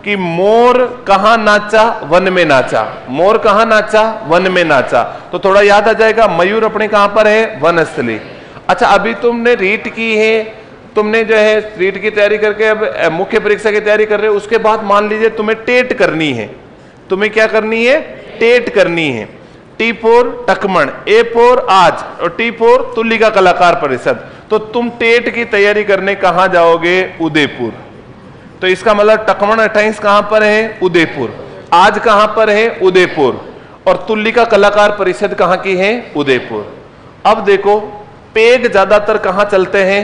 कि मोर कहां नाचा? वन में नाचा। मोर कहां नाचा? वन में नाचा। तो थोड़ा याद आ जाएगा। मयूर अपने कहां पर है? वन स्थली। अच्छा, अभी तुमने रीट की है, तुमने जो है रीट की तैयारी करके अब मुख्य परीक्षा की तैयारी कर रहे हो। उसके बाद मान लीजिए तुम्हें टेट करनी है। तुम्हें क्या करनी है? टेट करनी है। टी फोर टकमण, ए फोर आज, और टी फोर तुल्लिका कलाकार परिषद। तो तुम टेट की तैयारी करने कहां जाओगे? उदयपुर। तो इसका मतलब टकमण 28 कहां पर है? उदयपुर। आज कहां पर है? उदयपुर। और तुल्लिका कलाकार परिषद कहां की है? उदयपुर। अब देखो, पेग ज्यादातर कहां चलते हैं?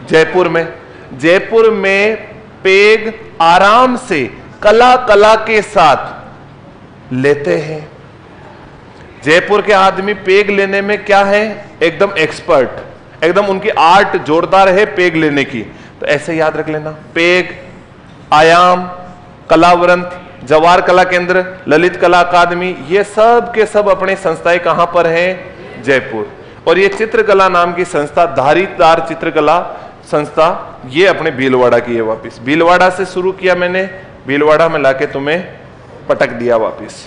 जयपुर में। जयपुर में पेग आराम से कला के साथ लेते हैं। जयपुर के आदमी पेग लेने में क्या है? एकदम एक्सपर्ट, एकदम उनकी आर्ट जोरदार है पेग लेने की। तो ऐसे याद रख लेना, पेग, आयाम, कलावृंत, जवाहर कला केंद्र, ललित कला अकादमी, ये सब के सब अपने संस्थाएं कहां पर हैं? जयपुर। और ये चित्रकला नाम की संस्था, धारीदार चित्रकला संस्था, ये अपने भीलवाड़ा की है। वापिस भीलवाड़ा से शुरू किया मैंने, भीलवाड़ा में लाके तुम्हें पटक दिया वापिस।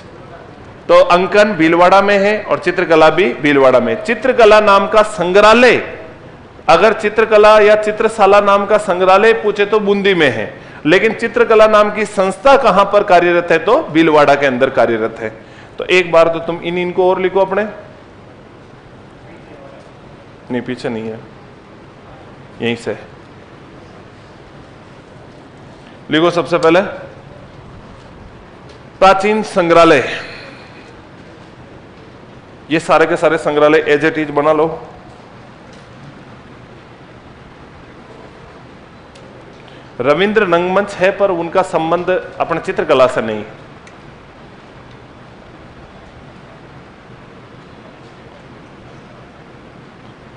तो अंकन भीलवाड़ा में है और चित्रकला भी भीलवाड़ा में। चित्रकला नाम का संग्रहालय, अगर चित्रकला या चित्रशाला नाम का संग्रहालय पूछे तो बूंदी में है, लेकिन चित्रकला नाम की संस्था कहां पर कार्यरत है? तो भीलवाड़ा के अंदर कार्यरत है। तो एक बार तो तुम इनको और लिखो अपने। नहीं, पीछे नहीं है, यहीं से लिखो। सबसे पहले प्राचीन संग्रहालय, ये सारे के सारे संग्रहालय एज इट इज बना लो। रविंद्र रंगमंच है, पर उनका संबंध अपने चित्रकला से नहीं।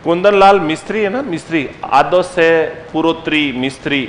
कुंदन लाल मिस्त्री है ना, मिस्त्री, आदो से पुरोत्री मिस्त्री।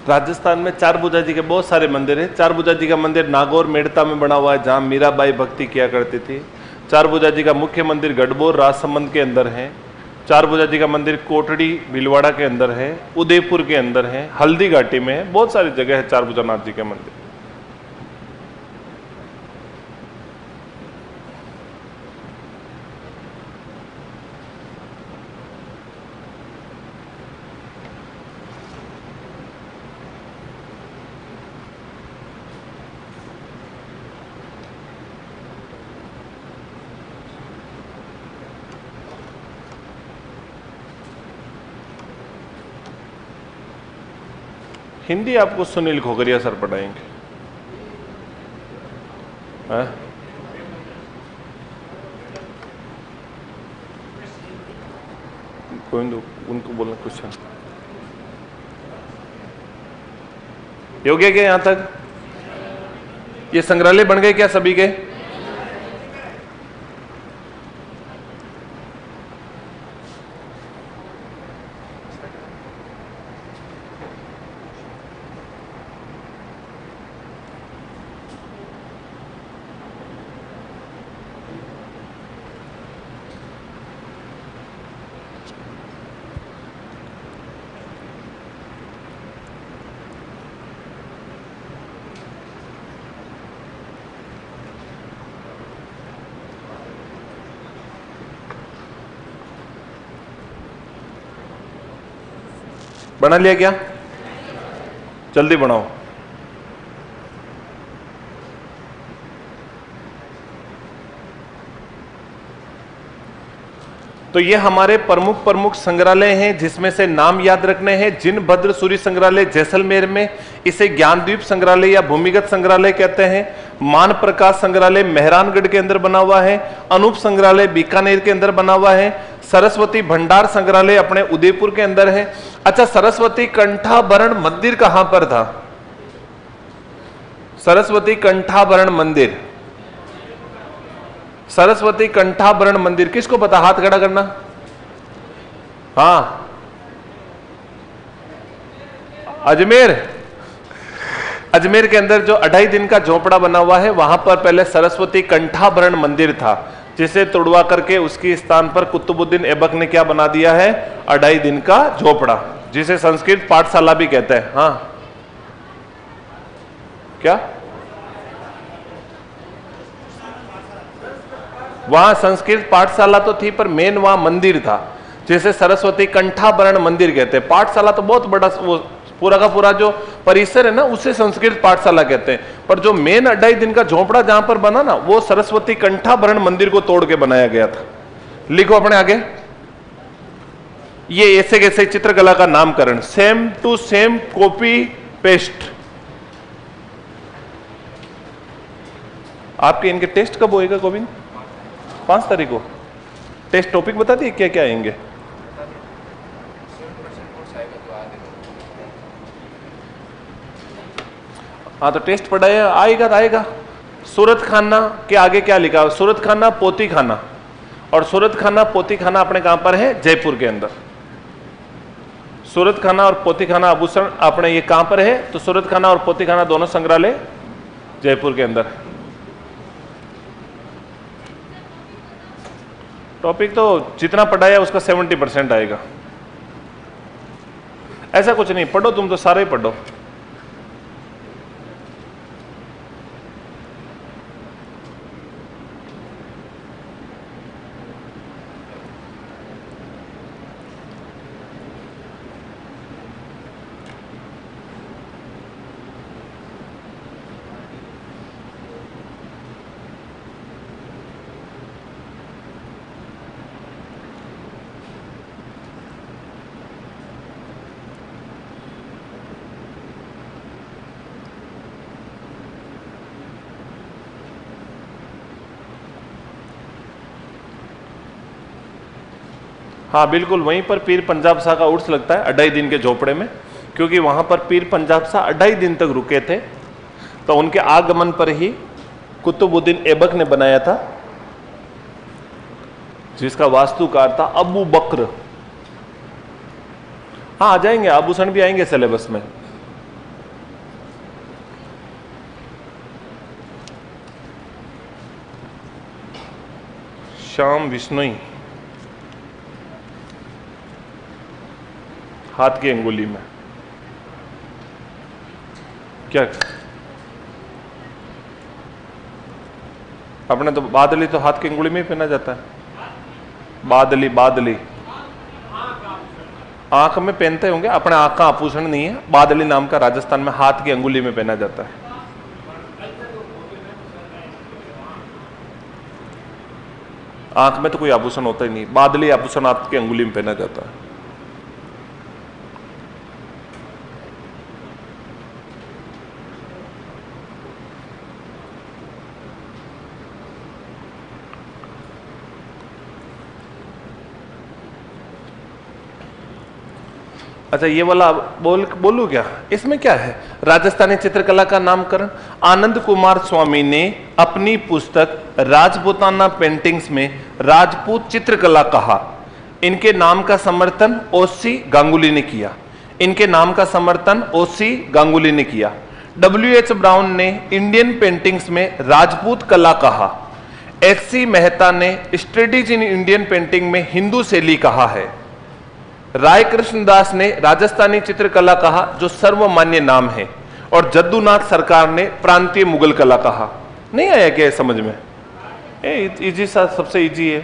राजस्थान में चारभुजा जी के बहुत सारे मंदिर हैं। चारभुजा जी का मंदिर नागौर मेड़ता में बना हुआ है, जहां मीराबाई भक्ति किया करती थी। चारभुजा जी का मुख्य मंदिर गढ़बोर राजसमंद के अंदर है। चारभुजा जी का मंदिर कोटड़ी भीलवाड़ा के अंदर है, उदयपुर के अंदर है, हल्दी घाटी में है, बहुत सारी जगह है चारभुजा नाथ जी के मंदिर। हिंदी आपको सुनील खोखरिया सर पढ़ाएंगे। उनको बोलना कुछ है। हो गया क्या यहां तक? ये संग्रहालय बन गए क्या सभी के? बना लिया क्या? जल्दी बनाओ। तो ये हमारे प्रमुख प्रमुख संग्रहालय हैं, जिसमें से नाम याद रखने हैं। जिनभद्र सूरी संग्रहालय जैसलमेर में, इसे ज्ञानद्वीप संग्रहालय या भूमिगत संग्रहालय कहते हैं। मान प्रकाश संग्रहालय मेहरानगढ़ के अंदर बना हुआ है। अनूप संग्रहालय बीकानेर के अंदर बना हुआ है। सरस्वती भंडार संग्रहालय अपने उदयपुर के अंदर है। अच्छा, सरस्वती कंठाभरण मंदिर कहां पर था? सरस्वती कंठाभरण मंदिर, सरस्वती कंठाभरण मंदिर किसको पता? हाथ खड़ा करना। हाँ, अजमेर। अजमेर के अंदर जो 2.5 दिन का झोपड़ा बना हुआ है, वहां पर पहले सरस्वती कंठाभरण मंदिर था, जिसे तोड़वा करके उसके स्थान पर कुतुबुद्दीन ऐबक ने क्या बना दिया है? 2.5 दिन का झोपड़ा, जिसे संस्कृत पाठशाला भी कहते हैं। हाँ, क्या? वहां संस्कृत पाठशाला तो थी, पर मेन वहां मंदिर था, जिसे सरस्वती कंठाभरण मंदिर कहते हैं। पाठशाला तो बहुत बड़ा, वो पूरा का पूरा जो परिसर है ना, उसे संस्कृत पाठशाला कहते हैं। पर जो मेन 2.5 दिन का झोपड़ा जहां पर बना ना, वो सरस्वती कंठाभरण मंदिर को तोड़ के बनाया गया था। लिखो अपने आगे, ये ऐसे कैसे चित्रकला का नामकरण, same to same copy paste. आपके इनके टेस्ट कब होएगा गोविंद? 5 तारीख को। टेस्ट टॉपिक बता दिए क्या क्या आएंगे? हाँ, तो टेस्ट पढ़ाया आएगा तो आएगा, सूरत खाना के आगे क्या लिखा है? सूरत खाना पोती खाना, और सूरत खाना पोती खाना अपने कहां पर है? जयपुर के अंदर। सूरत खाना और पोती खाना आभूषण अपने ये कहां पर है? तो सूरत खाना और पोती खाना दोनों संग्रहालय जयपुर के अंदर। टॉपिक तो जितना पढ़ाया उसका 70% आएगा। ऐसा कुछ नहीं, पढ़ो तुम तो सारे ही पढ़ो। हाँ बिल्कुल, वहीं पर पीर पंजाब शाह का उर्स लगता है 2.5 दिन के झोपड़े में, क्योंकि वहां पर पीर पंजाब शाह 2.5 दिन तक रुके थे। तो उनके आगमन पर ही कुतुबुद्दीन ऐबक ने बनाया था, जिसका वास्तुकार था अबू बकर। हाँ आ जाएंगे, आभूषण भी आएंगे सिलेबस में। श्याम विश्नोई, हाथ की अंगुली में क्या? अपने तो बादली तो हाथ की अंगुली में ही पहना जाता है। बादली, बादली आंख में पहनते होंगे, अपने आंख का आभूषण नहीं है। बादली नाम का राजस्थान में हाथ की अंगुली में पहना जाता है। आंख में तो कोई आभूषण होता ही नहीं, बादली आभूषण हाथ की अंगुली में पहना जाता है। अच्छा ये वाला बोलूं क्या? इसमें क्या है? राजस्थानी चित्रकला का नामकरण आनंद कुमार स्वामी ने अपनी पुस्तक राजपूताना पेंटिंग्स में राजपूत चित्रकला कहा। इनके नाम का समर्थन ओसी गांगुली ने किया। इनके नाम का समर्थन ओसी गांगुली ने किया। W.H. ब्राउन ने इंडियन पेंटिंग्स में राजपूत कला कहा। H.C. मेहता ने स्ट्रेटेजी इन इंडियन पेंटिंग में हिंदू शैली कहा है। राय कृष्णदास ने राजस्थानी चित्रकला कहा, जो सर्वमान्य नाम है, और जद्दूनाथ सरकार ने प्रांतीय मुगल कला कहा। नहीं आया क्या समझ में? इजी सा, सबसे इजी है।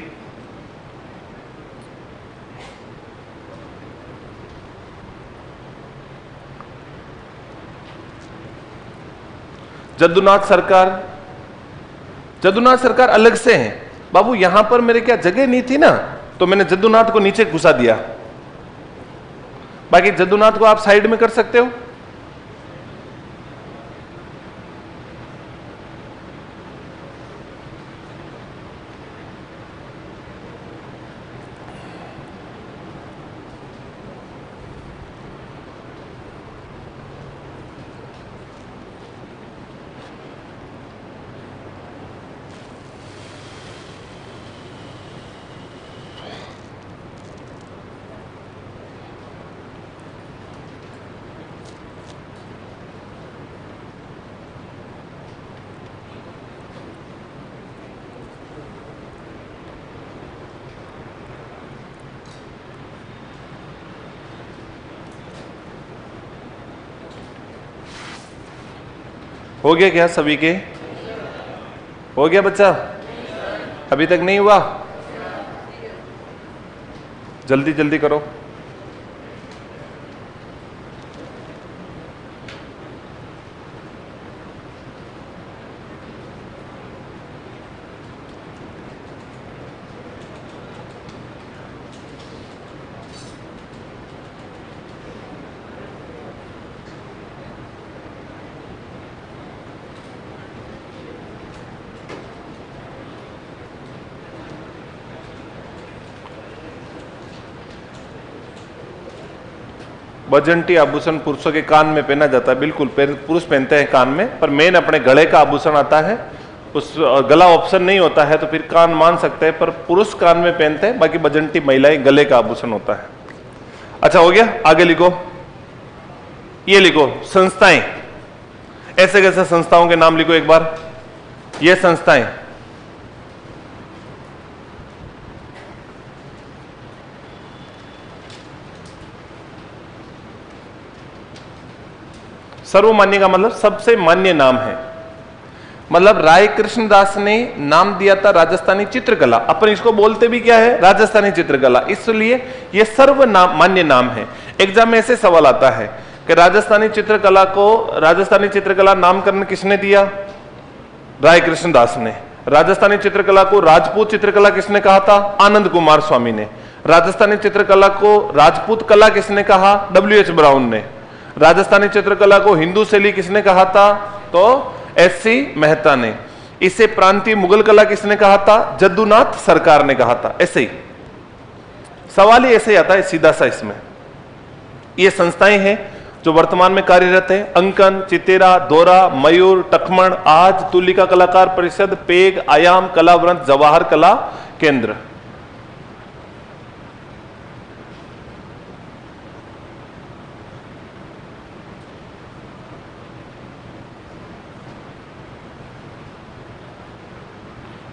जद्दूनाथ सरकार अलग से हैं बाबू। यहां पर मेरे क्या जगह नहीं थी ना, तो मैंने जद्दूनाथ को नीचे घुसा दिया। बाकी जद्दूनाथ को आप साइड में कर सकते हो। हो गया क्या सभी के? हो गया बच्चा? अभी तक नहीं हुआ? जल्दी जल्दी करो। बजंटी आभूषण पुरुषों के कान में पहना जाता है, बिल्कुल पुरुष पहनते हैं कान में, पर मेन अपने गले का आभूषण आता है उस गला ऑप्शन नहीं होता है तो फिर कान मान सकते हैं, पर पुरुष कान में पहनते हैं, बाकी बजंती महिलाएं गले का आभूषण होता है। अच्छा हो गया, आगे लिखो, ये लिखो संस्थाएं। ऐसे कैसे संस्थाओं के नाम लिखो एक बार। ये संस्थाएं सर्वमान्य का मतलब सबसे मान्य नाम है। मतलब राय कृष्णदास ने नाम दिया था राजस्थानी चित्रकला, अपन इसको बोलते भी क्या है, राजस्थानी चित्रकला, इसलिए ये सर्वमान्य नाम है। एग्जाम में ऐसे सवाल आता है कि राजस्थानी चित्रकला नामकरण किसने दिया, राय कृष्णदास ने। राजस्थानी चित्रकला को राजपूत चित्रकला किसने कहा था, आनंद कुमार स्वामी ने। राजस्थानी चित्रकला को राजपूत कला किसने कहा, W.H. ब्राउन ने। राजस्थानी चित्रकला को हिंदू शैली किसने कहा था, तो S.C. मेहता ने। इसे प्रांतीय मुगल कला किसने कहा था, जद्दूनाथ सरकार ने कहा था। ऐसे ही सवाल ही ऐसे ही आता है सीधा सा इसमें। ये संस्थाएं हैं जो वर्तमान में कार्यरत है। अंकन, चितेरा, दोरा, मयूर, टकमण, आज, तुलिका कलाकार परिषद, पेग, आयाम, कलावृंत, जवाहर कला केंद्र।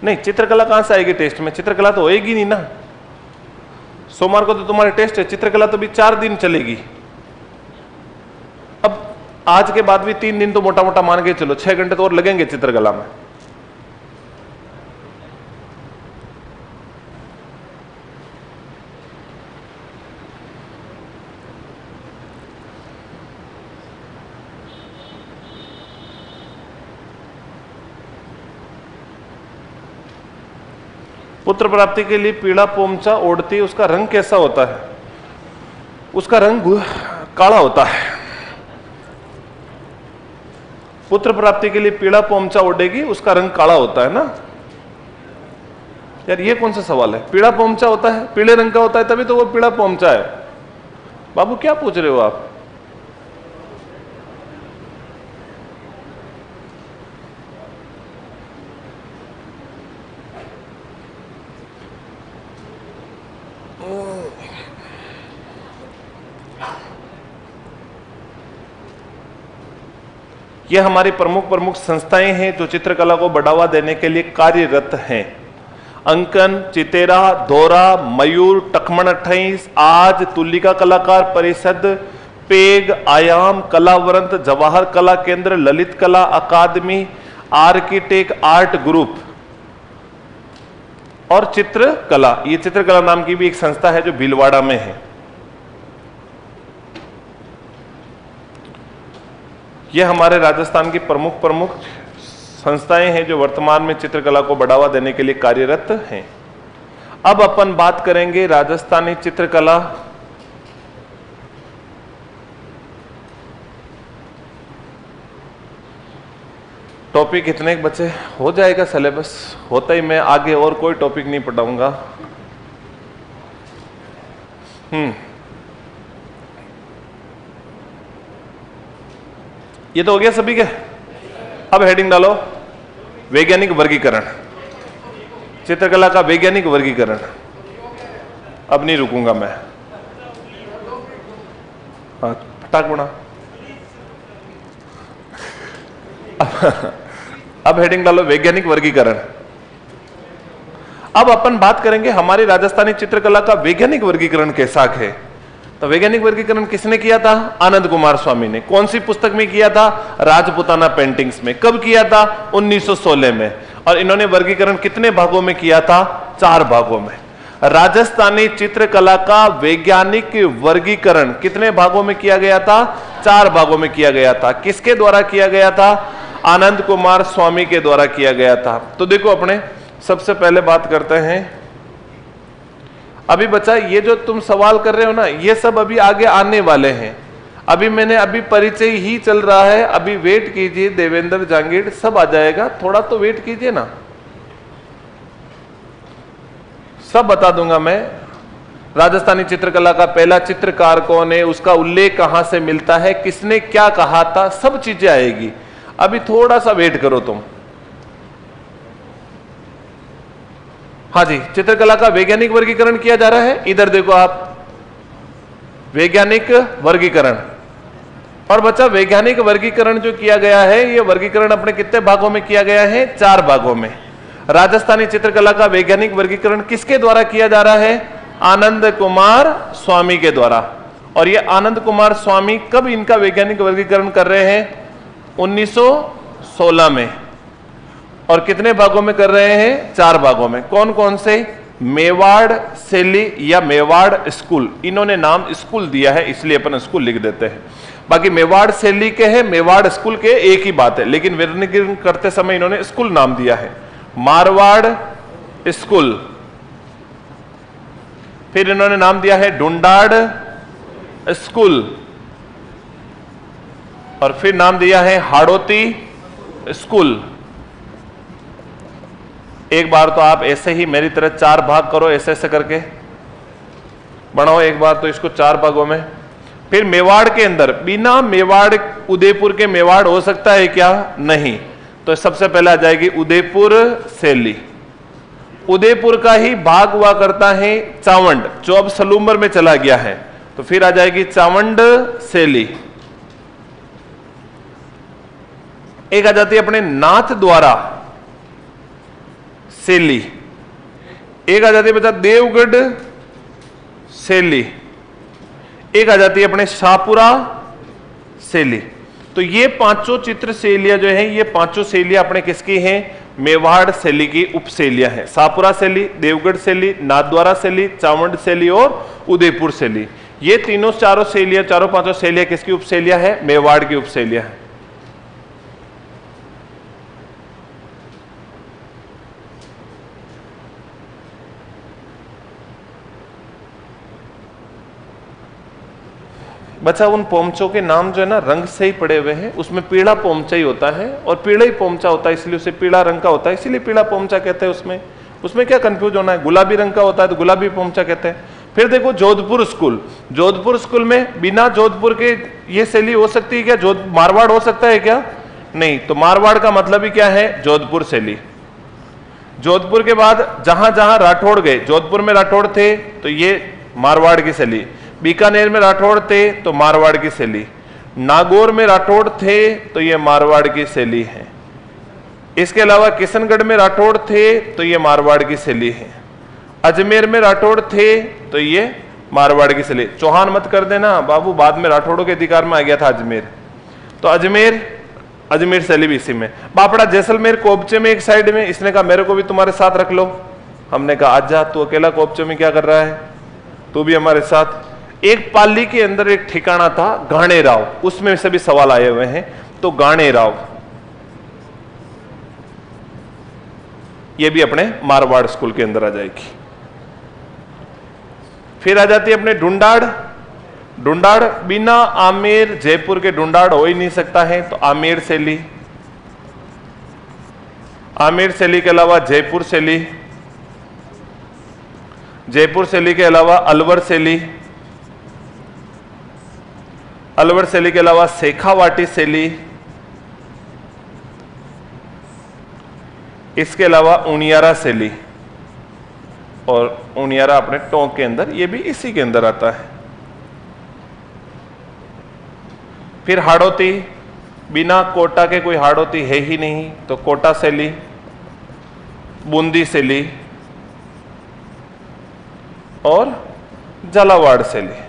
नहीं, चित्रकला कहां से आएगी टेस्ट में, चित्रकला तो होएगी नहीं ना। सोमवार को तो तुम्हारे टेस्ट है, चित्रकला तो भी 4 दिन चलेगी। अब आज के बाद भी 3 दिन तो मोटा मोटा मान के चलो, 6 घंटे तो और लगेंगे चित्रकला में। पुत्र प्राप्ति के लिए पीला पोमचा ओढ़ती, उसका रंग कैसा होता है, उसका रंग काला होता है। पुत्र प्राप्ति के लिए पीला पोमचा ओढ़ेगी, उसका रंग काला होता है ना। यार ये कौन सा सवाल है, पीला पोमचा होता है, पीले रंग का होता है तभी तो वो पीला पोमचा है। बाबू क्या पूछ रहे हो आप। ये हमारी प्रमुख संस्थाएं हैं जो चित्रकला को बढ़ावा देने के लिए कार्यरत हैं। अंकन, चितेरा, दोरा, मयूर, टकमण 28, आज, तुलिका कलाकार परिषद, पेग, आयाम, कलावृंत, जवाहर कला केंद्र, ललित कला अकादमी, आर्किटेक्ट आर्ट ग्रुप और चित्रकला। ये चित्रकला नाम की भी एक संस्था है जो भीलवाड़ा में है। ये हमारे राजस्थान की प्रमुख संस्थाएं हैं जो वर्तमान में चित्रकला को बढ़ावा देने के लिए कार्यरत हैं। अब अपन बात करेंगे राजस्थानी चित्रकला टॉपिक कितने बचे, हो जाएगा सिलेबस होता ही, मैं आगे और कोई टॉपिक नहीं पढ़ाऊंगा। ये तो हो गया सभी के। अब हेडिंग डालो, वैज्ञानिक वर्गीकरण, चित्रकला का वैज्ञानिक वर्गीकरण। अब नहीं रुकूंगा मैं, हाँ फटाक बना। अब हेडिंग डालो, वैज्ञानिक वर्गीकरण। अब अपन बात करेंगे हमारी राजस्थानी चित्रकला का वैज्ञानिक वर्गीकरण कैसा है। तो वैज्ञानिक वर्गीकरण किसने किया था, आनंद कुमार स्वामी ने। कौन सी पुस्तक में किया था, राजपुताना पेंटिंग्स में। कब किया था, 1916 में। और इन्होंने वर्गीकरण कितने भागों में किया था, 4 भागों में। राजस्थानी चित्रकला का वैज्ञानिक वर्गीकरण कितने भागों में किया गया था, 4 भागों में किया गया था। किसके द्वारा किया गया था, आनंद कुमार स्वामी के द्वारा किया गया था। तो देखो अपने सबसे पहले बात करते हैं, अभी बच्चा ये जो तुम सवाल कर रहे हो ना, ये सब अभी आगे आने वाले हैं। अभी परिचय ही चल रहा है, अभी वेट कीजिए, देवेंद्र जांगीड़ सब आ जाएगा, थोड़ा तो वेट कीजिए ना, सब बता दूंगा मैं। राजस्थानी चित्रकला का पहला चित्रकार कौन है, उसका उल्लेख कहां से मिलता है, किसने क्या कहा था, सब चीजें आएगी। अभी थोड़ा सा वेट करो तुम। हाँ जी, चित्रकला का वैज्ञानिक वर्गीकरण किया जा रहा है। इधर देखो आप, वैज्ञानिक वर्गीकरण। और बच्चा वैज्ञानिक वर्गीकरण जो किया गया है, ये वर्गीकरण अपने कितने भागों में किया गया है? 4 भागों में। राजस्थानी चित्रकला का वैज्ञानिक वर्गीकरण किसके द्वारा किया जा रहा है? आनंद कुमार स्वामी के द्वारा। और ये आनंद कुमार स्वामी कब इनका वैज्ञानिक वर्गीकरण कर रहे हैं? 1916 में। और कितने भागों में कर रहे हैं? 4 भागों में। कौन कौन से? मेवाड़ शैली या मेवाड़ स्कूल, इन्होंने नाम स्कूल दिया है इसलिए अपन स्कूल लिख देते हैं। बाकी मेवाड़ शैली के है, मेवाड़ स्कूल के एक ही बात है, लेकिन वर्गीकरण करते समय इन्होंने स्कूल नाम दिया है। मारवाड़ स्कूल, फिर इन्होंने नाम दिया है डुंडाड़ स्कूल, और फिर नाम दिया है हाड़ोती स्कूल। एक बार तो आप ऐसे ही मेरी तरह 4 भाग करो, ऐसे ऐसे करके बनाओ एक बार तो इसको 4 भागों में। फिर मेवाड़ के अंदर, बिना मेवाड़ उदयपुर के मेवाड़ हो सकता है क्या? नहीं। तो सबसे पहले आ जाएगी उदयपुर शैली। उदयपुर का ही भाग हुआ करता है चावंड, जो अब सलूम्बर में चला गया है, तो फिर आ जाएगी चावंड शैली। एक आ जाती है अपने नाथ द्वारा शैली, एक आ जाती है बच्चा देवगढ़ शैली, एक आ जाती है अपने शाहपुरा शैली। तो ये 5 चित्र शैलियां जो है, ये 5 शैलियां अपने किसकी हैं? मेवाड़ शैली की उपशैलियां हैं। शाहपुरा शैली, देवगढ़ शैली, नाथद्वारा शैली, चावंड शैली और उदयपुर शैली। ये तीनों चारों शैलियां, चारों 5 शैलियां किसकी उपशैलियां हैं? मेवाड़ की उपशैलियां हैं। बच्चा उन पोमचों के नाम जो है ना रंग से ही पड़े हुए हैं, उसमें पीला पोमचा ही होता है और पीला ही पोमचा होता है, इसलिए उसे पीला रंग का होता है, इसीलिए पीला पोमचा कहते हैं। उसमें क्या कंफ्यूज होना है? गुलाबी रंग का होता है तो गुलाबी पोमचा कहते हैं। फिर देखो जोधपुर स्कूल, जोधपुर स्कूल में बिना जोधपुर के ये शैली हो सकती है क्या? मारवाड़ हो सकता है क्या? नहीं। तो मारवाड़ का मतलब ही क्या है? जोधपुर शैली। जोधपुर के बाद जहां जहां राठौड़ गए, जोधपुर में राठौड़ थे तो ये मारवाड़ की शैली, बीकानेर में राठौड़ थे तो मारवाड़ की शैली, नागौर में राठौड़ थे तो ये मारवाड़ की शैली है। इसके अलावा किशनगढ़ में राठौड़ थे तो ये मारवाड़ की शैली है। अजमेर में राठौड़ थे तो ये मारवाड़ की शैली। चौहान मत कर देना बाबू, बाद में राठौड़ों के अधिकार में आ गया था अजमेर। तो अजमेर शैली भी इसी में। बापड़ा जैसलमेर कोबचे में एक साइड में, इसने कहा मेरे को भी तुम्हारे साथ रख लो। हमने कहा आजा, तू अकेला कोबचे में क्या कर रहा है, तू भी हमारे साथ। एक पाली के अंदर एक ठिकाना था गाणे राव, उसमें से भी सवाल आए हुए हैं। तो गाणे राव ये भी अपने मारवाड़ स्कूल के अंदर आ जाएगी। फिर आ जाती है अपने डुंडाड़। डुंडाड़ बिना आमेर जयपुर के डुंडाड़ हो ही नहीं सकता है, तो आमेर शैली। आमेर शैली के अलावा जयपुर शैली, जयपुर शैली के अलावा अलवर शैली, अलवर शैली के अलावा शेखावाटी शैली, इसके अलावा उनियारा शैली, और उनियारा अपने टोंक के अंदर, ये भी इसी के अंदर आता है। फिर हाड़ौती, बिना कोटा के कोई हाड़ौती है ही नहीं, तो कोटा शैली, बूंदी शैली और झालावाड़ शैली।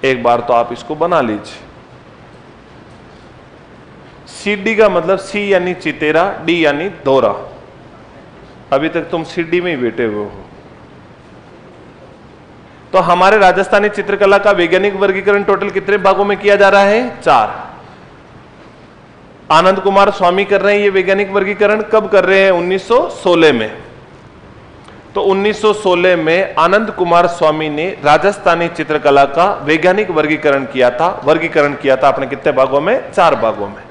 एक बार तो आप इसको बना लीजिए। सीडी का मतलब सी यानी चितेरा, डी यानी दोरा। अभी तक तुम सीडी में ही बैठे हुए हो। तो हमारे राजस्थानी चित्रकला का वैज्ञानिक वर्गीकरण टोटल कितने भागों में किया जा रहा है? 4। आनंद कुमार स्वामी कर रहे हैं ये वैज्ञानिक वर्गीकरण। कब कर रहे हैं? 1916 में। तो 1916 में आनंद कुमार स्वामी ने राजस्थानी चित्रकला का वैज्ञानिक वर्गीकरण किया था। वर्गीकरण किया था अपने कितने भागों में? 4 भागों में।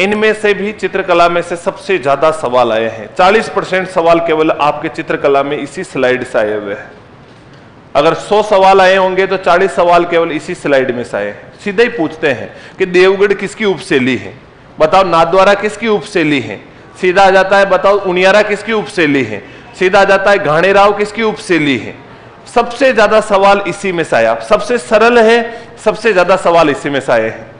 इनमें से भी चित्रकला में से सबसे ज्यादा सवाल आए हैं। 40% सवाल केवल आपके चित्रकला में इसी स्लाइड से आए हुए हैं। अगर 100 सवाल आए होंगे तो 40 सवाल केवल इसी स्लाइड में से आए। सीधा ही पूछते हैं कि देवगढ़ किसकी उपशैली है, बताओ नाथद्वारा किसकी उपशैली है। सीधा आ जाता है बताओ उनियारा किसकी उपशैली है। सीधा आ जाता है घाणेराव किसकी उपशैली है। सबसे ज्यादा सवाल इसी में से आया, सबसे सरल है, सबसे ज्यादा सवाल इसी में से आए हैं।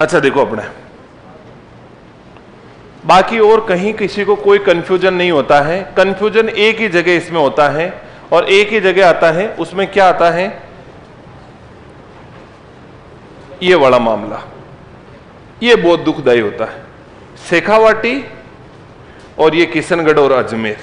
अच्छा देखो अपने बाकी और कहीं किसी को कोई कंफ्यूजन नहीं होता है। कंफ्यूजन एक ही जगह इसमें होता है और एक ही जगह आता है। उसमें क्या आता है, ये बड़ा मामला, ये बहुत दुखदाई होता है। शेखावाटी और ये किशनगढ़ और अजमेर,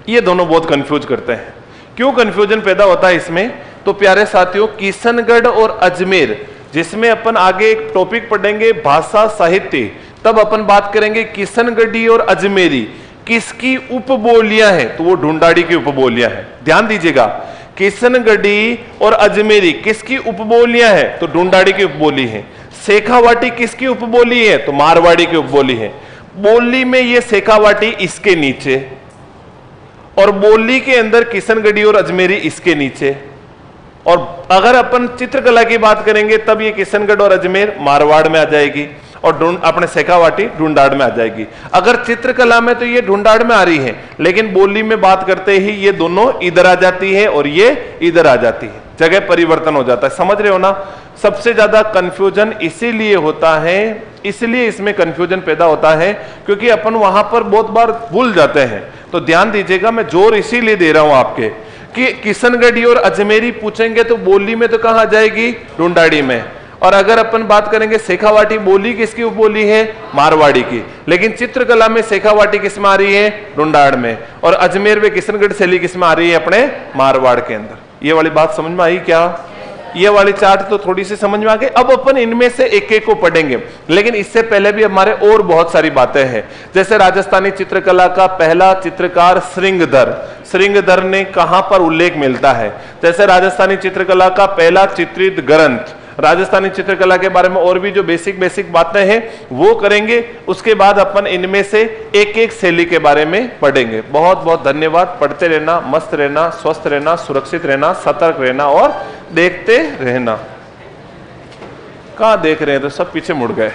ये दोनों बहुत कंफ्यूज करते हैं। क्यों कंफ्यूजन पैदा होता है इसमें, तो प्यारे साथियों किशनगढ़ और अजमेर, जिसमें अपन आगे एक टॉपिक पढ़ेंगे भाषा साहित्य, तब अपन बात करेंगे किशनगढ़ी और अजमेरी किसकी उपबोलियां हैं, तो वो ढूंढाड़ी की उपबोलियां हैं। ध्यान दीजिएगा, किशनगढ़ी और अजमेरी किसकी उपबोलियां हैं, तो ढूंढाड़ी की उपबोली है। शेखावाटी किसकी उपबोली है, तो मारवाड़ी की उपबोली है। बोली में ये शेखावाटी इसके नीचे और बोली के अंदर किशनगढ़ी और अजमेरी इसके नीचे। और अगर अपन चित्रकला की बात करेंगे तब ये किशनगढ़ और अजमेर मारवाड़ में आ जाएगी और अपने शेखावाटी ढूंढाड़ में आ जाएगी। अगर चित्रकला में तो ये ढूंढाड़ में आ रही है, लेकिन बोली में बात करते ही ये दोनों इधर आ जाती है और ये इधर आ जाती है, जगह परिवर्तन हो जाता है। समझ रहे हो ना। सबसे ज्यादा कंफ्यूजन इसीलिए होता है, इसलिए इसमें कंफ्यूजन पैदा होता है क्योंकि अपन वहां पर बहुत बार भूल जाते हैं। तो ध्यान दीजिएगा, मैं जोर इसीलिए दे रहा हूं आपके कि किशनगढ़ी और अजमेरी पूछेंगे तो बोली में तो कहां जाएगी, ढूंढाड़ी में। और अगर अपन बात करेंगे शेखावाटी, बोली किसकी उपबोली है, मारवाड़ी की, लेकिन चित्रकला में शेखावाटी किस में आ रही है, ढूंढाड़ में, और अजमेर में किशनगढ़ शैली किस में आ रही है, अपने मारवाड़ के अंदर। ये वाली बात समझ में आई क्या। ये वाली चार्ट तो थोड़ी सी समझ में आ गई। अब अपन इनमें से एक एक को पढ़ेंगे, लेकिन इससे पहले भी हमारे और बहुत सारी बातें हैं। जैसे राजस्थानी चित्रकला का पहला चित्रकार श्रृंगधर, श्रृंगधर ने कहां पर उल्लेख मिलता है। जैसे राजस्थानी चित्रकला का पहला चित्रित ग्रंथ, राजस्थानी चित्रकला के बारे में और भी जो बेसिक बातें हैं वो करेंगे। उसके बाद अपन इनमें से एक एक शैली के बारे में पढ़ेंगे। बहुत बहुत धन्यवाद। पढ़ते रहना, मस्त रहना, स्वस्थ रहना, सुरक्षित रहना, सतर्क रहना और देखते रहना। कहां देख रहे हैं, तो सब पीछे मुड़ गए।